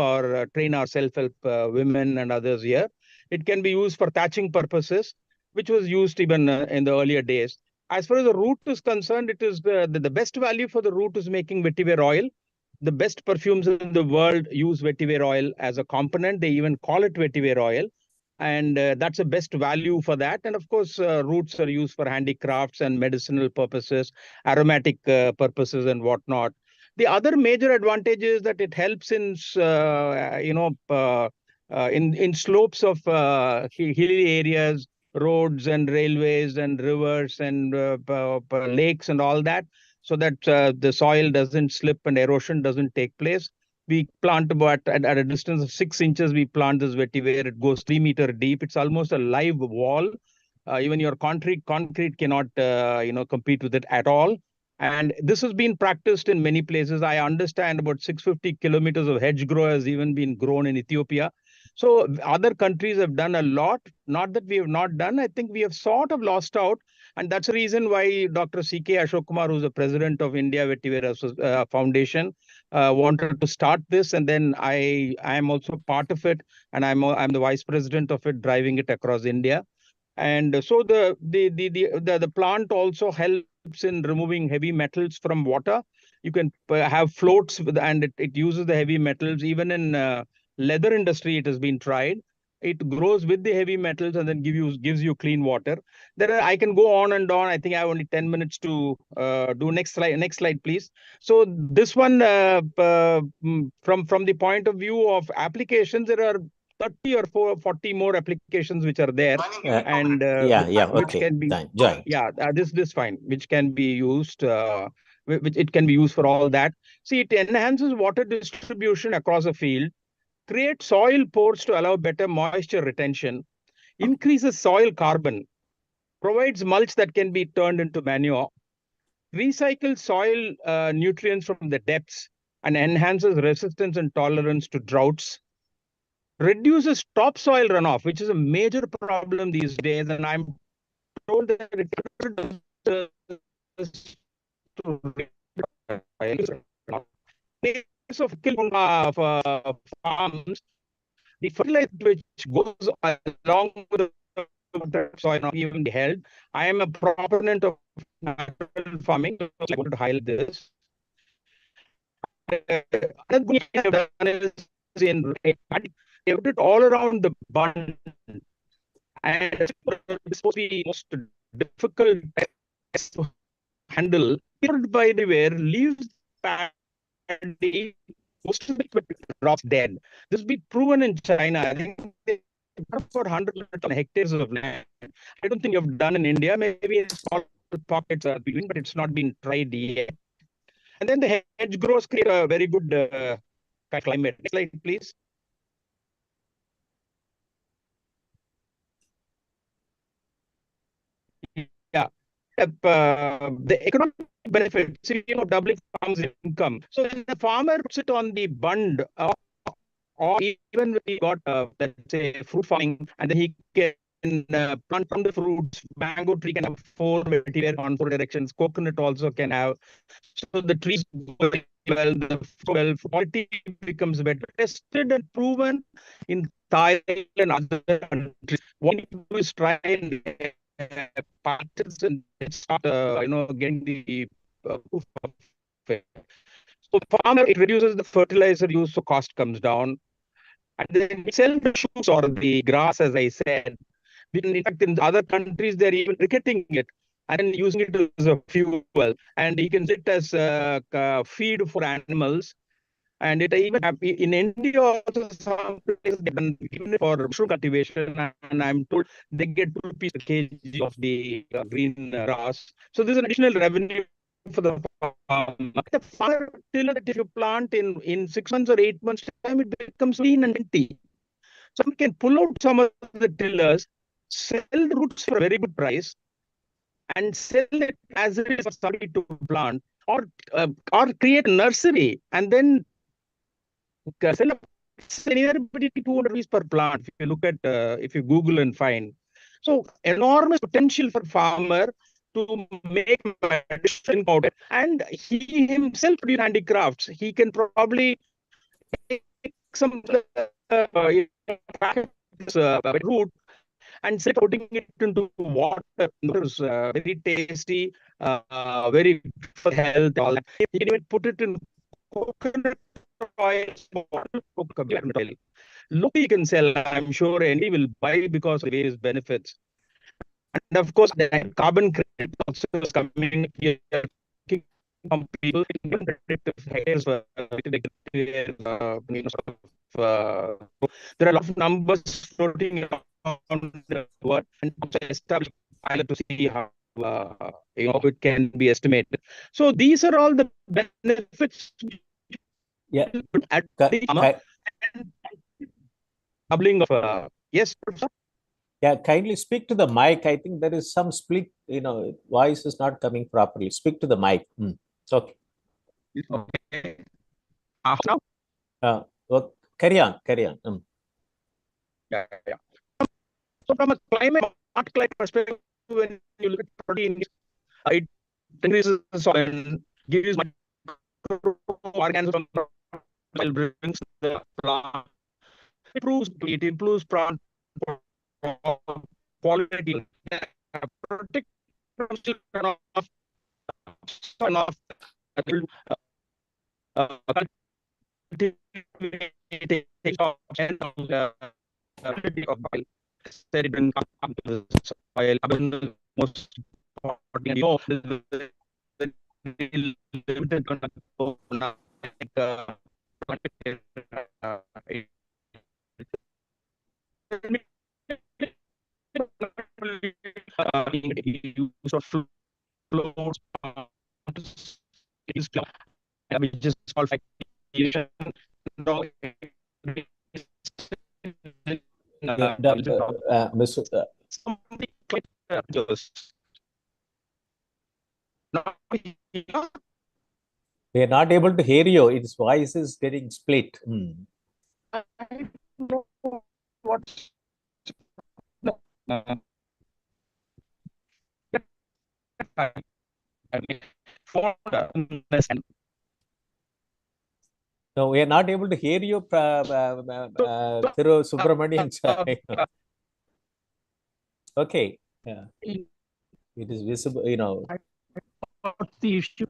train our self-help women and others here. It can be used for thatching purposes, which was used even in the earlier days. As far as the root is concerned, it is the best value for the root is making vetiver oil. The best perfumes in the world use vetiver oil as a component. They even call it vetiver oil. And that's the best value for that. And of course, roots are used for handicrafts and medicinal purposes, aromatic purposes and whatnot. The other major advantage is that it helps in, in slopes of hilly areas, roads and railways and rivers and lakes and all that, so that the soil doesn't slip and erosion doesn't take place. We plant about at a distance of 6 inches, we plant this vetiver. It goes 3 meters deep. It's almost a live wall. Even your concrete cannot, compete with it at all. And this has been practiced in many places. I understand about 650 kilometers of hedgerow has even been grown in Ethiopia. So other countries have done a lot. Not that we have not done. I think we have sort of lost out. And that's the reason why Dr. C.K. Ashok Kumar, who's the president of India Vetiver Foundation, wanted to start this. And then I am also part of it. And I'm the vice president of it, driving it across India. And so the plant also helps in removing heavy metals from water. You can have floats and it uses the heavy metals. Even in leather industry, it has been tried. It grows with the heavy metals and then gives you clean water. I can go on and on. I think I have only 10 minutes to do next slide. Next slide, please. So this one, from the point of view of applications, there are 30 or 40 more applications which are there, and which can be this fine, which can be used. Which it can be used for all that. See, it enhances water distribution across a field, create soil pores to allow better moisture retention, increases soil carbon, provides mulch that can be turned into manure, recycles soil nutrients from the depths, and enhances resistance and tolerance to droughts, reduces topsoil runoff, which is a major problem these days. And I'm told that it case of farms, the fertilizer which goes along with the soil not even be held. I am a proponent of natural farming. So I want to highlight this. Another good thing I've done is they put it all around the bund, and it's supposed to be most difficult to handle. By everywhere, leaves paddy, most of it drops dead. This has been proven in China. I think they for 100 hectares of land. I don't think you've done in India. Maybe in small pockets are doing, but it's not been tried yet. And then the hedge grows create a very good climate. Next slide, please. Yeah. The economic benefits, doubling farm's income. So when the farmer puts it on the bund, or even when he got, let's say, fruit farming, and then he can plant from the fruits, mango tree can have 4 directions, coconut also can have. So the trees go well, the quality becomes better. Tested and proven in Thailand and other countries. What you do is try and patents and start, getting the proof of it. So farmer, it reduces the fertilizer use, so cost comes down. And then we sell the shoots or the grass, as I said. In fact, in other countries, they're even bricketing it and then using it as a fuel. And you can sit as feed for animals. And it even in India also some places even for mushroom cultivation, and I'm told they get 2 rupees a kg of the green grass. So there's an additional revenue for the farm. The farmer tiller that if you plant in 6 months or 8 months time, it becomes lean and empty. So we can pull out some of the tillers, sell the roots for a very good price, and sell it as it is for somebody to plant, or create a nursery and then sell anywhere between 200 rupees per plant. If you look at, if you Google and find. So enormous potential for farmer to make medicine out of it. And he himself produce handicrafts. He can probably take some root and putting it into water. It's very tasty, very for health. All that. You can even put it in coconut oil. Locally, you can sell. I'm sure any will buy because of various benefits. And of course, the carbon credit also is coming here. People there are a lot of numbers floating around the world, and also establish pilot to see how it can be estimated. So these are all the benefits. Yeah. At the doubling of yes, professor? Yeah, kindly speak to the mic. I think there is some split, voice is not coming properly. Speak to the mic. It's okay. Okay. Now? Well, carry on. Yeah. So from a climate perspective, when you look at protein, it increases the soil and gives microorganisms, brings the plant. It improves plant quality, protect from use of floats, which is called factorization. We are not able to hear you. Its voice is getting split. No, we are not able to hear you, Thiru Subramanian. Okay. Yeah. It is visible, The issue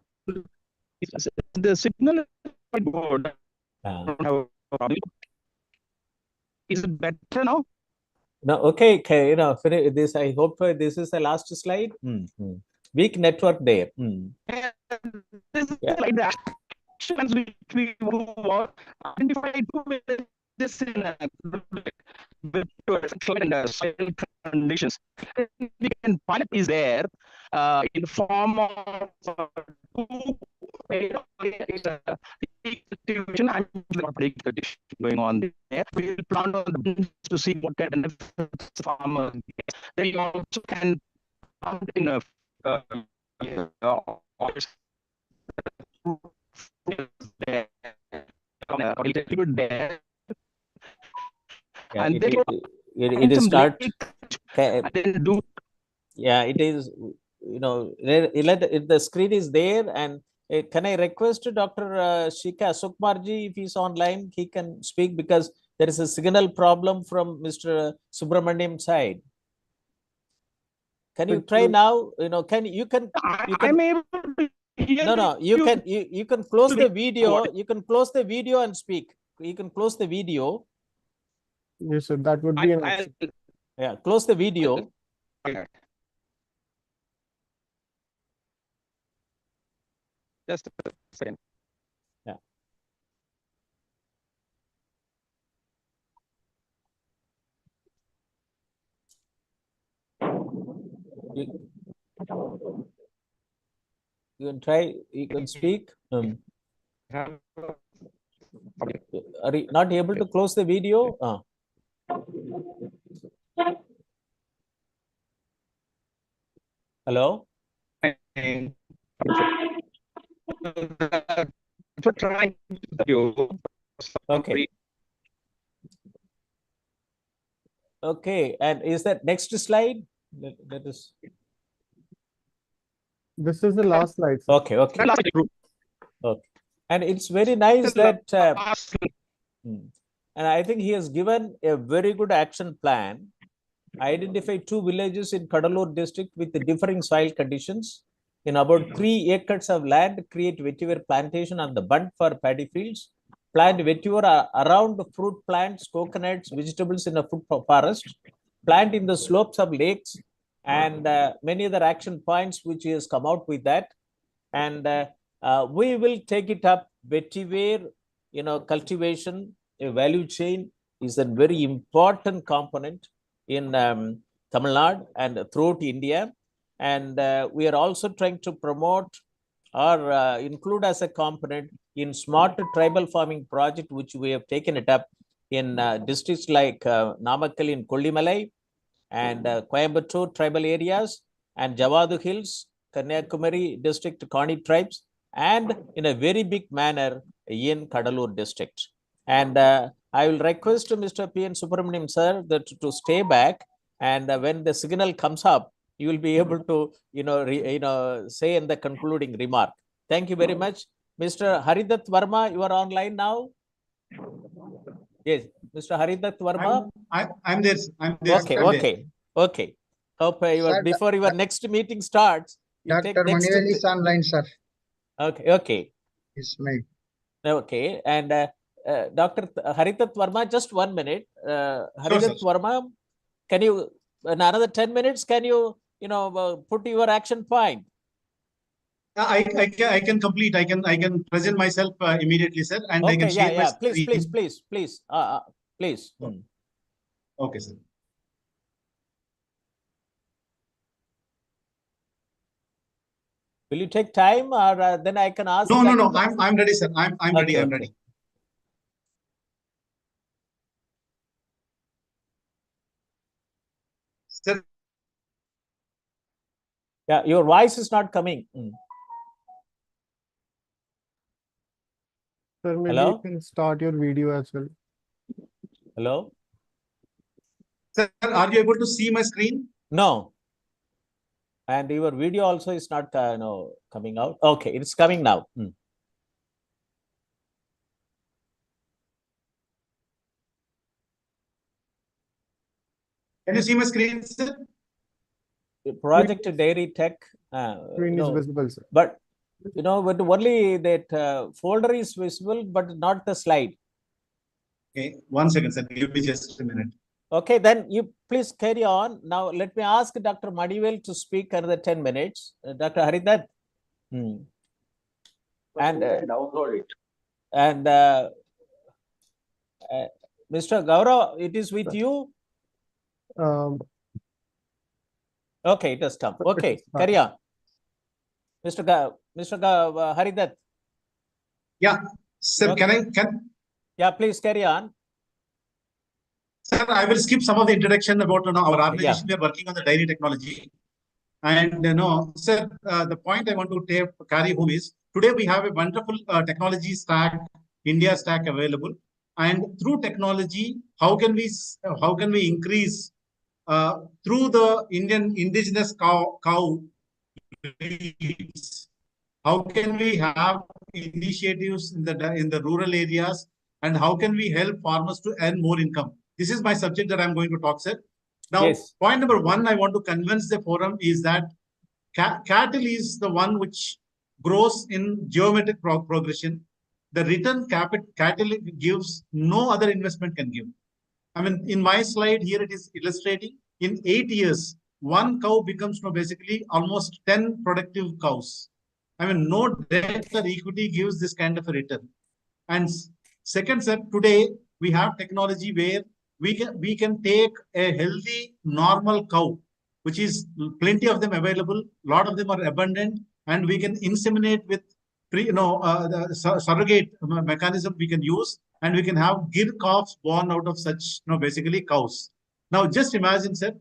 is the signal board. Is it better now? No, okay, this, I hope this is the last slide. Weak network there. This is like the actions which we identify this in soil conditions. We can pilot is there in the form of cultivation and going on there. We will plant on the bins to see what kind of benefits the farmer gets. Then you also can plant in a Yeah, it is start. Yeah, it is. The screen is there, and can I request Dr. Shika Sukmarji, if he's online, he can speak, because there is a signal problem from Mr. Subramaniam side. Can you try now? I'm able to hear No, you can close the video. You can close the video and speak. You can close the video. Yes, sir. That would be an option. Yeah, close the video. Just a second. Yeah. You can try, you can speak. Are you not able to close the video? Hello? Okay. Okay, and is that next slide? That is. This is the last slide, sir. Okay. And it's very nice that, and I think he has given a very good action plan. Identify 2 villages in Cuddalore district with the differing soil conditions. In about 3 acres of land, create vetiver plantation on the bund for paddy fields. Plant vetiver around fruit plants, coconuts, vegetables in a fruit forest. Plant in the slopes of lakes, and many other action points which he has come out with that. And we will take it up. Vetiver, cultivation, a value chain is a very important component in Tamil Nadu and throughout India. And we are also trying to promote or include as a component in smart tribal farming project, which we have taken it up in districts like Namakkal in Kollimalai and Coimbatore tribal areas, and Javadu Hills, Kanyakumari district, Kani tribes, and in a very big manner in Cuddalore district. And I will request Mr. P. N. Subramaniam sir to stay back, and when the signal comes up, you will be able to say in the concluding remark. Thank you very much. Mr. Haridat Verma, you are online now. Yes, Mr. Haridat Verma. I'm there. Okay. Hope before your next meeting starts, you Dr. take next. Manuel is online, sir. Okay. It's me. Okay, and Dr. Haridat Verma, just 1 minute. Haridat Verma, can you, in another 10 minutes, can you, put your action point? I can complete. I can present myself immediately, sir, and Okay, I can share my screen. Please. Okay, sir. Will you take time, or then I can ask? No. I'm ready, sir. I'm ready. I'm ready. Sir. Yeah, your voice is not coming. Sir, maybe Hello? you can start your video as well. Hello? Sir, are you able to see my screen? No. And your video also is not coming out. Okay, it's coming now. Can you see my screen, sir? Project Dairy Tech. Screen is visible, sir. But but only that folder is visible, but not the slide. Okay, 1 second, sir. Give me just a minute. Okay, then you please carry on. Now let me ask Dr. Madivel to speak another 10 minutes. Dr. Haridat. And download it. And Mr. Gaurav, it is with you. Okay, it has come. Okay, carry on. Mr. Haridat. Yeah, sir. Okay. Can Yeah, please carry on. Sir, I will skip some of the introduction about our organization. We are working on the dairy technology. And sir, the point I want to carry home is today we have a wonderful technology stack, India stack available. And through technology, how can we increase through the indigenous cow breeds? How can we have initiatives in the rural areas, and how can we help farmers to earn more income? This is my subject that I'm going to talk, sir. Now, point number one, I want to convince the forum is that cattle is the one which grows in geometric progression. The return cattle gives no other investment can give. I mean, in my slide here, it is illustrating in 8 years, one cow becomes basically almost 10 productive cows. I mean, no debt or equity gives this kind of a return. And second, sir, today we have technology where we can take a healthy, normal cow, which is plenty of them available, a lot of them are abundant, and we can inseminate with the surrogate mechanism we can use, and we can have gir calves born out of such basically cows. Now, just imagine, sir,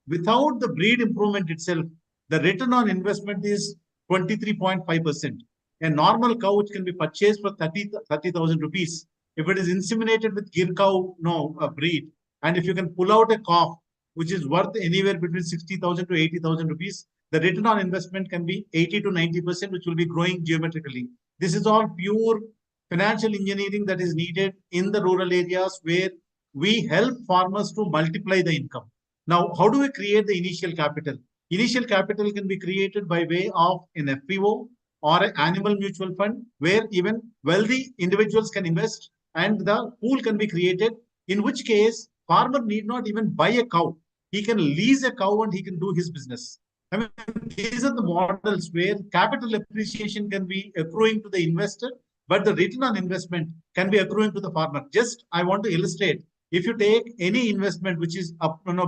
without the breed improvement itself, the return on investment is 23.5%. A normal cow which can be purchased for 30,000 rupees. If it is inseminated with gir cow breed, and if you can pull out a calf which is worth anywhere between 60,000 to 80,000 rupees, the return on investment can be 80 to 90%, which will be growing geometrically. This is all pure financial engineering that is needed in the rural areas where we help farmers to multiply the income. Now, how do we create the initial capital? Initial capital can be created by way of an FPO or an animal mutual fund where even wealthy individuals can invest, and the pool can be created, in which case farmer need not even buy a cow. He can lease a cow and he can do his business. I mean, these are the models where capital appreciation can be accruing to the investor, but the return on investment can be accruing to the farmer. Just, I want to illustrate, if you take any investment which is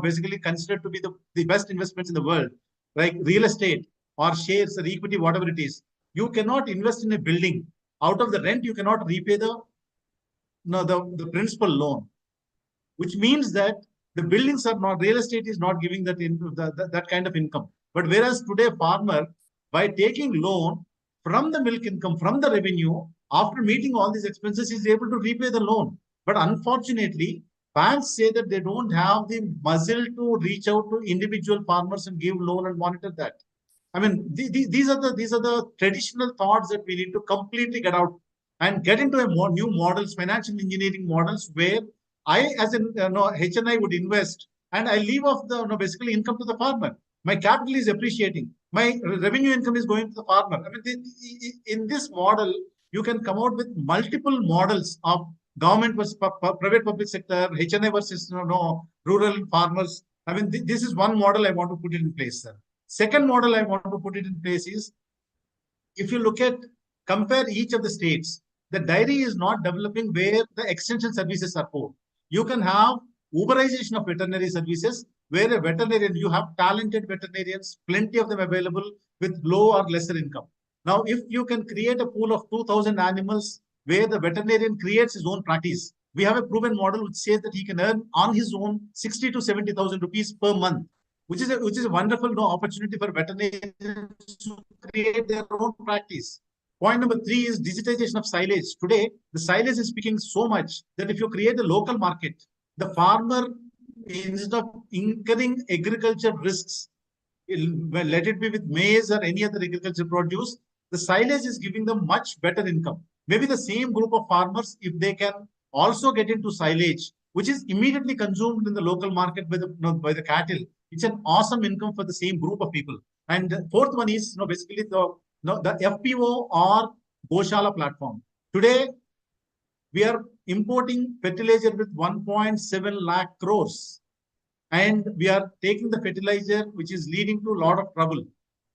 basically considered to be the best investments in the world, like real estate or shares or equity, whatever it is, you cannot invest in a building. Out of the rent, you cannot repay the principal loan, which means that the buildings are not, real estate is not giving that kind of income. But whereas today farmer, by taking loan from the milk income, from the revenue, after meeting all these expenses, is able to repay the loan. But unfortunately, banks say that they don't have the muscle to reach out to individual farmers and give loan and monitor that. I mean, these are the traditional thoughts that we need to completely get out and get into a new models, financial engineering models, where I, as an HNI, would invest and I leave off the basically income to the farmer. My capital is appreciating. My revenue income is going to the farmer. I mean, in this model, you can come out with multiple models of government versus private public sector, HNI versus rural farmers. I mean, this is one model I want to put it in place, sir. Second model I want to put it in place is, if you look at, compare each of the states, the dairy is not developing where the extension services are poor. You can have Uberization of veterinary services, where a veterinarian, you have talented veterinarians, plenty of them available with low or lesser income. Now, if you can create a pool of 2,000 animals where the veterinarian creates his own practice, we have a proven model which says that he can earn on his own 60 to 70,000 rupees per month, which is a wonderful opportunity for veterinarians to create their own practice. Point number 3 is digitization of silage. Today, the silage is speaking so much that if you create a local market, the farmer instead of incurring agriculture risks, let it be with maize or any other agriculture produce, the silage is giving them much better income. Maybe the same group of farmers, if they can also get into silage, which is immediately consumed in the local market by the cattle, it's an awesome income for the same group of people. And the fourth one is basically the FPO or Goshala platform. Today, we are importing fertilizer with 1.7 lakh crores. And we are taking the fertilizer, which is leading to a lot of trouble.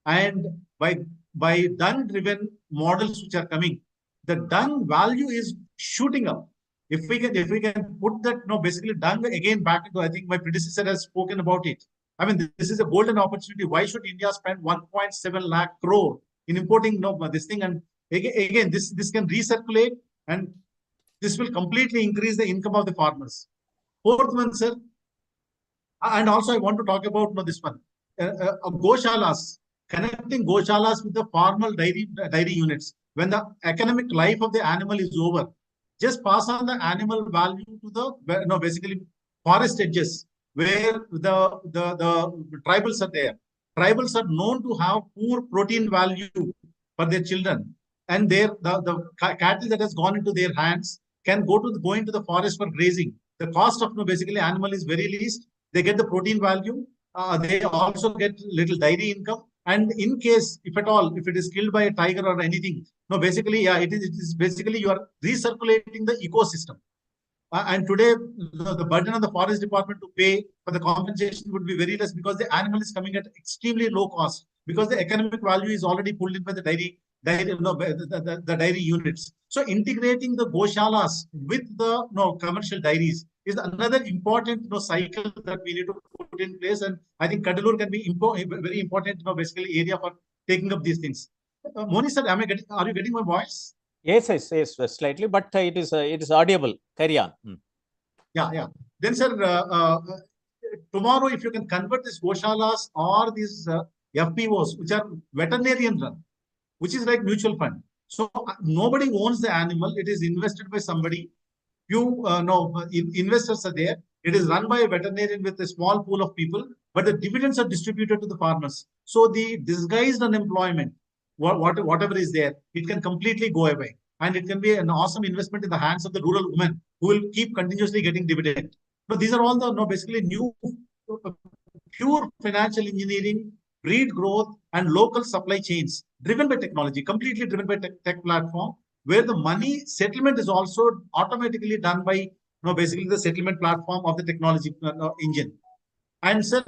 And by dung-driven models which are coming, the dung value is shooting up. If we can put that, basically dung again back into, I think my predecessor has spoken about it. I mean, this is a golden opportunity. Why should India spend 1.7 lakh crore in importing this thing? And again, this can recirculate, and this will completely increase the income of the farmers. Fourth one, sir. And also I want to talk about this one. Goshalas, connecting Goshalas with the formal dairy units. When the economic life of the animal is over, just pass on the animal value to the basically forest edges where the tribals are there. Tribals are known to have poor protein value for their children, and the cattle that has gone into their hands can go into the forest for grazing. The cost of basically animal is very least. They get the protein value. They also get little dairy income. And in case, if at all, if it is killed by a tiger or anything, basically, yeah, it is basically you are recirculating the ecosystem. And today, the burden on the forest department to pay for the compensation would be very less because the animal is coming at extremely low cost because the economic value is already pulled in by the the dairy units. So integrating the Goshalas with the commercial dairies is another important cycle that we need to put in place. And I think Cuddalore can be very important basically area for taking up these things. Moni sir, are you getting my voice? Yes, slightly, but it is audible. Carry on. Yeah. Then, sir, tomorrow, if you can convert these Goshalas or these FPOs, which are veterinarian run, which is like mutual fund. So nobody owns the animal; it is invested by somebody. Few investors are there. It is run by a veterinarian with a small pool of people, but the dividends are distributed to the farmers. So the disguised unemployment, whatever is there, it can completely go away. And it can be an awesome investment in the hands of the rural women who will keep continuously getting dividend. So these are all the basically new pure financial engineering, breed growth, and local supply chains driven by technology, completely driven by tech platform, where the money settlement is also automatically done by basically the settlement platform of the technology engine. And sir,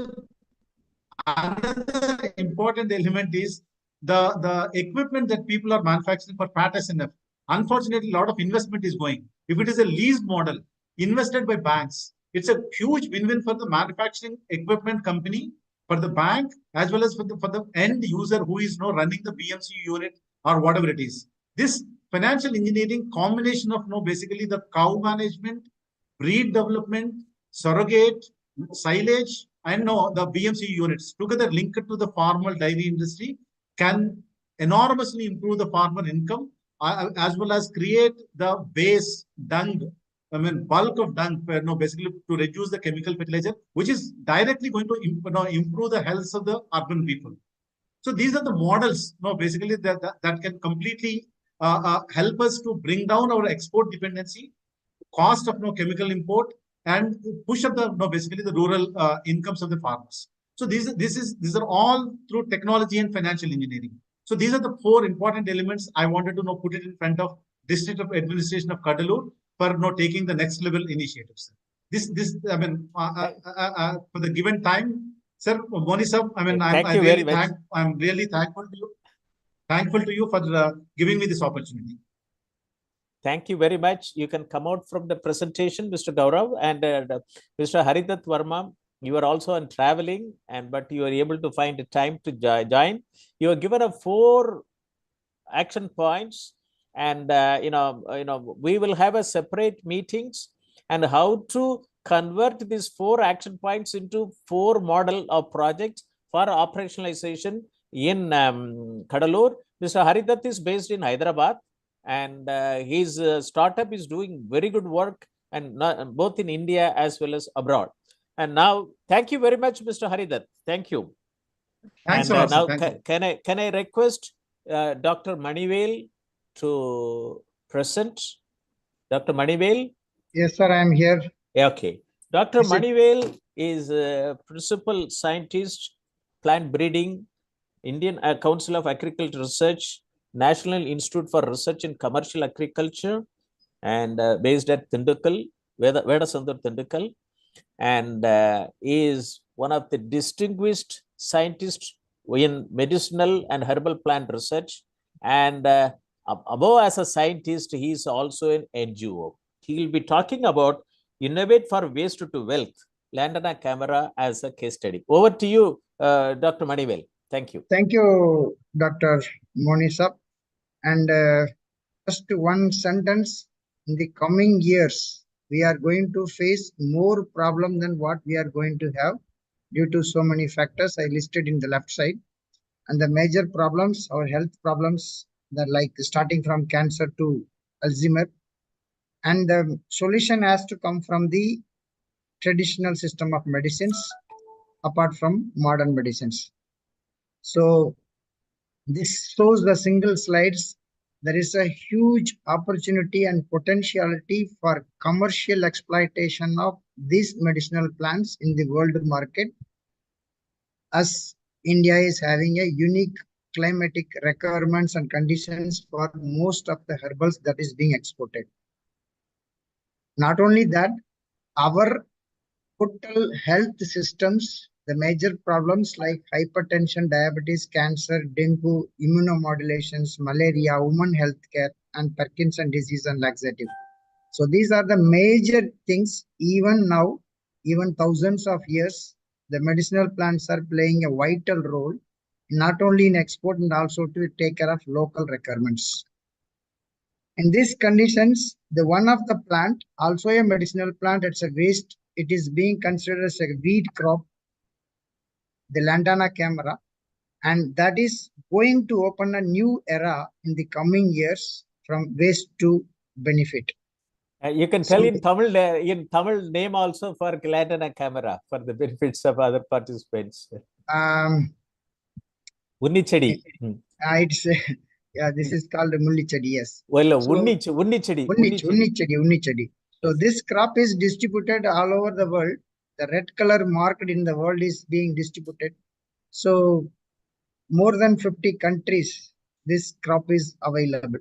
another important element is the equipment that people are manufacturing for fat SNF. Unfortunately, a lot of investment is going. If it is a leased model invested by banks, it's a huge win-win for the manufacturing equipment company, for the bank, as well as for the end user who is running the BMC unit or whatever it is. This financial engineering combination of basically the cow management, breed development, surrogate, silage, and the BMC units together linked to the formal dairy industry can enormously improve the farmer income as well as create the base dung, bulk of dung, basically to reduce the chemical fertilizer, which is directly going to improve the health of the urban people. So these are the models, basically that can completely help us to bring down our export dependency, cost of chemical import, and push up the basically the rural incomes of the farmers. So these are all through technology and financial engineering. So these are the four important elements I wanted to put it in front of District of Administration of Cuddalore for taking the next level initiatives. This I mean for the given time, sir, Moni sir, I mean I'm really thankful to you. Thankful to you for giving me this opportunity. Thank you very much. You can come out from the presentation, Mr. Gaurav, and Mr. Haridat Verma. You are also on traveling, but you are able to find a time to join. You are given 4 action points, and we will have a separate meetings and how to convert these 4 action points into 4 model of projects for operationalization in Cuddalore. Mr. Haridat is based in Hyderabad, and his startup is doing very good work, and both in India as well as abroad. And now, thank you very much, Mr. Haridat. Thank you. Thanks And a lot, sir. now, Thank you. can I request Dr. Manivel to present? Dr. Manivel? Yes, sir, I am here. Okay. Dr. Is it- Manivel is a principal scientist, plant breeding, Indian Council of Agricultural Research, National Institute for Research in Commercial Agriculture, and based at Tindukal, Vedasandur Tindukal, and is one of the distinguished scientists in medicinal and herbal plant research. And above as a scientist, he is also an NGO. He will be talking about Innovate for Waste to Wealth, Landana Camera as a case study. Over to you, Dr. Manivel. Thank you. Thank you, Dr. Monisap. And just one sentence, in the coming years, we are going to face more problem than what we are going to have due to so many factors I listed in the left side. And the major problems, our health problems, that like starting from cancer to Alzheimer. And the solution has to come from the traditional system of medicines apart from modern medicines. So this shows the single slides. There is a huge opportunity and potentiality for commercial exploitation of these medicinal plants in the world market, as India is having a unique climatic requirements and conditions for most of the herbals that is being exported. Not only that, our total health systems, the major problems like hypertension, diabetes, cancer, dengue, immunomodulations, malaria, women health care, and Parkinson disease and laxative. So these are the major things. Even now, even thousands of years, the medicinal plants are playing a vital role, not only in export and also to take care of local requirements. In these conditions, the one of the plant, also a medicinal plant, it's a waste. It is being considered as a weed crop, the Lantana camera, and that is going to open a new era in the coming years from waste to benefit. You can tell in Tamil name also for Lantana camera for the benefits of other participants. Unnichedi. It's yeah, this is called Mullichedi, yes. Well, so, Unnichedi. So this crop is distributed all over the world. The red color marked in the world is being distributed. So more than 50 countries, this crop is available.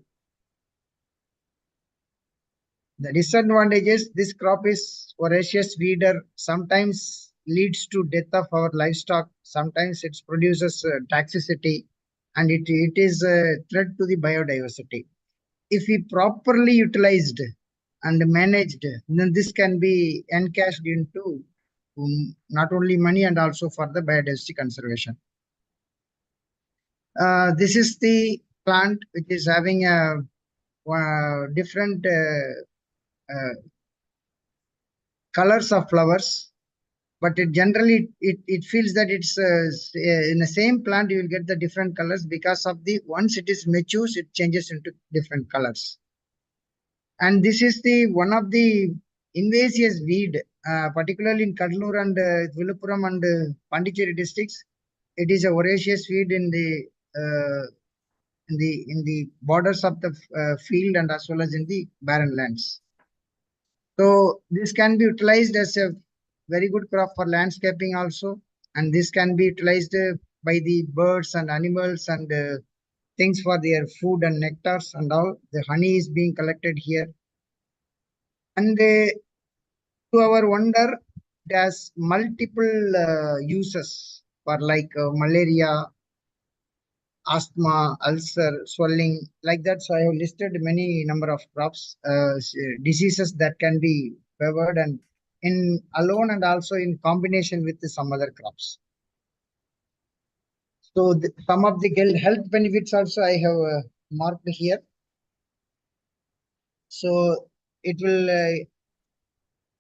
The disadvantages, this crop is voracious weeder, sometimes leads to death of our livestock, sometimes it produces toxicity, and it is a threat to the biodiversity. If we properly utilized and managed, then this can be encashed into not only money and also for the biodiversity conservation. This is the plant which is having a different colors of flowers, but it generally it feels that it's in the same plant you will get the different colors because of the once it is matures it changes into different colors. And this is the one of the invasive weed, particularly in Cuddalore and Viluppuram and Pondicherry districts. It is a voracious weed in the borders of the field and as well as in the barren lands. So this can be utilized as a very good crop for landscaping also, and this can be utilized by the birds and animals and things for their food and nectars and all. The honey is being collected here. And to our wonder, it has multiple uses for like malaria, asthma, ulcer, swelling, like that. So I have listed many number of crops, diseases that can be favored and in alone and also in combination with some other crops. So some of the health benefits also I have marked here. So it will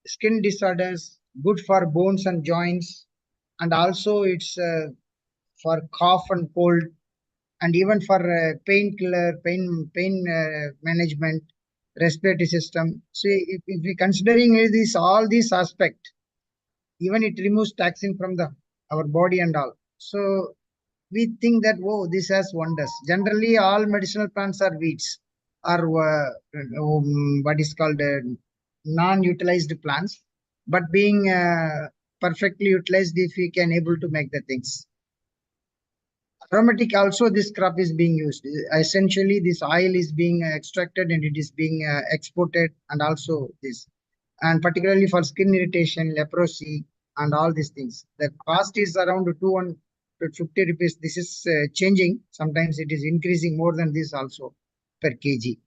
skin disorders, good for bones and joints, and also it's for cough and cold, and even for painkiller, pain management, respiratory system. So if we considering all these aspects, even it removes toxin from our body and all. So we think that, whoa, this has wonders. Generally, all medicinal plants are weeds or what is called non-utilized plants, but being perfectly utilized if we can able to make the things. Aromatic also, this crop is being used. Essentially, this oil is being extracted and it is being exported, and also this, and particularly for skin irritation, leprosy, and all these things. The cost is around 250 rupees. This is changing. Sometimes it is increasing more than this also per kg.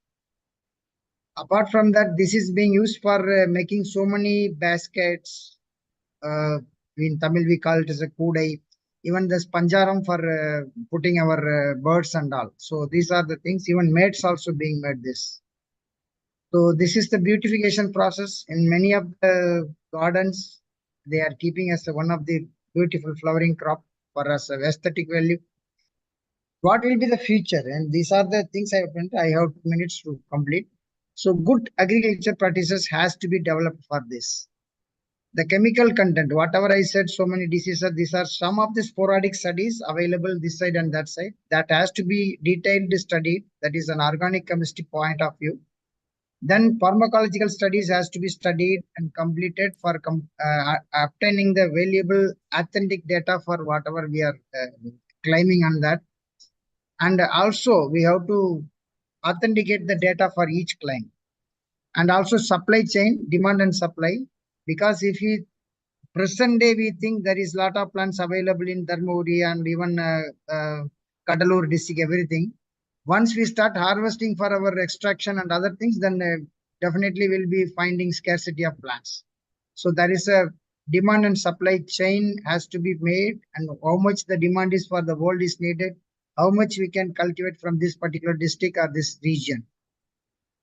Apart from that, this is being used for making so many baskets. In Tamil, we call it as a kudai. Even the spanjaram for putting our birds and all. So these are the things. Even maids also being made this. So this is the beautification process. In many of the gardens, they are keeping as one of the beautiful flowering crop for us aesthetic value. What will be the future? And these are the things I have 2 minutes to complete. So good agriculture practices has to be developed for this. The chemical content, whatever I said, so many diseases, these are some of the sporadic studies available this side and that side. That has to be detailed studied. That is an organic chemistry point of view. Then pharmacological studies has to be studied and completed for obtaining the valuable authentic data for whatever we are claiming on that. And also we have to authenticate the data for each claim. And also supply chain, demand and supply. Because if we present day, we think there is a lot of plants available in Dharmaburi and even Cuddalore district, everything. Once we start harvesting for our extraction and other things, then definitely we'll be finding scarcity of plants. So there is a demand and supply chain has to be made, and how much the demand is for the world is needed, how much we can cultivate from this particular district or this region.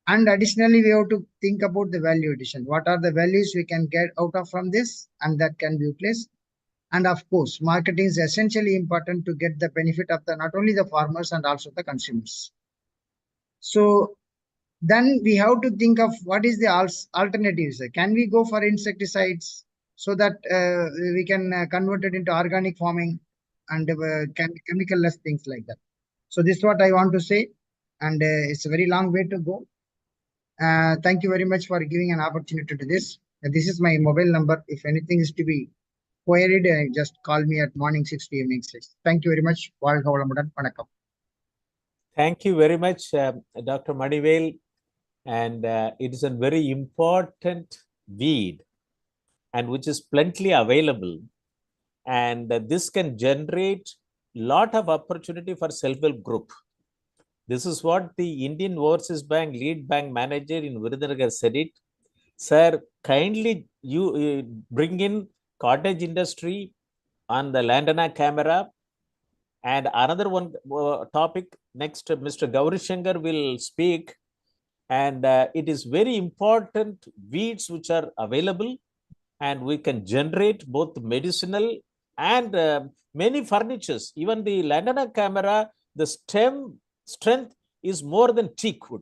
And additionally, we have to think about the value addition. What are the values we can get out of from this, and that can be replaced. And of course, marketing is essentially important to get the benefit of the not only the farmers and also the consumers. So then we have to think of what is the alternatives. Can we go for insecticides so that we can convert it into organic farming and chemical-less things like that. So this is what I want to say, and it's a very long way to go. Thank you very much for giving an opportunity to this. This is my mobile number. If anything is to be queried, just call me at morning 6 to evening 6. Thank you very much. Thank you very much, Dr. Manivel. And it is a very important weed, and which is plenty available. And this can generate lot of opportunity for self-help group. This is what the Indian Overseas Bank lead bank manager in Virudhunagar said it. Sir, kindly you bring in cottage industry on the Lantana camera. And another one topic, next Mr. Gauri Shankar will speak. And it is very important weeds which are available, and we can generate both medicinal and many furnitures. Even the Lantana camera, the stem strength is more than teak wood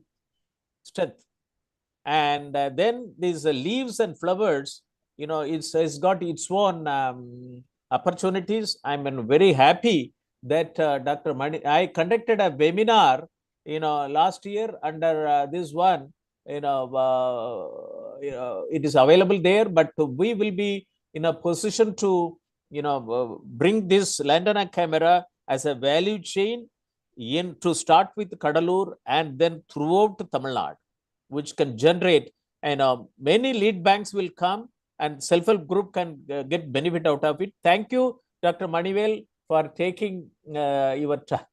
strength. And then these leaves and flowers, you know, it's got its own opportunities. I'm very happy that Dr. Mani, I conducted a webinar, you know, last year under this one, you know, it is available there, but we will be in a position to, you know, bring this Lantana camera as a value chain in to start with Cuddalore and then throughout Tamil Nadu, which can generate, and many lead banks will come and self-help group can get benefit out of it. Thank you, Dr. Manivel, for taking your time.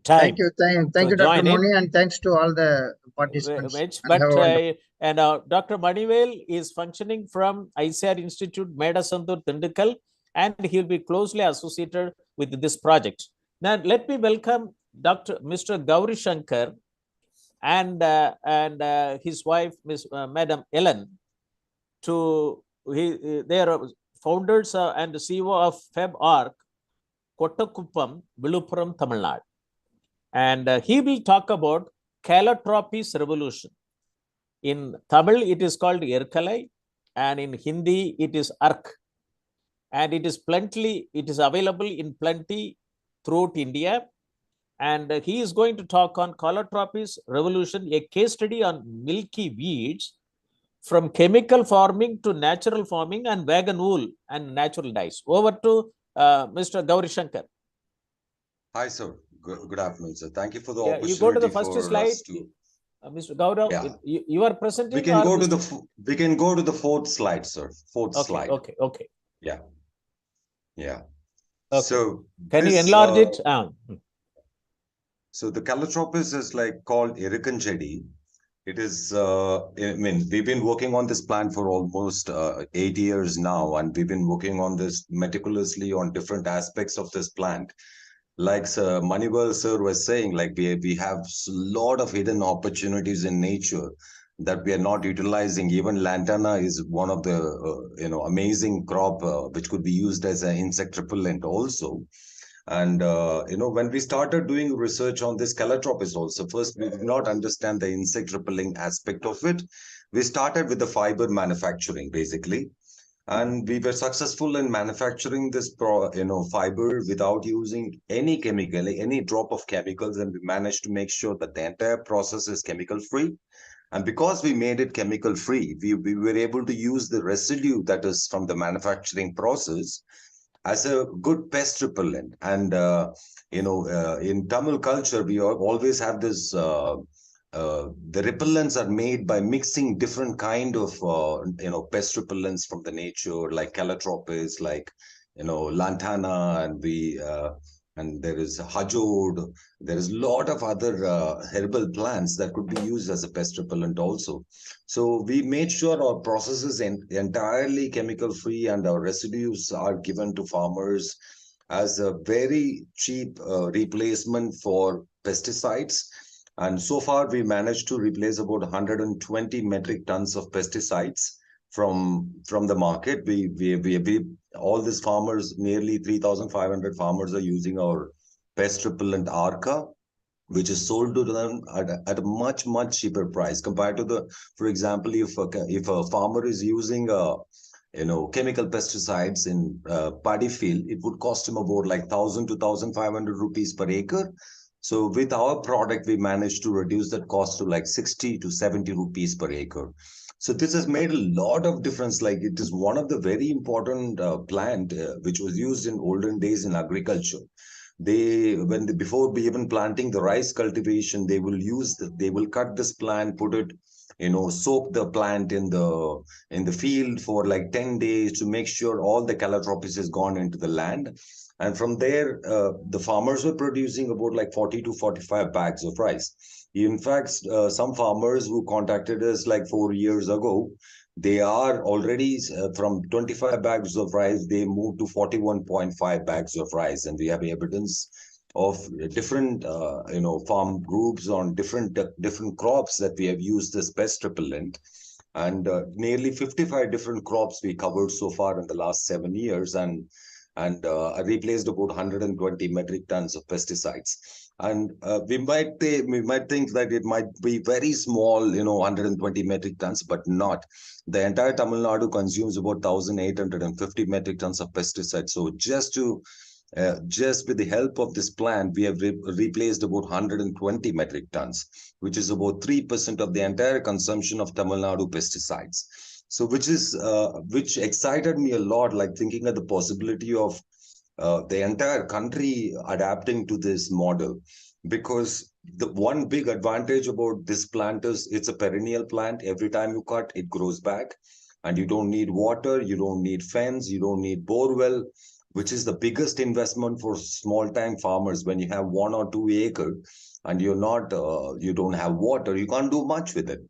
Thank you, Dr. Moni, and thanks to all the participants. But Dr. Manivel is functioning from ICR Institute, Meda Santur Tindukal, and he'll be closely associated with this project. Now, let me welcome Mr. Gauri Shankar and his wife, Madam Ellen, they are founders and CEO of FebArc, Kottakuppam, Viluppuram, Tamil Nadu. And he will talk about Calotropis revolution. In Tamil, it is called Erkalai, and in Hindi, it is Arc. and it is available in plenty throughout India. And he is going to talk on Calotropis revolution, a case study on milky weeds from chemical farming to natural farming and vegan wool and natural dyes. Over to Mr. Gauri Shankar. Hi, sir. Good afternoon, sir. Thank you for the Yeah, opportunity. you go to the first for slide, us to. Mr. Gaurav. Yeah. You are presenting. We can go to Mr. we can go to the fourth slide, sir. Fourth slide. Okay. Yeah. Yeah. Okay. So can you enlarge it? So the Calotropis is like called Irrikanchedi. It is, I mean, we've been working on this plant for almost 8 years now, and we've been working on this meticulously on different aspects of this plant. Like Manibal sir was saying, like we have a lot of hidden opportunities in nature that we are not utilizing. Even lantana is one of the amazing crop which could be used as an insect repellent also. And when we started doing research on this Calotropis also, first we did not understand the insect repelling aspect of it. We started with the fiber manufacturing basically. And we were successful in manufacturing this fiber without using any chemical, any drop of chemicals, and we managed to make sure that the entire process is chemical free. And because we made it chemical free, we were able to use the residue that is from the manufacturing process as a good pest repellent. And in Tamil culture, we always have this. The repellents are made by mixing different kind of pest repellents from the nature, like Calotropis, like lantana, and there is hajod. There is a lot of other herbal plants that could be used as a pest repellent also. So we made sure our process is entirely chemical free, and our residues are given to farmers as a very cheap replacement for pesticides. And so far, we managed to replace about 120 metric tons of pesticides from the market. We all these farmers, nearly 3,500 farmers, are using our pest repellent Arca, which is sold to them at a much cheaper price compared to for example, if a farmer is using chemical pesticides in paddy field, it would cost him about like 1,000 to 1,500 rupees per acre. So with our product, we managed to reduce that cost to like 60 to 70 rupees per acre. So this has made a lot of difference. Like it is one of the very important plant which was used in olden days in agriculture. Before even planting the rice cultivation, they will cut this plant, put it, soak the plant in the field for like 10 days to make sure all the Calotropis has gone into the land. And from there, the farmers were producing about like 40 to 45 bags of rice. In fact, some farmers who contacted us like 4 years ago, they are already from 25 bags of rice, they moved to 41.5 bags of rice. And we have evidence of different, farm groups on different crops that we have used this pest repellent. And nearly 55 different crops we covered so far in the last 7 years. And replaced about 120 metric tons of pesticides. And we might think that it might be very small, 120 metric tons, but not. The entire Tamilnadu consumes about 1,850 metric tons of pesticides. So just with the help of this plant, we have replaced about 120 metric tons, which is about 3% of the entire consumption of Tamil Nadu pesticides. So which excited me a lot, like thinking of the possibility of the entire country adapting to this model. Because the one big advantage about this plant is it's a perennial plant. Every time you cut, it grows back. And you don't need water, you don't need fence, you don't need borewell, which is the biggest investment for small-time farmers. When you have 1 or 2 acres and you don't have water, you can't do much with it.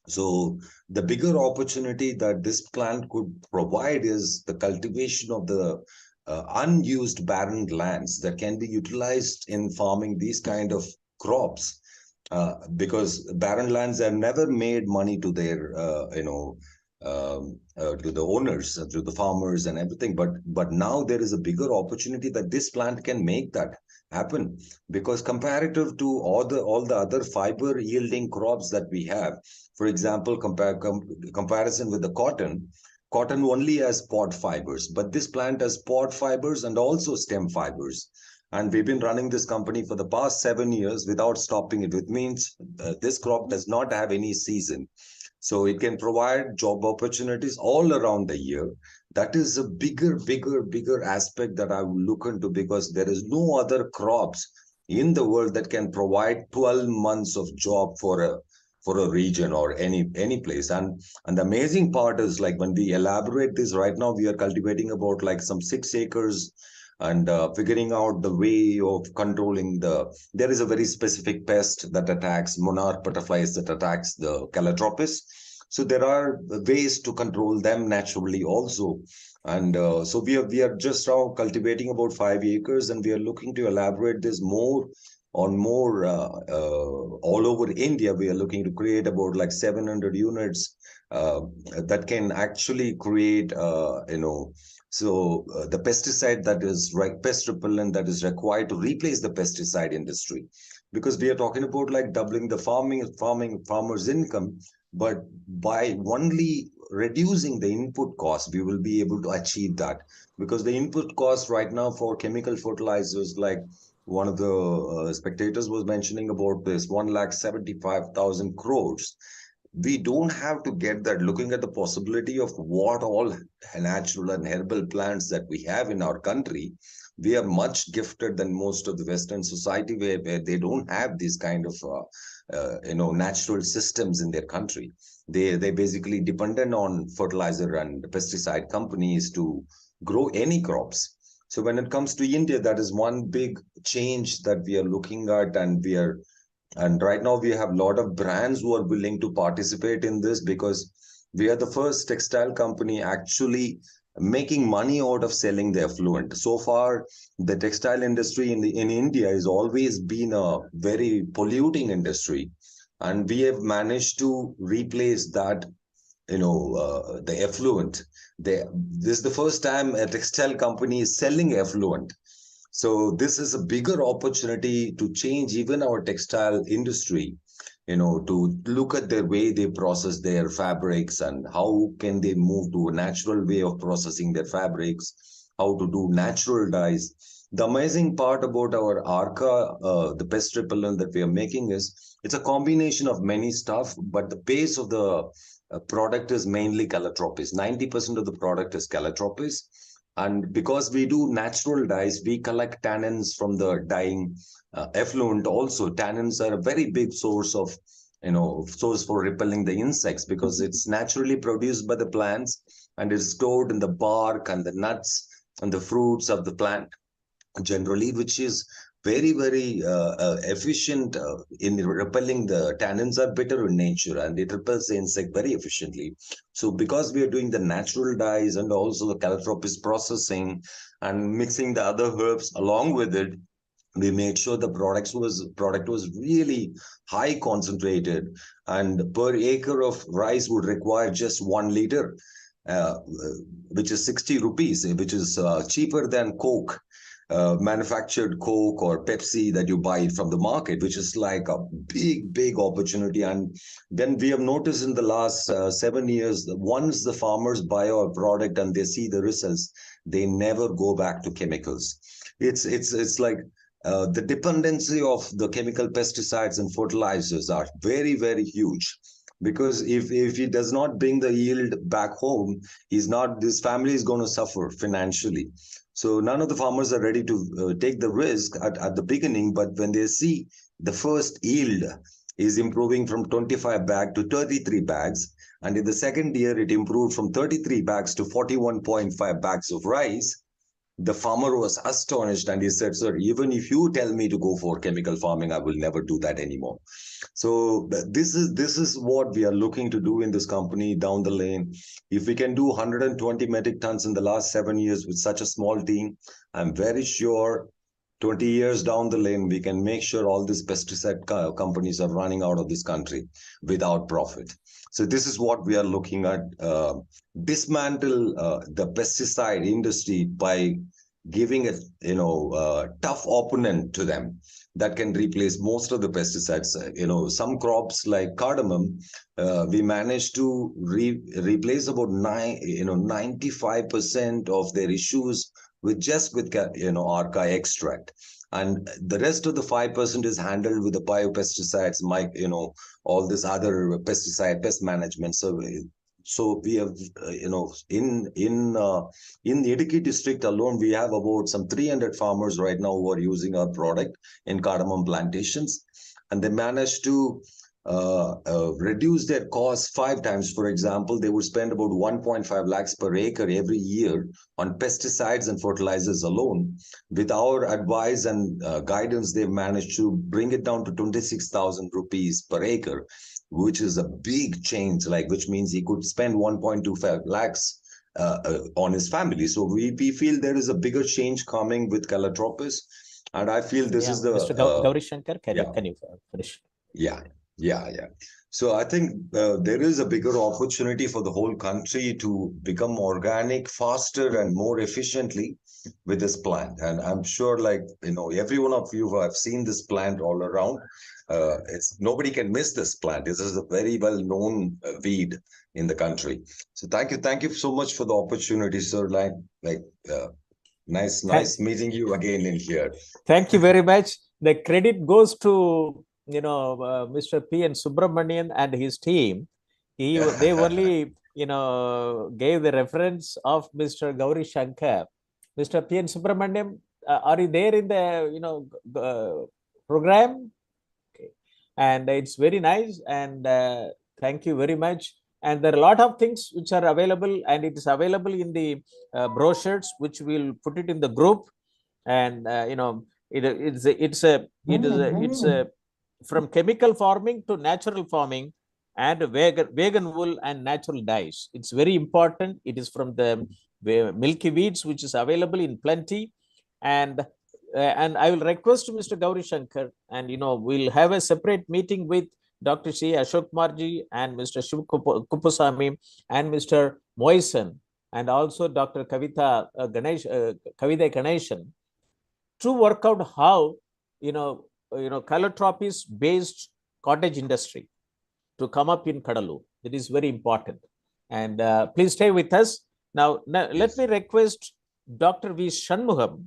So the bigger opportunity that this plant could provide is the cultivation of the unused barren lands that can be utilized in farming these kind of crops, because barren lands have never made money to their to the owners, to the farmers and everything. But now there is a bigger opportunity that this plant can make that happen, because comparative to all the other fiber yielding crops that we have, for example, comparison with the cotton, Cotton only has pod fibers, but this plant has pod fibers and also stem fibers. And we've been running this company for the past 7 years without stopping it, which means this crop does not have any season. So it can provide job opportunities all around the year. That is a bigger aspect that I will look into, because there is no other crops in the world that can provide 12 months of job for a region or any place. And the amazing part is, like, when we elaborate this, right now we are cultivating about like some 6 acres, and figuring out the way of controlling there is a very specific pest that attacks monarch butterflies, that attacks the Calotropis. So there are ways to control them naturally also. And so we are just now cultivating about 5 acres, and we are looking to elaborate this more all over India. We are looking to create about like 700 units that can actually create, the pesticide that is pest repellent that is required to replace the pesticide industry, because we are talking about like doubling the farmers' income, but by only reducing the input cost, we will be able to achieve that. Because the input cost right now for chemical fertilizers, like one of the spectators was mentioning about this 1,75,000 crores. We don't have to get that. Looking at the possibility of what all natural and herbal plants that we have in our country, we are much gifted than most of the Western society, where they don't have these kind of natural systems in their country. They basically dependent on fertilizer and pesticide companies to grow any crops. So when it comes to India, that is one big change that we are looking at, and right now we have a lot of brands who are willing to participate in this, because we are the first textile company actually making money out of selling the effluent. So far, the textile industry in India has always been a very polluting industry, and we have managed to replace that, the effluent. This is the first time a textile company is selling effluent. So this is a bigger opportunity to change even our textile industry, to look at their way they process their fabrics, and how can they move to a natural way of processing their fabrics, how to do natural dyes. The amazing part about our Arca, the pest repellent that we are making, is it's a combination of many stuff, but the base of the product is mainly Calotropis. 90% of the product is Calotropis. And because we do natural dyes, we collect tannins from the dyeing effluent also. Tannins are a very big source for repelling the insects, because it's naturally produced by the plants, and it's stored in the bark and the nuts and the fruits of the plant generally, which is very efficient in repelling. The tannins are bitter in nature, and it repels the insect very efficiently. So because we are doing the natural dyes and also the Calotropis processing and mixing the other herbs along with it, we made sure the product was really high concentrated, and per acre of rice would require just 1 liter, which is 60 rupees, which is cheaper than Coke. Manufactured Coke or Pepsi that you buy from the market, which is like a big opportunity. And then we have noticed in the last 7 years, once the farmers buy our product and they see the results, they never go back to chemicals. It's like the dependency of the chemical pesticides and fertilizers are very huge. Because if he does not bring the yield back home, this family is going to suffer financially. So none of the farmers are ready to take the risk at the beginning, but when they see the first yield is improving from 25 bags to 33 bags, and in the second year it improved from 33 bags to 41.5 bags of rice, the farmer was astonished, and he said, "Sir, even if you tell me to go for chemical farming, I will never do that anymore." So this is what we are looking to do in this company down the lane. If we can do 120 metric tons in the last 7 years with such a small team, I'm very sure 20 years down the lane, we can make sure all these pesticide companies are running out of this country without profit. So this is what we are looking at. Dismantle the pesticide industry by giving a tough opponent to them. that can replace most of the pesticides. Some crops like cardamom, we managed to replace about 95% of their issues with Arca extract. And the rest of the 5% is handled with the biopesticides, all this other pest management. So we have, in the Idukki district alone, we have about some 300 farmers right now who are using our product in cardamom plantations, and they managed to reduce their costs 5 times. For example, they would spend about 1.5 lakhs per acre every year on pesticides and fertilizers alone. With our advice and guidance, they've managed to bring it down to 26,000 rupees per acre, which is a big change, which means he could spend 1.25 lakhs on his family. So we feel there is a bigger change coming with Calotropis, and I feel this is the Mr. Gauri Shankar, can you finish? Yeah. So I think there is a bigger opportunity for the whole country to become organic faster and more efficiently with this plant. And I'm sure, every one of you who have seen this plant all around, nobody can miss this plant. This is a very well-known weed in the country. So thank you so much for the opportunity, sir. Nice meeting you again in here. Thank you very much. The credit goes to Mr. P. N. Subramanian and his team. They only gave the reference of Mr. Gauri Shankar. Mr. P. N. Subramanian, are you there in the program? Okay. And it's very nice, and thank you very much. And there are a lot of things which are available, and it is available in the brochures, which we'll put it in the group. And it's from chemical farming to natural farming, and vegan wool and natural dyes. It's very important. It is from the milky weeds, which is available in plenty. And I will request Mr. Gauri Shankar, and we'll have a separate meeting with Dr. C. Ashok Marji and Mr. Shiv Kupusamy and Mr. Moisen, and also Dr. Kavita Ganeshan, to work out how Calotropis based cottage industry to come up in Cuddalore. It is very important. And please stay with us. Now let me request Dr. V. Shanmugam,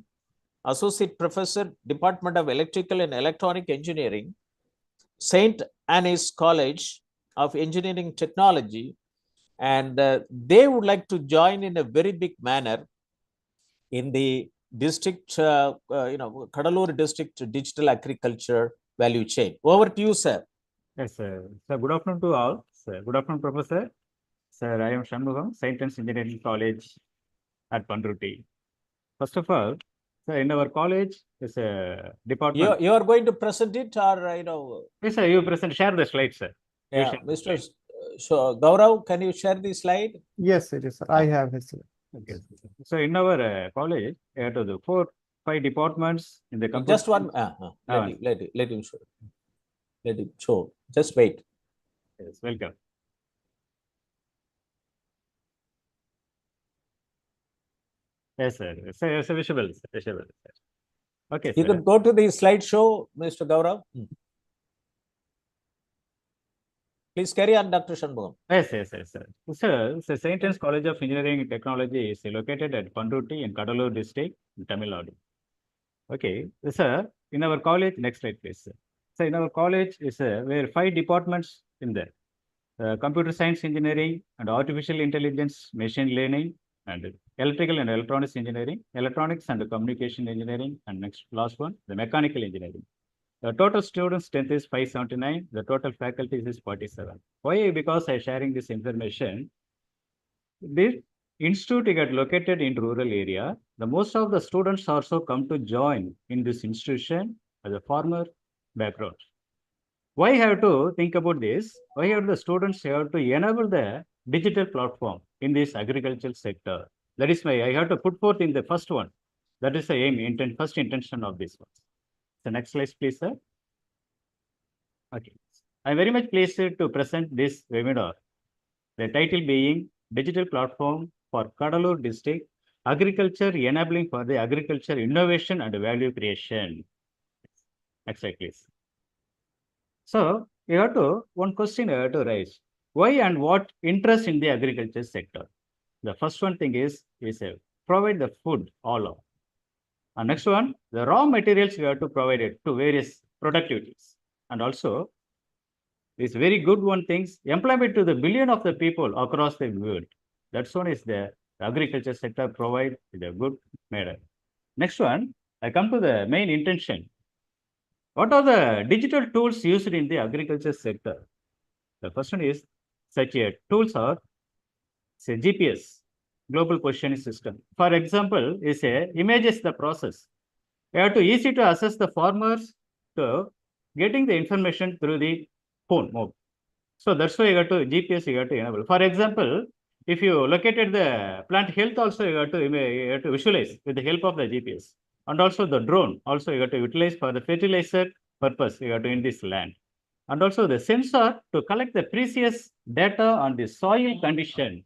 Associate Professor, Department of Electrical and Electronic Engineering, St. Anne's College of Engineering Technology, and they would like to join in a very big manner in the district, Cuddalore district digital agriculture value chain. Over to you, sir. Yes, sir. So good afternoon to all. Sir, good afternoon, Professor. Sir, I am Shanmugam, St. Anne's Engineering College at Pandruti. First of all, sir, in our college is a department. You are going to present it, or Yes, sir. You present. Share the slide, sir. Yeah, Mr. Gaurav, can you share the slide? Yes, it is, sir. I have it, sir. Okay. So in our college, we have the 4-5 departments in the computer. Just one. Let him show. Let him show. Just wait. Yes, welcome. Yes, sir. It's visible. Okay, you can go to the slideshow, Mr. Gaurav. Please carry on, Dr. Shanmugam. Yes, sir. Sir, St. Anne's College of Engineering and Technology is located at Pandruti in Cuddalore district, in Tamilnadu. Okay, sir, in our college, next slide, please, sir. So in our college is where 5 departments in there. Computer science engineering and artificial intelligence, machine learning, and electrical and electronics engineering, electronics and communication engineering, and last one, the mechanical engineering. The total student strength is 579. The total faculty is 47. Why? Because I am sharing this information. This institute got located in rural area. The most of the students also come to join in this institution as a farmer background. Why have to think about this? Why have the students have to enable the digital platform in this agricultural sector? That is why I have to put forth in the first one. That is the aim, first intention of this one. So next slide, please, sir. Okay. I am very much pleased to present this webinar. The title being Digital Platform for Cuddalore District, Agriculture Enabling for the Agriculture Innovation and Value Creation. Next slide, please. So you have to, one question you have to raise. Why and what interest in the agriculture sector? The first one thing is provide the food all of. And next one, the raw materials you have to provide it to various productivities. And also, this very good one things, employment to the billion of the people across the world. That's one is the agriculture sector provide the good matter. Next one, I come to the main intention. What are the digital tools used in the agriculture sector? The first one is such a tools are say GPS, global positioning system. For example, is a images the process. You have to easy to assess the farmers to getting the information through the phone mode. So that's why you got to GPS you got to enable. For example, if you located the plant health also you have to visualize with the help of the GPS. And also the drone also you have to utilize for the fertilizer purpose you have to in this land. And also the sensor to collect the precious data on the soil condition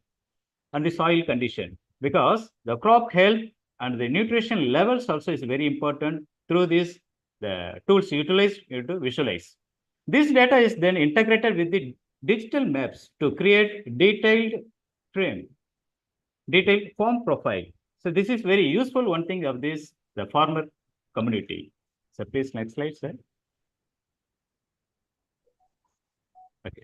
because the crop health and the nutrition levels also is very important through this the tools utilized you to visualize. This data is then integrated with the digital maps to create detailed farm profile. So this is very useful one thing of this, the farmer community. So please next slide, sir. Okay.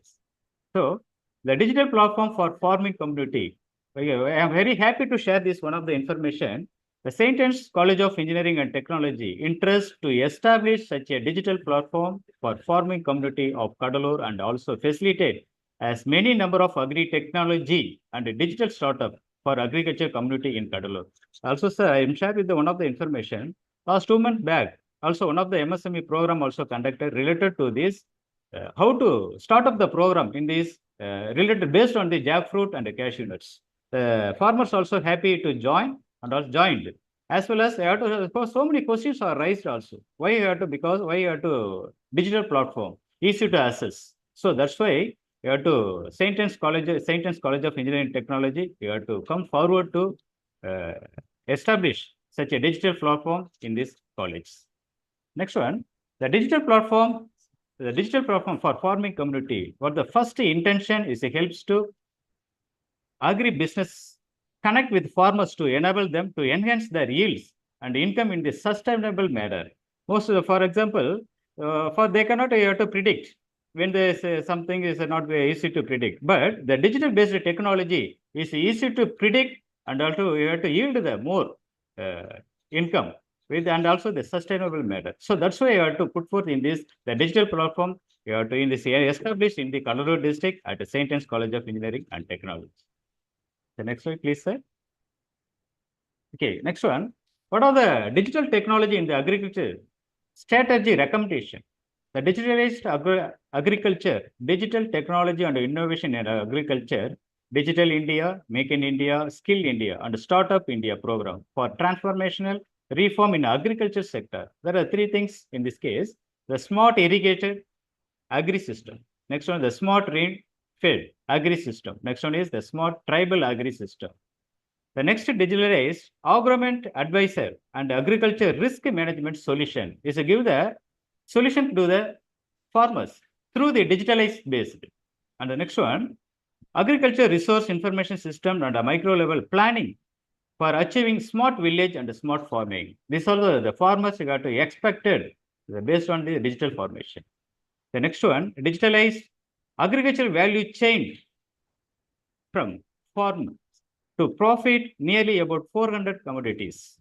So the digital platform for farming community. I am very happy to share this one of the information. The St. Anne's College of Engineering and Technology interests to establish such a digital platform for farming community of Cuddalore and also facilitate as many number of agri-technology and digital startup for agriculture community in Cuddalore. Also, sir, I am sharing with one of the information. Last 2 months back, also one of the MSME program also conducted related to this, how to start up the program in this related based on the jackfruit and the cashew nuts. Farmers also happy to join and also joined. As well as so many questions are raised also. Why you have to, because why you have to digital platform, easy to access. So that's why you have to St. Anne's College of Engineering and Technology, you have to come forward to establish such a digital platform in this college. Next one, the digital platform for farming community. What the first intention is it helps to agri-business connect with farmers to enable them to enhance their yields and income in the sustainable manner. Most of the, for example, for they cannot have to predict when they say something is not very easy to predict, but the digital based technology is easy to predict and also you have to yield the more income with and also the sustainable manner. So that's why you have to put forth in this the digital platform you have to in this area established in the Cuddalore district at the St. Anne's College of Engineering and Technology. The next slide, please, sir. Okay, next one. What are the digital technology in the agriculture strategy recommendation? The digitalized agriculture, digital technology and innovation in agriculture, Digital India, Make in India, Skill India, and Startup India program for transformational reform in agriculture sector. There are 3 things in this case. The smart irrigated agri system. Next one, the smart rain-fed agri system. Next one is the smart tribal agri system. The next digitalized agronomist advisor and agriculture risk management solution is to give the solution to the farmers through the digitalized based. And the next one, agriculture resource information system and a micro level planning for achieving smart village and smart farming. This also the farmers got to expected based on the digital formation. The next one, digitalized agricultural value chain from farm to profit nearly about 400 commodities.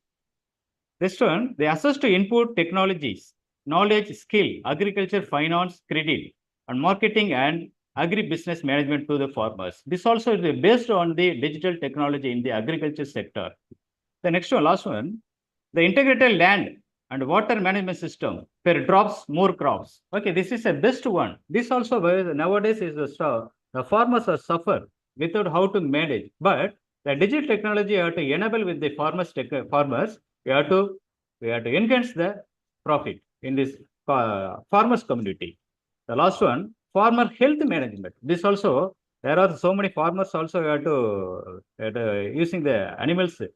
This one, they assess to input technologies, knowledge, skill, agriculture, finance, credit, and marketing and agri-business management to the farmers. This also is based on the digital technology in the agriculture sector. The next one, last one, the integrated land and water management system per drops more crops. Okay, this is a best one. This also nowadays is the farmers are suffer without how to manage, but the digital technology you have to enable with the farmers. We have to enhance the profit in this farmers community. The last one, farmer health management. This also there are so many farmers also have to using the animals. You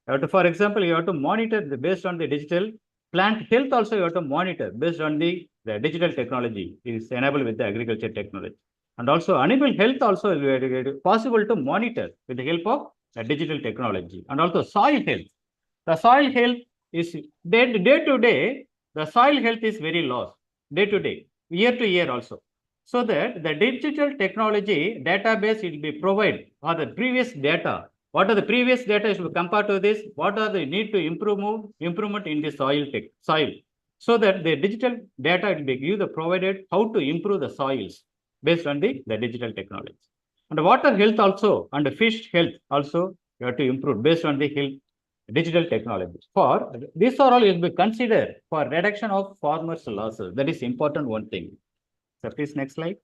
have to, for example, you have to monitor based on the digital plant health also you have to monitor based on the digital technology is enabled with the agriculture technology. And also animal health also possible to monitor with the help of digital technology. And also soil health. The soil health is day to day, the soil health is very lost day to day, year to year also. So that the digital technology database will be provided or the previous data. What are the previous data is compared to this? What are the need to improvement in the soil soil? So that the digital data will be give the provided how to improve the soils based on the digital technology. And water health also and the fish health also you have to improve based on the health digital technologies. For these are all will be considered for reduction of farmers' losses. That is important one thing. So please next slide.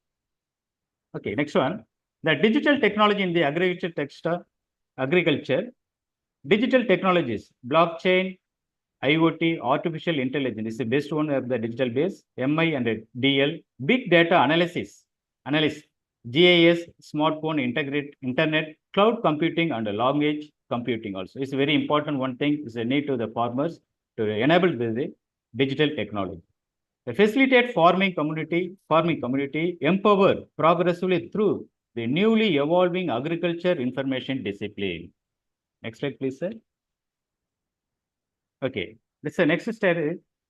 Okay, next one. The digital technology in the agriculture, digital technologies, blockchain, IoT, artificial intelligence is the best one of the digital base, MI and DL, big data analysis, GIS, smartphone, internet, cloud computing and long edge computing also. It's a very important one thing is a need to the farmers to enable the digital technology. The facilitate farming community, empower progressively through the newly evolving agriculture information discipline. Next slide, please, sir. Okay, this is the next step.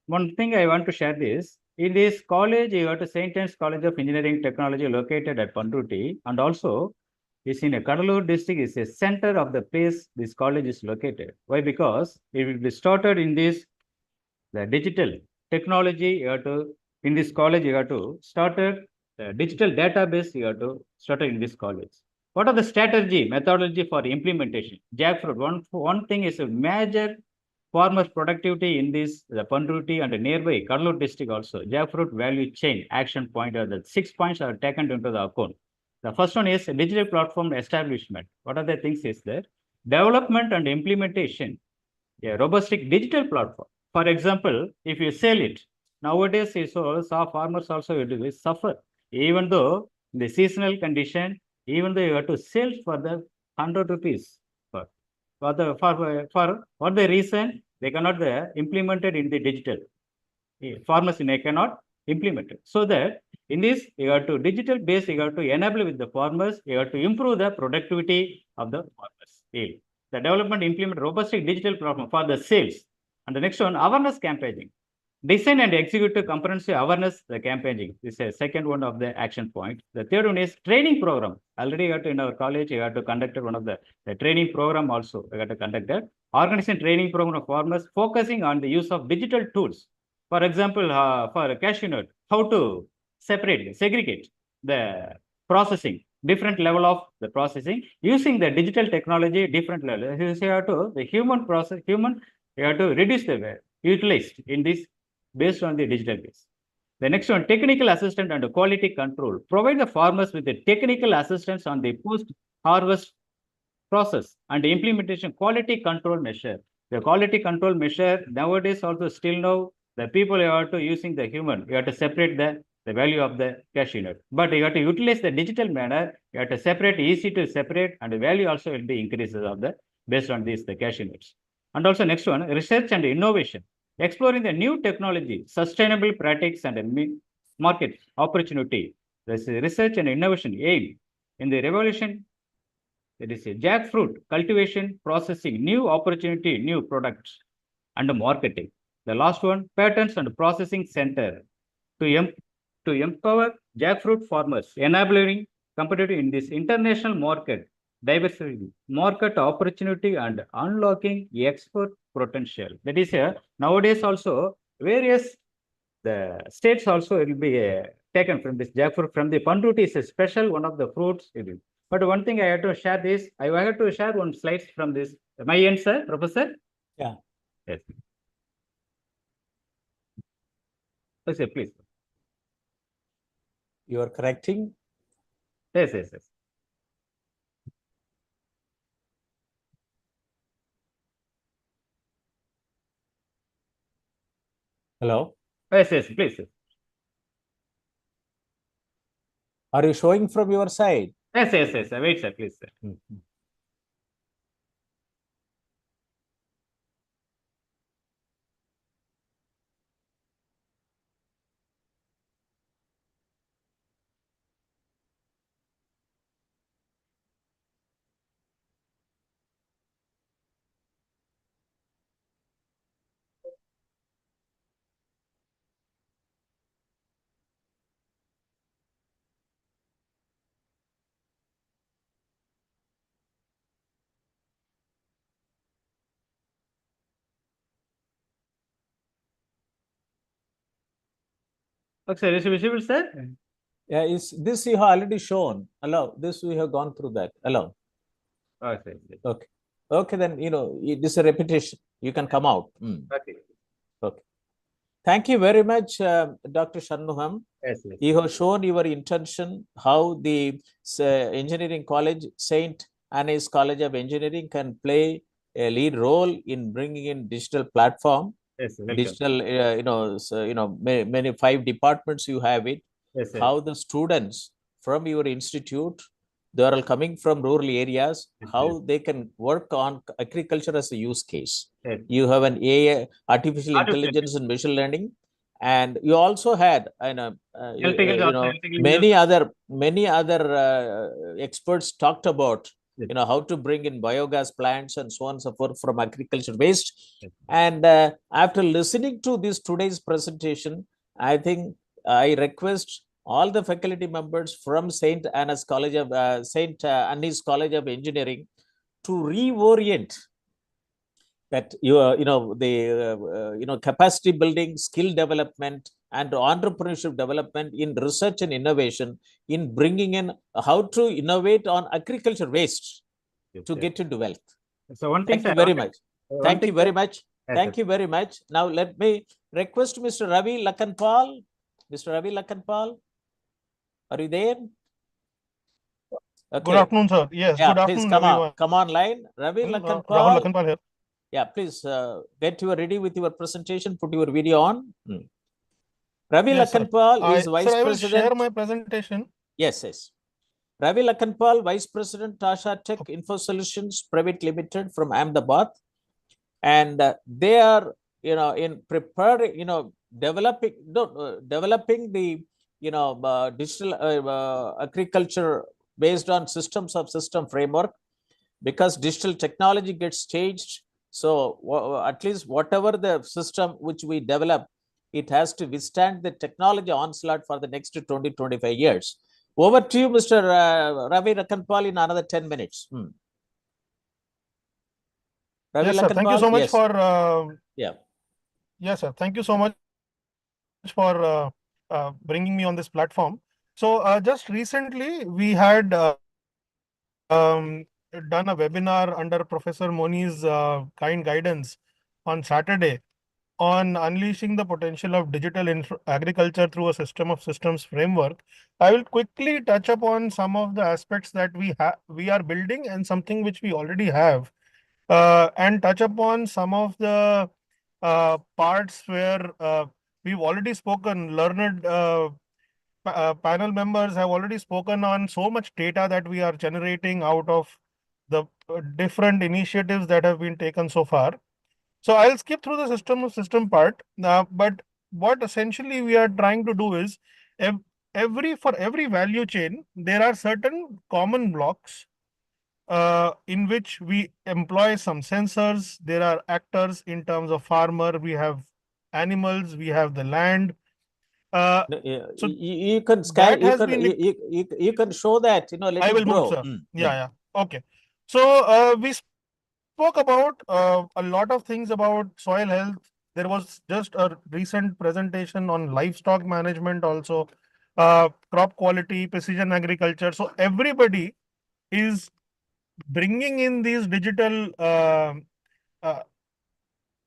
One thing I want to share this. In this college, you have to St. Anne's College of Engineering Technology located at Panruti, and also is in a Cuddalore district is a center of the place this college is located. Why? Because it will be started in this the digital technology. You have to in this college you have to started the digital database. You have to start in this college. What are the strategy methodology for implementation? Jackfruit. One thing is a major farmers productivity in this the Panruti and the nearby Cuddalore district also. Jackfruit value chain action point are the 6 points are taken into the account. The first one is digital platform establishment. What are the things is there? Development and implementation. A robust digital platform. For example, if you sell it, nowadays farmers also will suffer. Even though the seasonal condition, even though you have to sell for the 100 rupees. For what the reason? They cannot implement it in the digital. Farmers cannot implement it. So that in this, you have to digital base, you have to enable with the farmers, you have to improve the productivity of the farmers. The development implement robust digital platform for the sales. And the next one, awareness campaigning. Design and execute comprehensive awareness the campaigning. This is a second one of the action point. The third one is training program. Already you have to, in our college, you have to conduct one of the training program also. You have to conduct that. Organizing training program of farmers focusing on the use of digital tools. For example, for cashew nut, how to segregate the processing, different level of the processing using the digital technology, different level. You have to the human process, you have to reduce the utilized in this based on the digital base. The next one, technical assistance and quality control. Provide the farmers with the technical assistance on the post-harvest process and the implementation quality control measure. The quality control measure nowadays also still now the people have to using the human. You have to separate the value of the cashew nut. But you have to utilize the digital manner. You have to separate, easy to separate, and the value also will be increases of the based on this the cashew nuts. And also next one, research and innovation. Exploring the new technology, sustainable practice and market opportunity. This is research and innovation aim in the revolution. That is a jackfruit cultivation, processing, new opportunity, new products, and marketing. The last one, patents and processing center to empower jackfruit farmers, enabling competitive in this international market, diversity, market opportunity, and unlocking export potential. That is nowadays also various the states also will be taken from this jackfruit from the Panruti is a special one of the fruits. But one thing I have to share this, I have to share one slide from this. My answer, Professor? Yeah. Yes. Okay, please. You are correcting? Yes. Hello? Yes, please. Are you showing from your side? Yes. Wait, sir, please, sir. Okay, is it visible, sir? Yeah, is this you have already shown? Allow this we have gone through that. Allow. Okay. Okay. Okay, then this is a repetition. You can come out. Okay. Okay. Thank you very much, Dr. Shanmugham. Yes. You have shown your intention how the engineering college, Saint Anne's College of Engineering, can play a lead role in bringing in digital platform. Yes, welcome. Digital, many 5 departments you have it. Yes, sir. How the students from your institute, they are all coming from rural areas, how they can work on agriculture as a use case. Yes. You have an AI, artificial intelligence and machine learning, and you also had many other experts talked about how to bring in biogas plants and so on and so forth from agriculture waste. And after listening to this today's presentation, I think I request all the faculty members from Saint Anne's College of Anne's College of Engineering to reorient that capacity building, skill development, and entrepreneurship development in research and innovation in bringing in how to innovate on agriculture waste to get into wealth. So one thing, Thank you very much. Thank you very much. Thank you very much. Now let me request Mr. Ravi Lakhanpal. Mr. Ravi Lakhanpal, are you there? Okay. Good afternoon, sir. Yes, yeah, good please afternoon, come everyone. on. Come online. Ravi Lakhanpal. Rahul Lakhanpal here. Yeah, please get ready with your presentation. Put your video on. Ravi Yes, Lakhanpal is Vice sir, I will President. share my presentation. Yes. Ravi Lakhanpal, Vice President, Tasha Tech Info Solutions Private Limited from Ahmedabad. And they are, in preparing, developing the, digital agriculture based on systems of system framework, because digital technology gets changed. So at least whatever the system which we develop, it has to withstand the technology onslaught for the next 20-25 years. Over to you, Mr. Ravi Lakhanpal, in another 10 minutes. Ravi Yes, sir. Thank you so much for Yes, sir. Thank you so much for bringing me on this platform. So just recently we had done a webinar under Professor Moni's kind guidance on Saturday on unleashing the potential of digital agriculture through a system of systems framework. I will quickly touch upon some of the aspects that we are building and something which we already have, and touch upon some of the parts where we've already spoken. Learned panel members have already spoken on so much data that we are generating out of the different initiatives that have been taken so far. So I'll skip through the system part, but what essentially we are trying to do is for every value chain, there are certain common blocks in which we employ some sensors. There are actors in terms of farmer, we have animals, we have the land. So you can scan, you can show that, let I it will grow. move, sir. Yeah. Okay. So we spoke about a lot of things about soil health. There was just a recent presentation on livestock management also, crop quality, precision agriculture. So everybody is bringing in these digital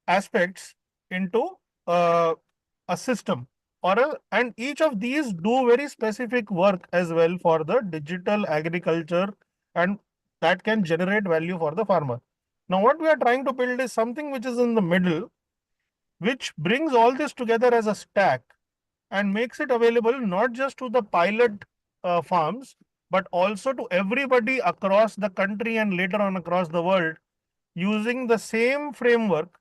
aspects into a system, and each of these do very specific work as well for the digital agriculture, and that can generate value for the farmer. Now, what we are trying to build is something which is in the middle, which brings all this together as a stack and makes it available not just to the pilot farms, but also to everybody across the country and later on across the world, using the same framework,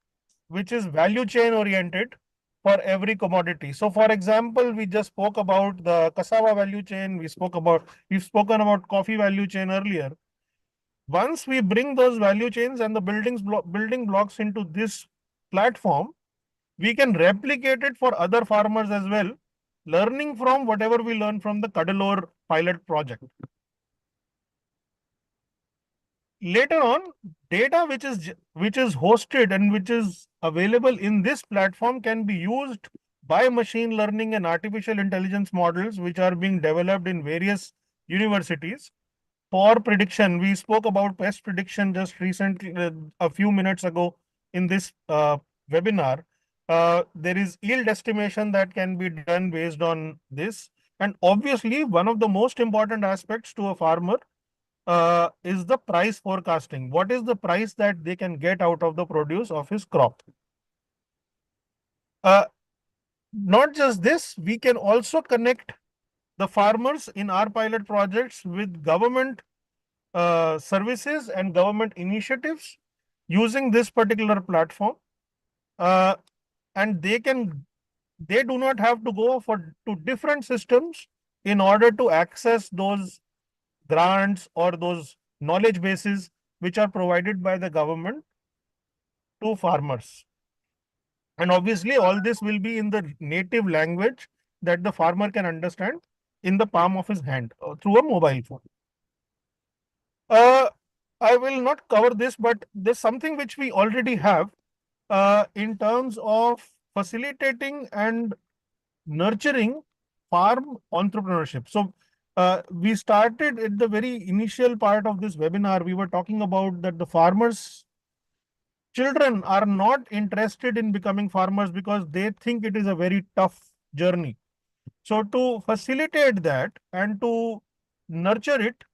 which is value chain oriented for every commodity. So for example, we just spoke about the cassava value chain. We've spoken about coffee value chain earlier. Once we bring those value chains and the building blocks into this platform, we can replicate it for other farmers as well, learning from whatever we learn from the Cuddalore pilot project. Later on, data which is hosted and which is available in this platform can be used by machine learning and artificial intelligence models, which are being developed in various universities for prediction. We spoke about pest prediction just recently, a few minutes ago in this webinar. There is yield estimation that can be done based on this. And obviously, one of the most important aspects to a farmer is the price forecasting. What is the price that they can get out of the produce of his crop? Not just this, we can also connect the farmers in our pilot projects with government services and government initiatives using this particular platform. And they do not have to go to different systems in order to access those grants or those knowledge bases which are provided by the government to farmers. And obviously, all this will be in the native language that the farmer can understand in the palm of his hand through a mobile phone. I will not cover this, but there's something which we already have in terms of facilitating and nurturing farm entrepreneurship. So we started at the very initial part of this webinar. We were talking about that the farmers' children are not interested in becoming farmers because they think it is a very tough journey. So to facilitate that and to nurture it,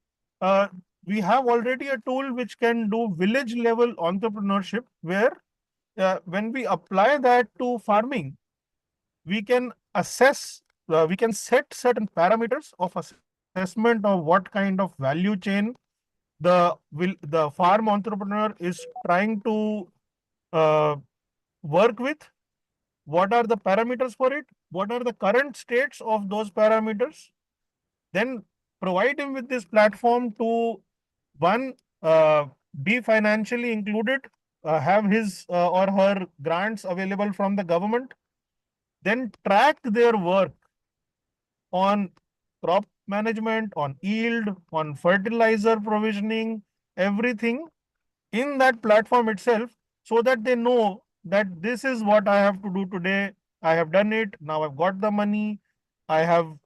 we have already a tool which can do village level entrepreneurship, where when we apply that to farming, we can assess, we can set certain parameters of assessment of what kind of value chain the farm entrepreneur is trying to work with. What are the parameters for it? What are the current states of those parameters? Then provide him with this platform to, one, be financially included, have his or her grants available from the government, then track their work on crop management, on yield, on fertilizer provisioning, everything in that platform itself, so that they know that this is what I have to do today. I have done it. Now I've got the money. I have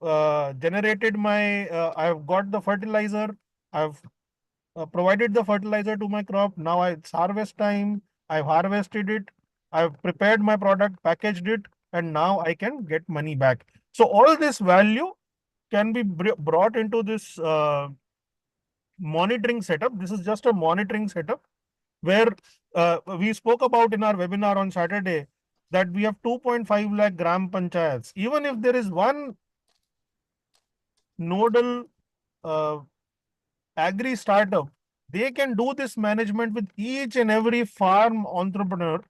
generated my, I have got the fertilizer. I've provided the fertilizer to my crop. Now it's harvest time. I've harvested it. I've prepared my product, packaged it, and now I can get money back. So all this value can be brought into this monitoring setup. This is just a monitoring setup where we spoke about in our webinar on Saturday that we have 2.5 lakh gram panchayats. Even if there is one nodal agri startup, they can do this management with each and every farm entrepreneur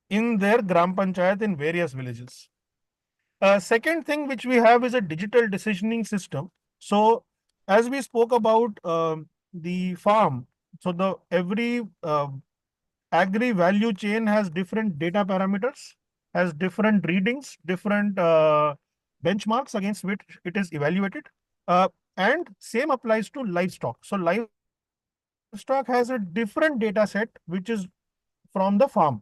in their gram panchayat in various villages. Second thing which we have is a digital decisioning system. So as we spoke about the farm, so every agri value chain has different data parameters, has different readings, different benchmarks against which it is evaluated. And same applies to livestock. So livestock has a different data set which is from the farm.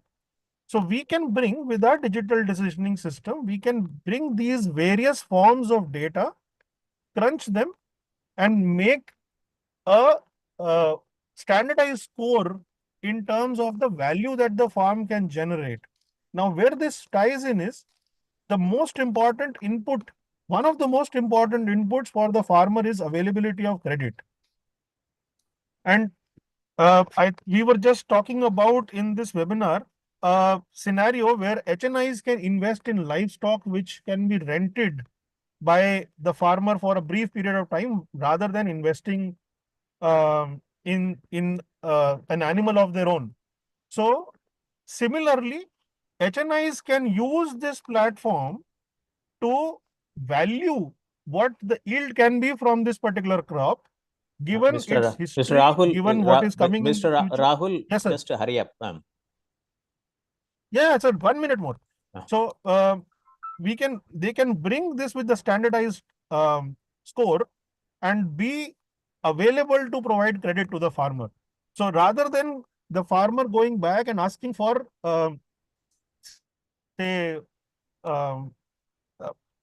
So we can bring, with our digital decisioning system, we can bring these various forms of data, crunch them, and make a standardized score in terms of the value that the farm can generate. Now, where this ties in is the most important input. One of the most important inputs for the farmer is availability of credit. And we were just talking about in this webinar a scenario where HNIs can invest in livestock which can be rented by the farmer for a brief period of time, rather than investing in an animal of their own. So similarly, HNIs can use this platform to value what the yield can be from this particular crop, given its history, Mr. Rahul, given what is coming in Mr. future. Rahul, Yes, sir. just hurry up. Yeah, sir, 1 minute more. So they can bring this with the standardized score and be available to provide credit to the farmer. So rather than the farmer going back and asking for say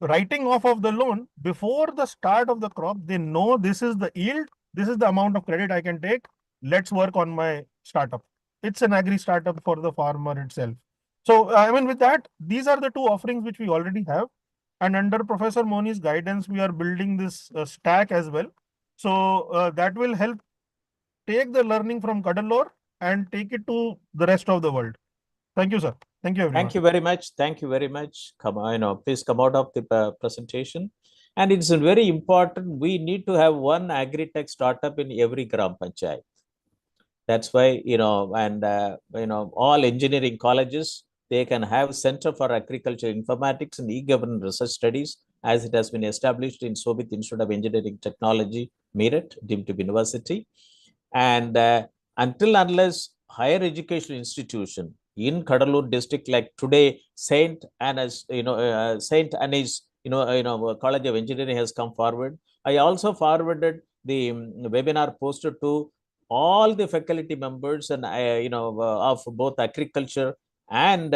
writing off of the loan before the start of the crop. They know this is the yield, this is the amount of credit I can take. Let's work on my startup. It's an agri startup for the farmer itself. So, I mean, with that, these are the two offerings which we already have. And under Professor Moni's guidance, we are building this stack as well. So that will help take the learning from Cuddalore and take it to the rest of the world. Thank you, sir. Thank you, everyone. Thank you very much. Thank you very much. Come on, please come out of the presentation. And it's very important. We need to have one agri-tech startup in every Gram Panchayat. That's why, and, all engineering colleges, they can have Center for Agriculture Informatics and E-Government Research Studies, as it has been established in Sobit Institute of Engineering Technology, Meerut, deemed to be university. And until unless higher education institution in Cuddalore district, like today, Saint Anne's, Saint Anne's, College of Engineering has come forward. I also forwarded the webinar poster to all the faculty members and of both agriculture and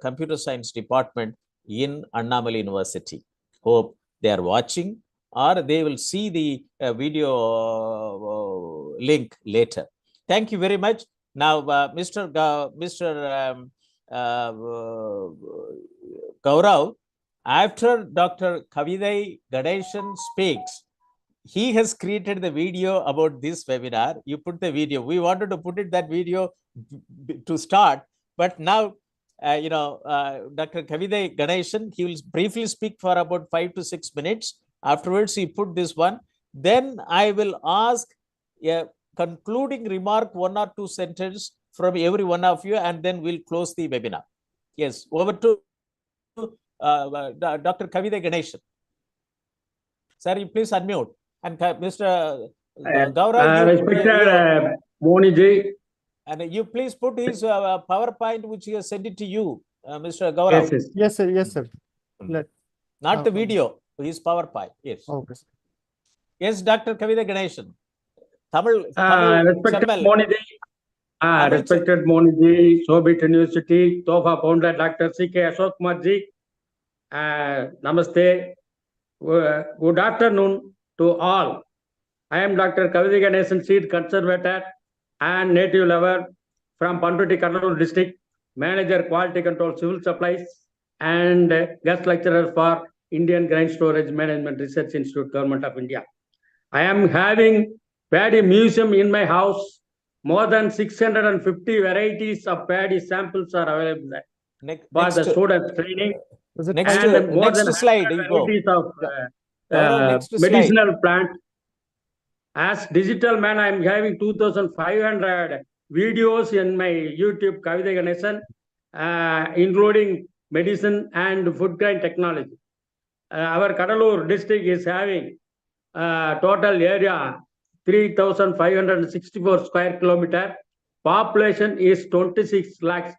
computer science department in Annamalai University. Hope they are watching, or they will see the video link later. Thank you very much. Now, Mr. Gaurav, after Dr. Kavidai Ganeshan speaks, he has created the video about this webinar. You put the video. We wanted to put that video to start, but now, Dr. Kavidai Ganeshan, he will briefly speak for about 5 to 6 minutes. Afterwards, he put this one. Then I will ask a concluding remark, 1 or 2 sentences from every one of you, and then we'll close the webinar. Yes, over to Dr. Kavidai Ganeshan. Sir, you please unmute. And Mr. Gaurav, respected Moniji. And you please put his PowerPoint, which he has sent it to you, Mr. Gaurav. Yes, sir. Yes, sir. Not the video, his PowerPoint. Yes. Okay. Yes, Dr. Kavidai Ganeshan. Tamil respected Moniji. Respected Moniji, Sobit University, Tofa founder Dr. C.K. Ashok Kumarji. Namaste. Good afternoon to all. I am Dr. Kavidai Ganeshan, seed conservator and native lover from Panruti, Cuddalore district, manager quality control civil supplies and guest lecturer for Indian Grain Storage Management Research Institute, Government of India. I am having paddy museum in my house. More than 650 varieties of paddy samples are available there for the students training. Next slide, you go. Of medicinal plant. As digital man, I am having 2,500 videos in my YouTube Kavidai Ganeshan, including medicine and food grain technology. Our Cuddalore district is having total area 3,564 square kilometer. Population is 26 lakhs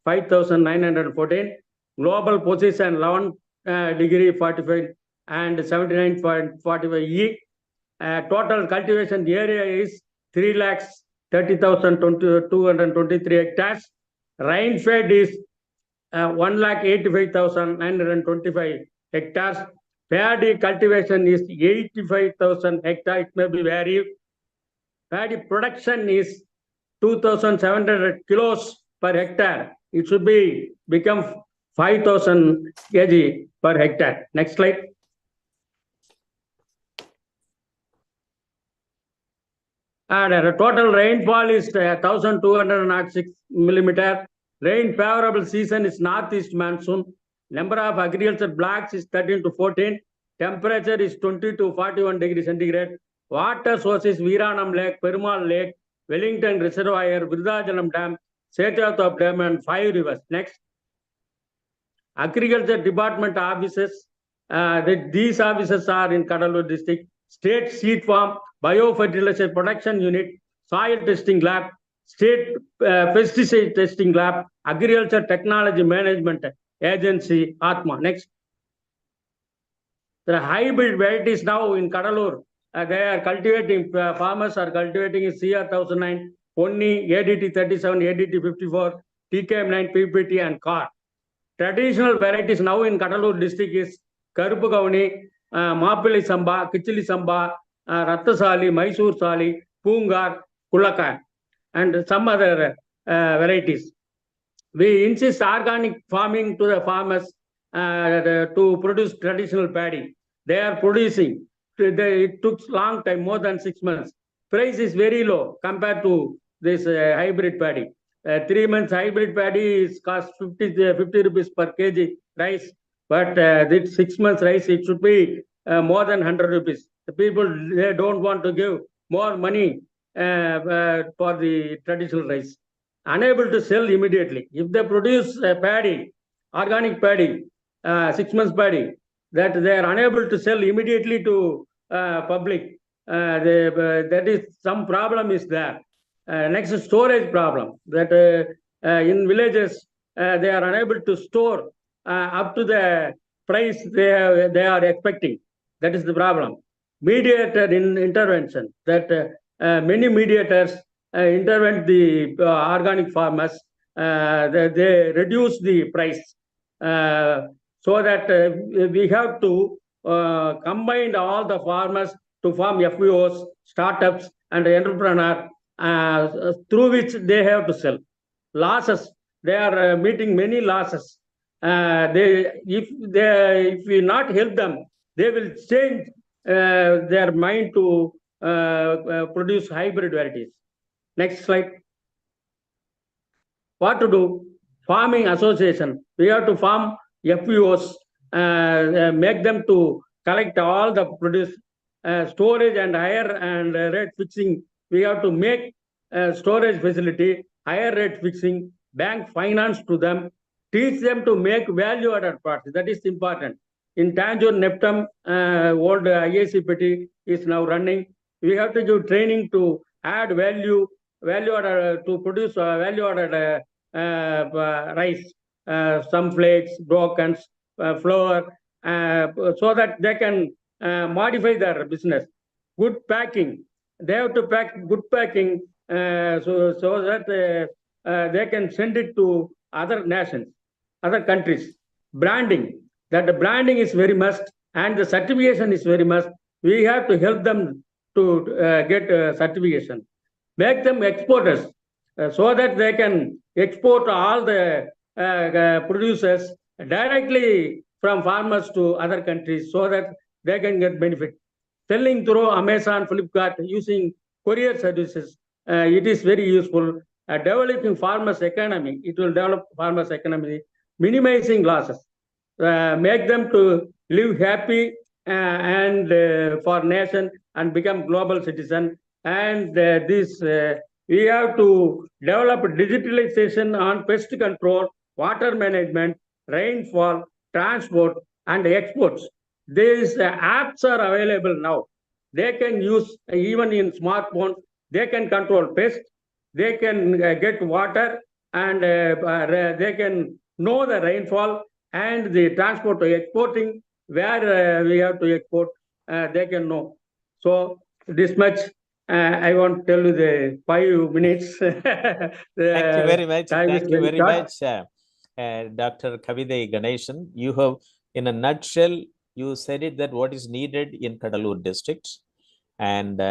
5,914. Global position 11 degree 45 and 79.45 E. Total cultivation area is 3,30,223 hectares. Rainfed is 1,85,925 hectares. Paddy cultivation is 85,000 hectares. It may be varied. Paddy production is 2,700 kilos per hectare. It should become 5,000 kg per hectare. Next slide. And the total rainfall is 1,206 millimeter. Rain favorable season is northeast monsoon. Number of agriculture blocks is 13 to 14. Temperature is 20 to 41 degrees centigrade. Water sources Veeranam Lake, Perumal Lake, Wellington Reservoir, Virudhachalam Dam, Setyathop Dam, and 5 rivers. Next. Agriculture Department offices. These offices are in Cuddalore district. State Seed Farm, Biofertilizer Production Unit, Soil Testing Lab, State Pesticide Testing Lab, Agriculture Technology Management Agency, Atma. Next. The hybrid varieties now in Cuddalore, they are cultivating, farmers are cultivating CR 1009, Ponni, ADT 37, ADT 54, TKM9, PPT, and CAR. Traditional varieties now in Cuddalore district is Karupu Gavani, Mapili Samba, Kichili Samba, Rattasali, Mysore Sali, Pungar, Kulaka, and some other varieties. We insist organic farming to the farmers to produce traditional paddy. They are producing. It took long time, more than 6 months. Price is very low compared to this hybrid paddy. 3 months hybrid paddy is cost 50 rupees per kg rice, but this 6 months rice, it should be more than 100 rupees. The people, they don't want to give more money for the traditional rice. Unable to sell immediately. If they produce paddy, organic paddy, 6 months paddy, that they are unable to sell immediately to public. That is some problem is there. Next, storage problem, that in villages they are unable to store up to the price they are expecting. That is the problem. Mediator intervention, that many mediators intervene the organic farmers. They reduce the price so that we have to combine all the farmers to form FPOs, startups, and entrepreneurs through which they have to sell. Losses, they are meeting many losses. If we not help them, they will change their mind to produce hybrid varieties. Next slide. What to do? Farming association. We have to form FPOs, make them to collect all the produce, storage and higher and rate fixing. We have to make storage facility, higher rate fixing, bank finance to them, teach them to make value added products. That is important. In Tanjore, Neptum, old IACPT is now running. We have to give training to add value added, to produce value added rice, some flakes, brokens, flour, so that they can modify their business. Good packing. They have to pack good packing so that they can send it to other nations, other countries. Branding. That the branding is very must and the certification is very must. We have to help them to get certification. Make them exporters so that they can export all the producers directly from farmers to other countries so that they can get benefit. Selling through Amazon, Flipkart, using courier services, it is very useful. Developing farmers' economy, it will develop farmers' economy, minimizing losses. Make them to live happy and for nation and become global citizen. And we have to develop digitalization on pest control, water management, rainfall, transport, and exports. These apps are available now. They can use even in smartphones. They can control pests. They can get water, and they can know the rainfall and the transport to exporting, where we have to export, they can know. So this much I want to tell you the 5 minutes. Thank you very much. Thank you very short. much, Dr. Kavidai Ganeshan. You have, in a nutshell, you said it that what is needed in Cuddalore district. And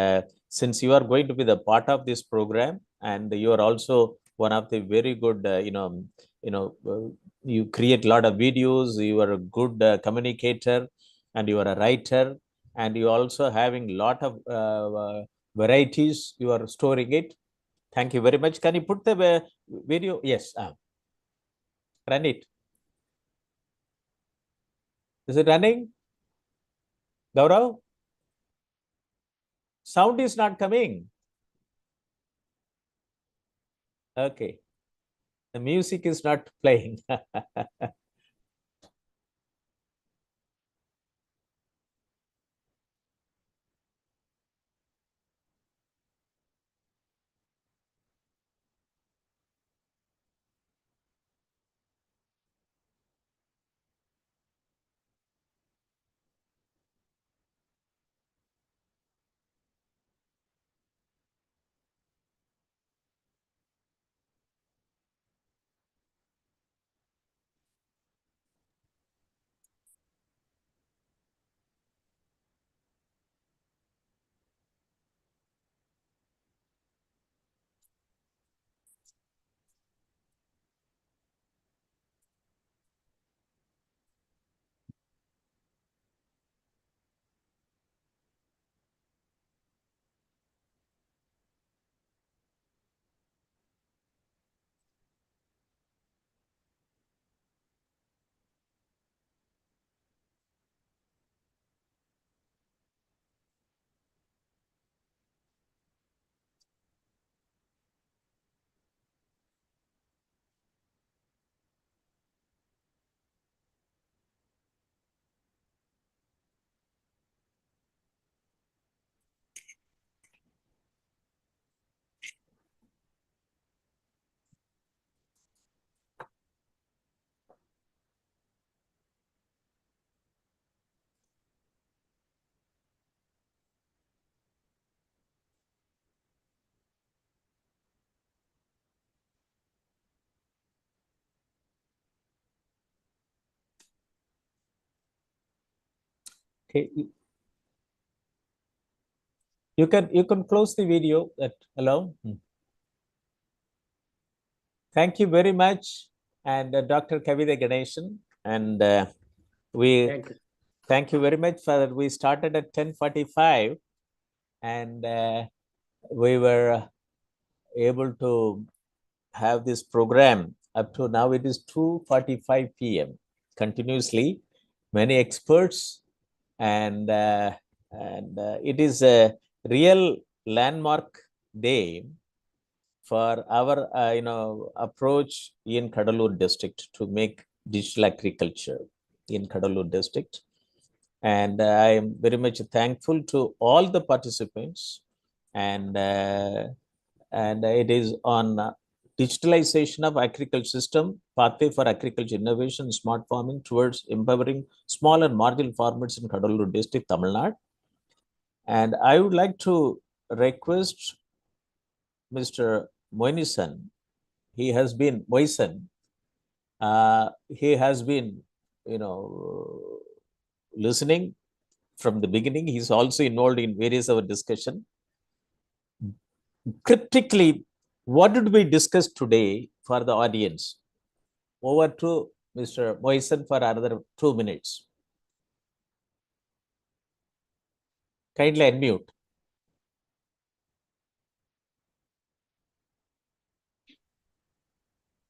since you are going to be the part of this program, and you are also one of the very good, you create a lot of videos, you are a good communicator, and you are a writer, and you also having a lot of varieties, you are storing it. Thank you very much. Can you put the video? Yes. Run it. Is it running? Gaurav? Sound is not coming. Okay. The music is not playing. Okay. You can close the video. Hello. Thank you very much, and Dr. Kavita Ganeshan, and we thank you very much for that. We started at 10:45, and we were able to have this program up to now. It is 2:45 p.m. continuously. Many experts, and it is a real landmark day for our approach in Cuddalore district to make digital agriculture in Cuddalore district. And I am very much thankful to all the participants, and it is on digitalization of agriculture system, pathway for agriculture innovation, smart farming towards empowering small and marginal farmers in Cuddalore district, Tamil Nadu. And I would like to request Mr. Moinisan. He has been Moisan. He has been, listening from the beginning. He's also involved in various of our discussion. Cryptically, what did we discuss today for the audience? Over to Mr. Moisan for another 2 minutes. Kindly unmute.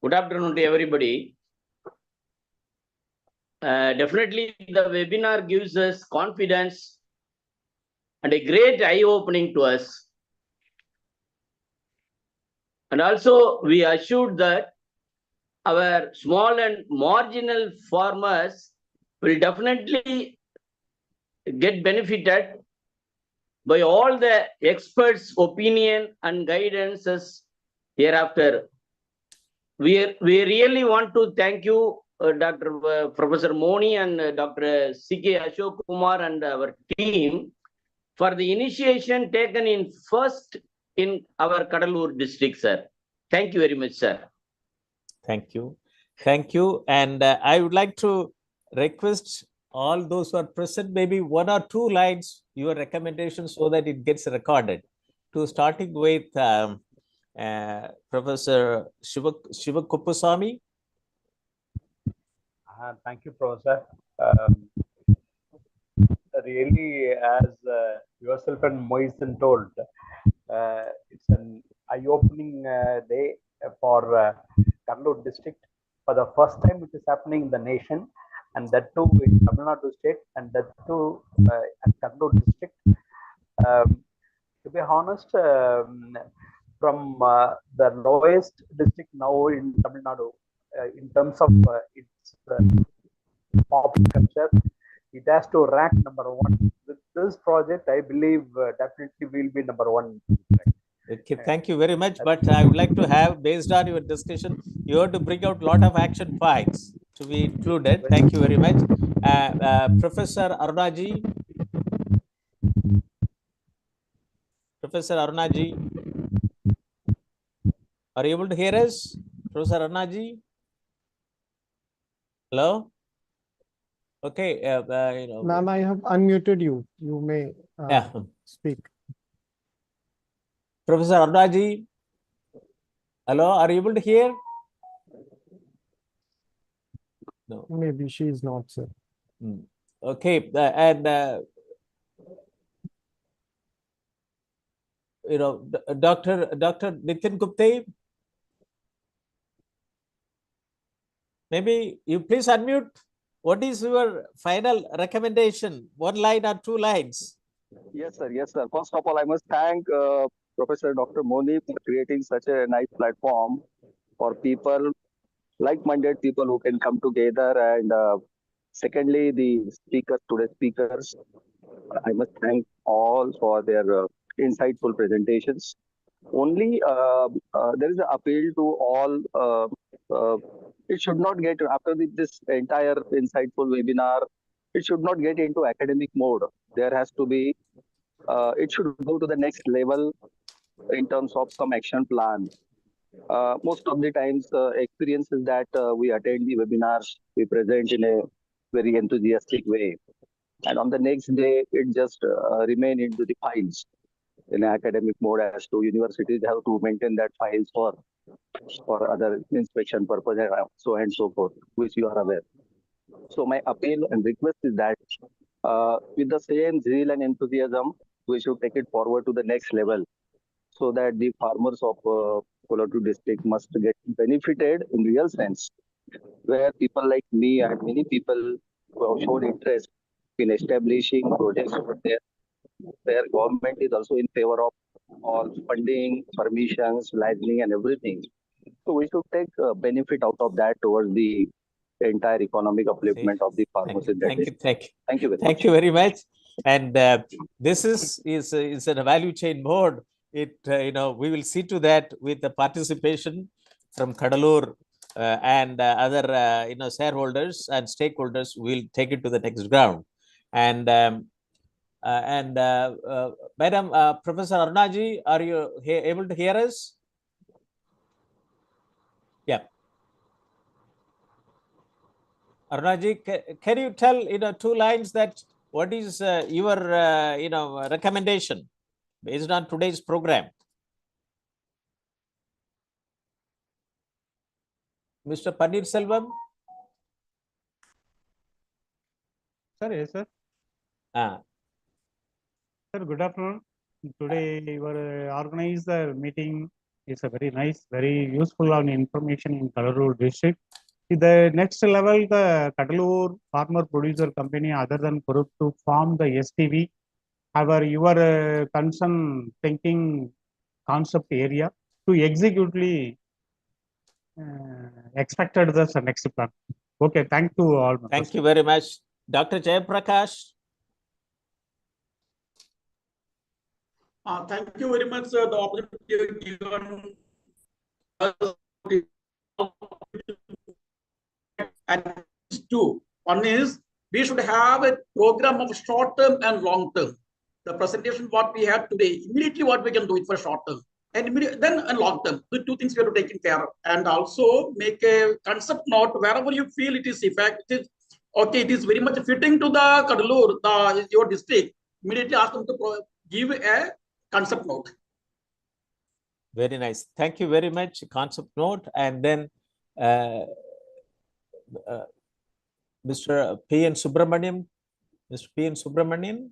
Good afternoon to everybody. Definitely, the webinar gives us confidence and a great eye-opening to us. And also, we assured that our small and marginal farmers will definitely get benefited by all the experts' opinion and guidances hereafter. We really want to thank you, Professor Moni and Dr. C.K. Ashok Kumar and our team for the initiation taken in first in our Cuddalore district, sir. Thank you very much, sir. Thank you. Thank you. And I would like to request all those who are present, maybe 1 or 2 lines, your recommendations so that it gets recorded. To starting with Professor Shiva Kuppusamy. Thank you, Professor. Really, as yourself and Moisen told, it's an eye-opening day for Cuddalore district. For the first time, it is happening in the nation, and that too in Tamil Nadu state, and that too at Cuddalore district. To be honest, from the lowest district now in Tamil Nadu, in terms of its popular culture, it has to rank #1. With this project, I believe definitely we'll be #1. Okay, thank you very much. But I would like to have, based on your discussion, you have to bring out a lot of action points to be included. Thank you very much. Professor Arunaji. Professor Arunaji. Are you able to hear us? Professor Arunaji? Hello? Okay. Ma'am, I have unmuted you. You may speak. Professor Arunaji? Hello, are you able to hear? No. Maybe she is not, sir. Okay, and Dr. Nitin Gupta, maybe you please unmute. What is your final recommendation? 1 line or 2 lines? Yes, sir. Yes, sir. First of all, I must thank Professor Dr. Moni for creating such a nice platform for people, like-minded people who can come together. And secondly, the speakers, today's speakers, I must thank all for their insightful presentations. Only there is an appeal to all. It should not get, after this entire insightful webinar, it should not get into academic mode. There has to be, it should go to the next level in terms of some action plan. Most of the times, experience is that we attend the webinars, we present in a very enthusiastic way. and on the next day it just remain into the files in academic mode, as to universities have to maintain that files for other inspection purpose and so and so forth, which you are aware. So my appeal and request is that with the same zeal and enthusiasm, we should take it forward to the next level, so that the farmers of Calotropis district must get benefited in real sense, where people like me and many people who have shown interest in establishing projects over there, where government is also in favor of all funding, permissions, licensing, and everything. So we should take benefit out of that towards the entire economic upliftment of the farmers in that district. Thank you very much. Thank you very much. And this is in a value chain mode. It we will see to that with the participation from Cuddalore and other shareholders and stakeholders. We'll take it to the next ground. And Madam Professor Arunaji, are you able to hear us? Yeah. Arunaji, can you tell 2 lines that what is your recommendation based on today's program? Mr. Panir Selvam? Sir, yes, sir. Sir, good afternoon. Today, your organized meeting is a very nice, very useful on information in Cuddalore district. The next level, the Cuddalore farmer producer company, other than Kurup, to form the STV, your concern thinking concept area to executely expected the next plan. Okay, thank you all. Thank you very much. Dr. Jayaprakash. Thank you very much, sir. The opportunity given us. And 2. One is we should have a program of short term and long term. The presentation what we have today, immediately what we can do it for short term, and then and long term. The 2 things we have to take care of, and also make a concept note wherever you feel it is effective. Okay, it is very much fitting to the Cuddalore, your district. Immediately ask them to give a concept note. Very nice. Thank you very much. Concept note, and then Mr. P.N. Subramanian. Mr. P.N. Subramanian.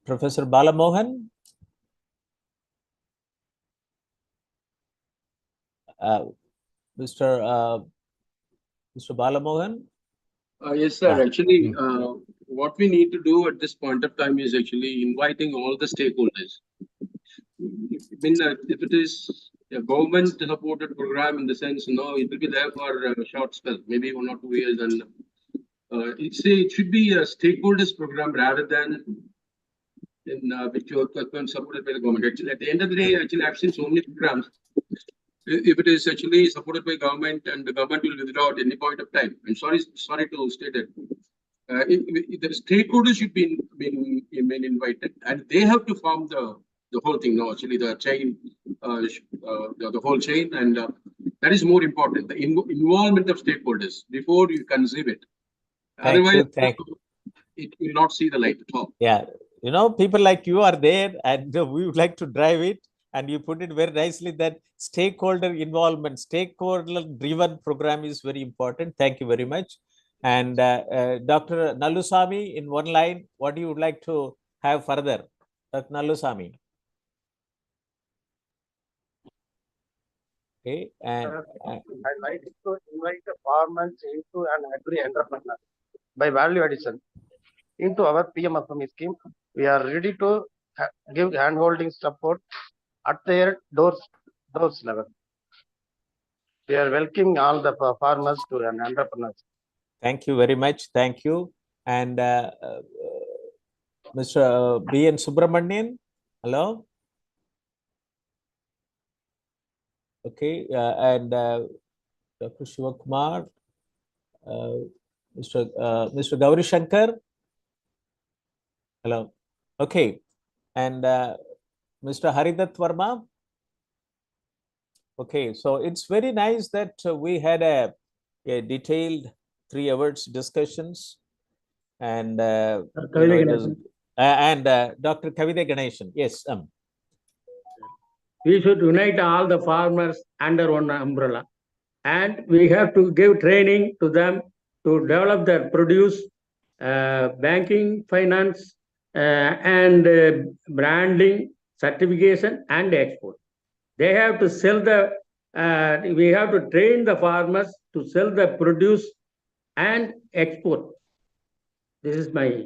Professor Balamohan. Mr. Balamohan. Yes, sir. Actually, what we need to do at this point of time is actually inviting all the stakeholders. If it is a government-supported program, in the sense, it will be there for a short spell, maybe 1 or 2 years, and it should be a stakeholders program rather than which was supported by the government. Actually, at the end of the day, actually, I've seen so many programs. If it is actually supported by government and the government will withdraw at any point of time, I'm sorry to state it. The stakeholders should be invited, and they have to form the whole thing. No, actually, the chain, the whole chain, and that is more important. The involvement of stakeholders before you conceive it. Otherwise, it will not see the light at all. Yeah, people like you are there, and we would like to drive it. And you put it very nicely that stakeholder involvement, stakeholder-driven program is very important. Thank you very much. And Dr. Nallusamy, in 1 line, what you would like to have further? Dr. Nallusamy. Okay, and I'd like to invite the farmers into an agri-entrepreneur by value addition into our PMFME scheme. We are ready to give hand-holding support at their doors level. We are welcoming all the farmers to an entrepreneur. Thank you very much. Thank you. And Mr. B.N. Subramanian, hello. Okay, and Dr. Shivakumar, Mr. Gauri Shankar, hello. Okay, and Mr. Haridat Verma. Okay, so it's very nice that we had a detailed 3 hours discussions. And Dr. Kavide Ganeshan. Yes. We should unite all the farmers under one umbrella, and we have to give training to them to develop their produce, banking, finance, and branding, certification, and export. They have to sell we have to train the farmers to sell the produce and export. This is my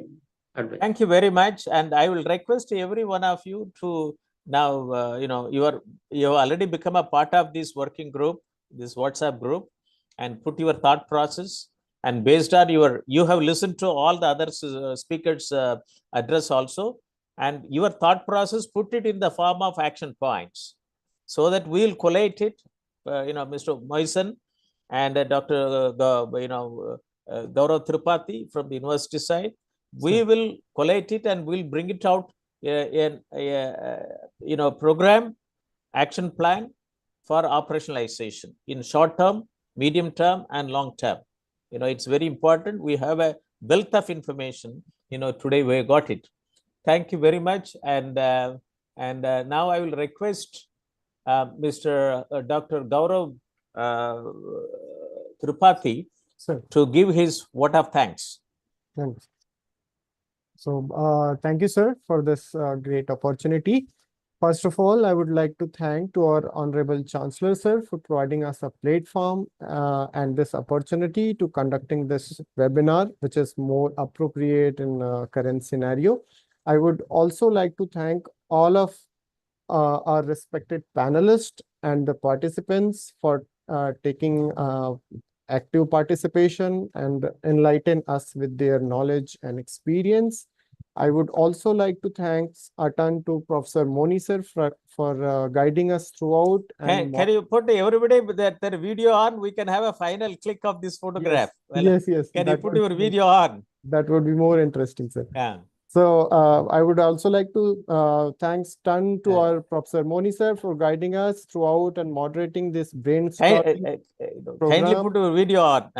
advice. Thank you very much. And I will request every one of you to now, you have already become a part of this working group, this WhatsApp group, and put your thought process. And based on you have listened to all the other speakers' address also, and your thought process, put it in the form of action points, so that we'll collate it. Mr. Moisen and Dr. Gaurav Tripathi from the university side, we will collate it and we'll bring it out in program, action plan for operationalization in short term, medium term, and long term. It's very important. We have a wealth of information. Today we got it. Thank you very much. And now I will request Mr. Dr. Gaurav Tripathi to give his vote of thanks. Thanks. So thank you, sir, for this great opportunity. First of all, I would like to thank to our Honorable Chancellor, sir, for providing us a platform and this opportunity to conducting this webinar, which is more appropriate in current scenario. I would also like to thank all of our respected panelists and the participants for taking active participation and enlighten us with their knowledge and experience. I would also like to thank a ton to Professor Moni sir for guiding us throughout. And can you put everybody that their video on? We can have a final click of this photograph. Yes. Can you put your video on? That would be more interesting, sir. Yeah. So I would also like to thanks ton to our Professor Moni sir for guiding us throughout and moderating this brainstorming program. Kindly put your video on.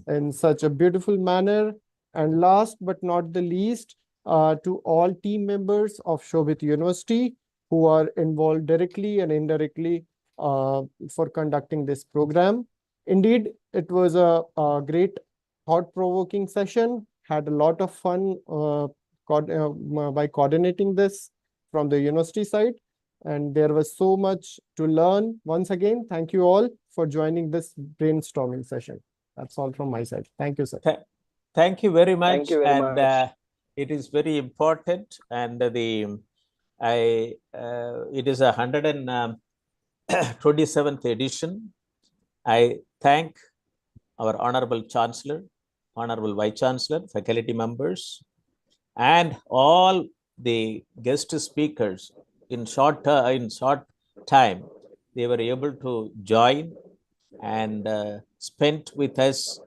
In such a beautiful manner. And last but not the least, to all team members of Shobhit University who are involved directly and indirectly for conducting this program. Indeed, it was a great thought-provoking session, had a lot of fun by coordinating this from the university side, and there was so much to learn. Once again, thank you all for joining this brainstorming session. That's all from my side. Thank you, sir. Thank you very much. Thank you very much. It is very important, and it is 127th edition. I thank our Honorable Chancellor, Honorable Vice Chancellor, faculty members, and all the guest speakers. In short time, they were able to join and spend with us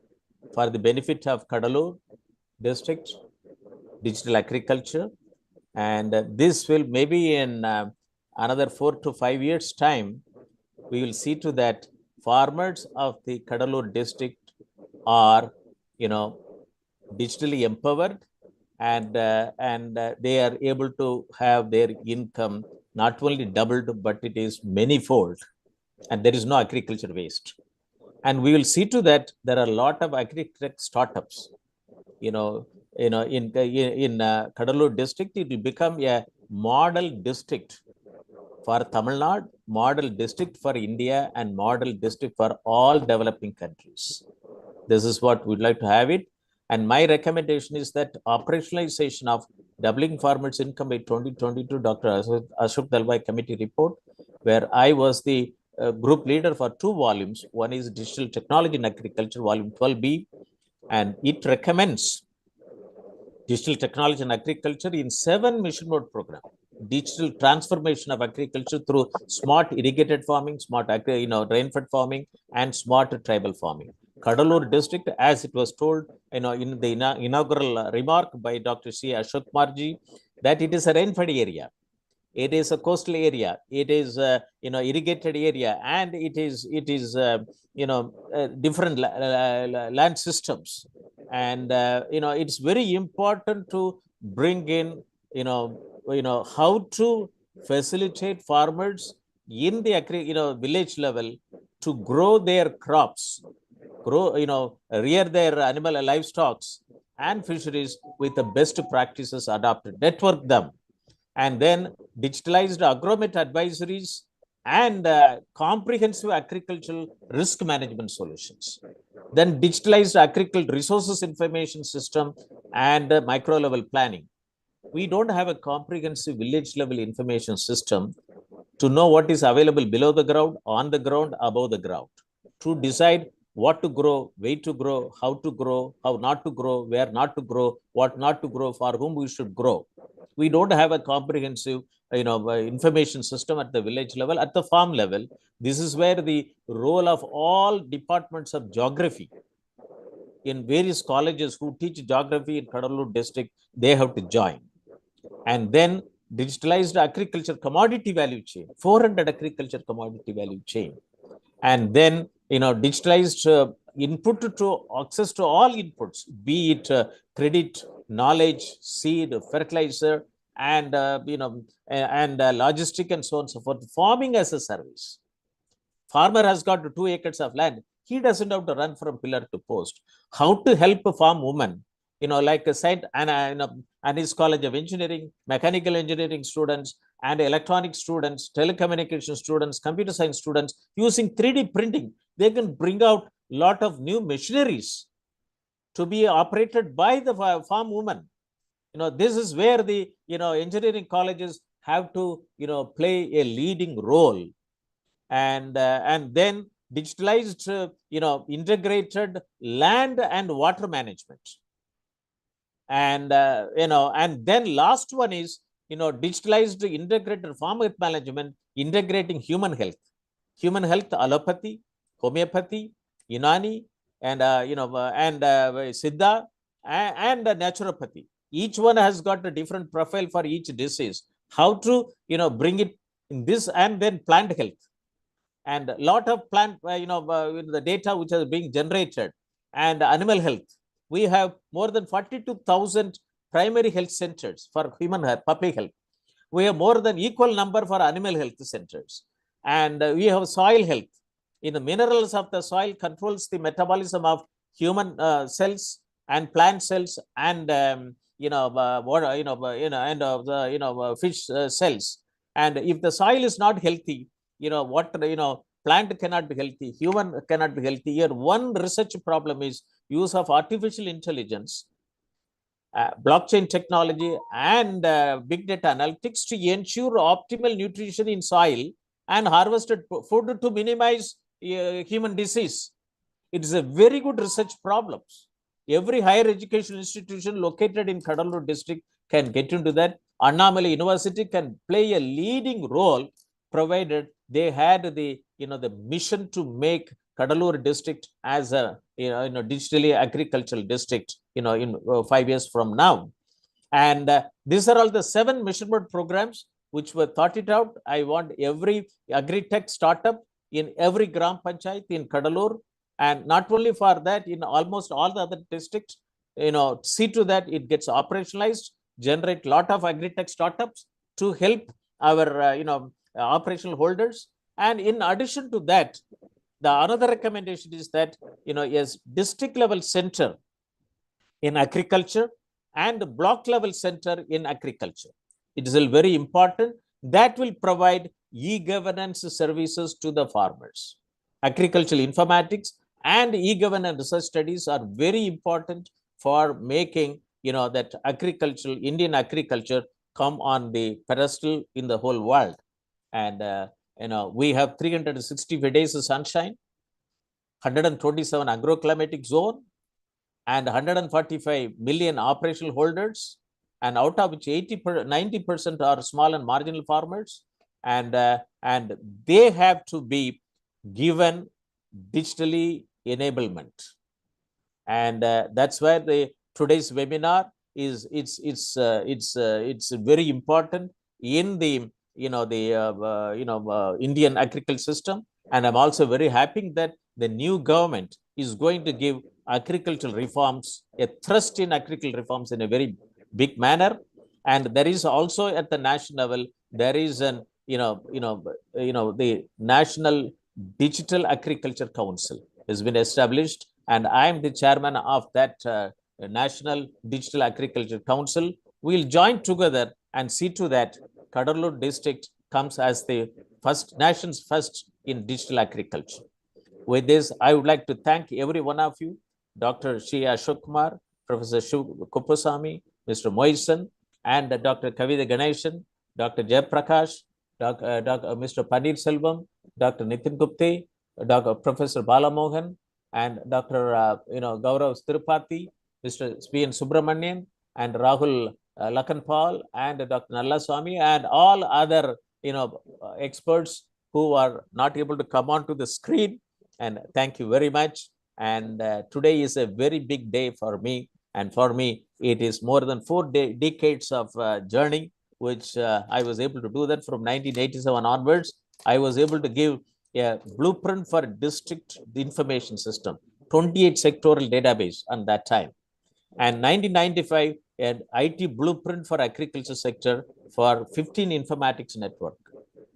for the benefit of Cuddalore district, digital agriculture. And this will maybe in another 4 to 5 years time, we will see to that farmers of the Cuddalore district are, digitally empowered, and they are able to have their income not only doubled, but it is manifold, and there is no agriculture waste. And we will see to that there are a lot of agri-tech startups. In Cuddalore district, it will become a model district for Tamilnadu, model district for India, and model district for all developing countries. This is what we'd like to have it. And my recommendation is that operationalization of doubling farmers' income by 2022, Dr. Ashok Dalwai committee report, where I was the group leader for 2 volumes. One is Digital Technology in Agriculture, volume 12B, and it recommends digital technology in agriculture in 7 mission mode program. Digital transformation of agriculture through smart irrigated farming, smart rainfed farming, and smart tribal farming. Cuddalore district, as it was told, in the inaugural remark by Dr. C. Ashok Marji, that it is a rainfed area. It is a coastal area. It is irrigated area, and it is different land systems, and it's very important to bring in how to facilitate farmers in the village level to grow their crops, rear their animal livestock and fisheries with the best practices adopted, network them, and then digitalized agromet advisories and comprehensive agricultural risk management solutions. Then digitalized agricultural resources information system and micro level planning. We don't have a comprehensive village level information system to know what is available below the ground, on the ground, above the ground, to decide what to grow, where to grow, how not to grow, where not to grow, what not to grow, for whom we should grow. We don't have a comprehensive information system at the village level, at the farm level. This is where the role of all departments of geography in various colleges who teach geography in Cuddalore district, they have to join. And then digitalized agriculture commodity value chain, 400 agriculture commodity value chain. And then, digitalized input to access to all inputs, be it credit, knowledge, seed, fertilizer, and, logistic and so on and so forth. Farming as a service. Farmer has got 2 acres of land. He doesn't have to run from pillar to post. How to help a farm woman, like a site and his College of Engineering, Mechanical Engineering students, and electronic students, telecommunication students, computer science students, using 3D printing, they can bring out a lot of new machineries to be operated by the farm woman. This is where the engineering colleges have to play a leading role, and then digitalized integrated land and water management. And and then last one is digitalized integrated farm health management, integrating human health, allopathy, homeopathy, Unani, and Siddha, and naturopathy. Each one has got a different profile for each disease. How to bring it in this, and then plant health, and a lot of plant the data which is being generated, and animal health. We have more than 42,000 primary health centers for human health, public health. We have more than equal number for animal health centers. And we have soil health. In the minerals of the soil controls the metabolism of human cells and plant cells, and water, and fish cells. And if the soil is not healthy, plant cannot be healthy, human cannot be healthy. Here, one research problem is use of artificial intelligence, blockchain technology, and big data analytics to ensure optimal nutrition in soil and harvested food to minimize human disease. It is a very good research problem. Every higher education institution located in Cuddalore district can get into that. Annamalai University can play a leading role, provided they had the the mission to make Cuddalore district as a digitally agricultural district in 5 years from now. And these are all the 7 measurement programs which were thought it out. I want every agri-tech startup in every Gram Panchayat in Cuddalore, and not only for that, in almost all the other districts, see to that it gets operationalized, generate a lot of agri-tech startups to help our operational holders. And in addition to that, the another recommendation is that yes, district level center in agriculture and block level center in agriculture. It is very important. That will provide e-governance services to the farmers. Agricultural informatics and e-governance research studies are very important for making that agricultural, Indian agriculture, come on the pedestal in the whole world. And we have 365 days of sunshine, 127 agroclimatic zone, and 145 million operational holders, and out of which 90% are small and marginal farmers, and they have to be given digitally enablement. And that's where today's webinar is. It's very important in the Indian agriculture system. And I'm also very happy that the new government is going to give agricultural reforms, a thrust in agricultural reforms in a very big manner. And there is also at the national level, there is an, the National Digital Agriculture Council has been established. And I am the chairman of that National Digital Agriculture Council. We'll join together and see to that Cuddalore district comes as the nation's first in digital agriculture. With this, I would like to thank every one of you, Dr. Shri Ashok Kumar, Professor Shiv Kuppusamy, Mr. Moisen, and Dr. Kavitha Ganeshan, Dr. Jayaprakash, Mr. Paneer Selvam, Dr. Nitin Gupte, Professor Balamohan, and Dr. Gaurav Tirupati, Mr. P.N. Subramanian, and Rahul Lakanpal, and Dr. Nallaswamy, and all other experts who are not able to come onto the screen. And thank you very much. And today is a very big day for me. And for me, it is more than 4 decades of journey, which I was able to do that from 1987 onwards. I was able to give a blueprint for district information system, 28 sectoral database on that time. And 1995, an IT blueprint for agriculture sector for 15 informatics network,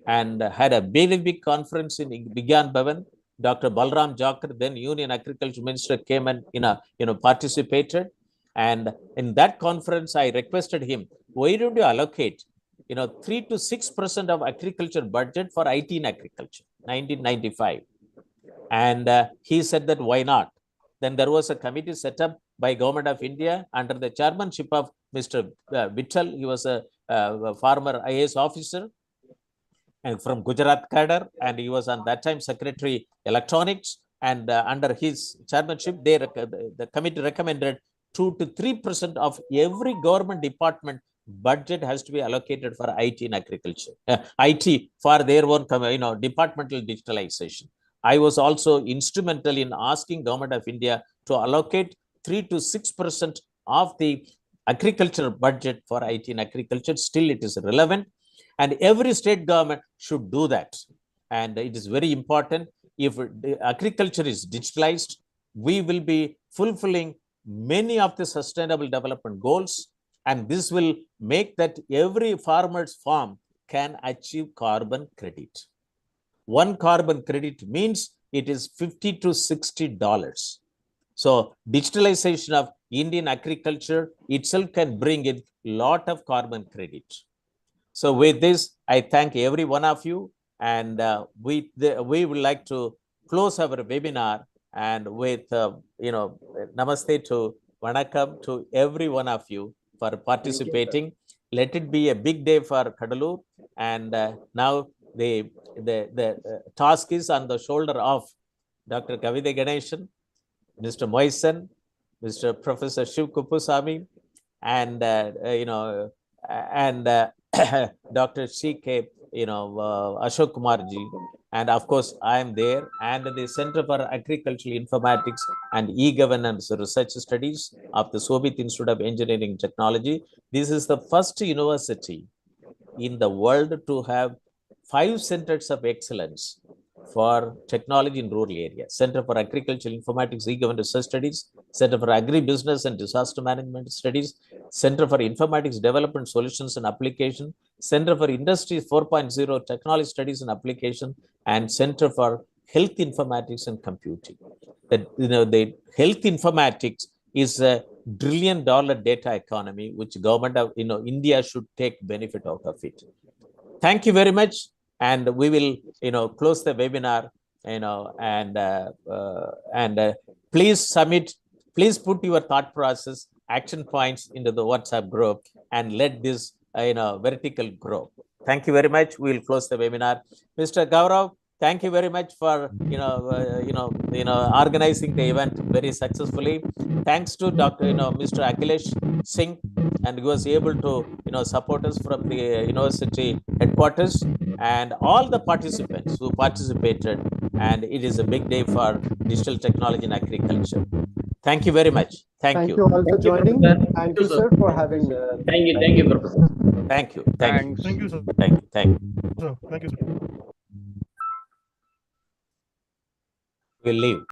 and had a very big conference in Vigyan Bhavan. Dr. Balram Jakar, then Union Agriculture Minister, came and participated. And in that conference, I requested him, why don't you allocate 3 to 6% of agriculture budget for IT in agriculture, 1995. And he said that why not? Then there was a committee set up by Government of India under the chairmanship of Mr. Vittal. He was a former IAS officer and from Gujarat cadre, and he was on that time Secretary Electronics. And under his chairmanship, the committee recommended 2 to 3% of every government department budget has to be allocated for IT in agriculture, IT for their own departmental digitalization. I was also instrumental in asking Government of India to allocate 3 to 6% of the agricultural budget for IT in agriculture. Still, it is relevant, and every state government should do that. And it is very important. If agriculture is digitalized, we will be fulfilling many of the sustainable development goals, and this will make that every farmer's farm can achieve carbon credit. One carbon credit means it is $50 to $60. So digitalization of Indian agriculture itself can bring in a lot of carbon credit. So with this, I thank every one of you, and we would like to close our webinar and with namaste to Vanakkam to every one of you for participating. Let it be a big day for Cuddalore, and now the task is on the shoulder of Dr. Kavitha Ganeshan, Mr. Moisen, Mr. Professor Shiv Kuppusamy, and Dr. C.K. Ashok Kumarji, and of course I am there, and the Center for Agricultural Informatics and E-Governance Research Studies of the Soviet Institute of Engineering and Technology. This is the first university in the world to have 5 centers of excellence for technology in rural areas: Center for Agricultural Informatics, E-Governance Research Studies, Center for Agribusiness and Disaster Management Studies, Center for Informatics Development Solutions and Application, Center for Industry 4.0 Technology Studies and Application, and Center for Health Informatics and Computing. The health informatics is a $1 trillion data economy, which government of India should take benefit out of it. Thank you very much. And we will, close the webinar, and please submit, please put your thought process, action points into the WhatsApp group, and let this, vertical grow. Thank you very much. We will close the webinar. Mr. Gaurav, thank you very much for, organizing the event very successfully. Thanks to Mr. Akhilesh Singh, and he was able to, support us from the university headquarters, and all the participants who participated. And it is a big day for digital technology in agriculture. Thank you very much. Thank you. Thank you all for Thank you, joining. Professor. Thank you, sir, for having me. Thank you, Professor. Thank you. Thank you. Thank you, sir. Thank you. Thank you. Sir, thank you, sir. We'll leave.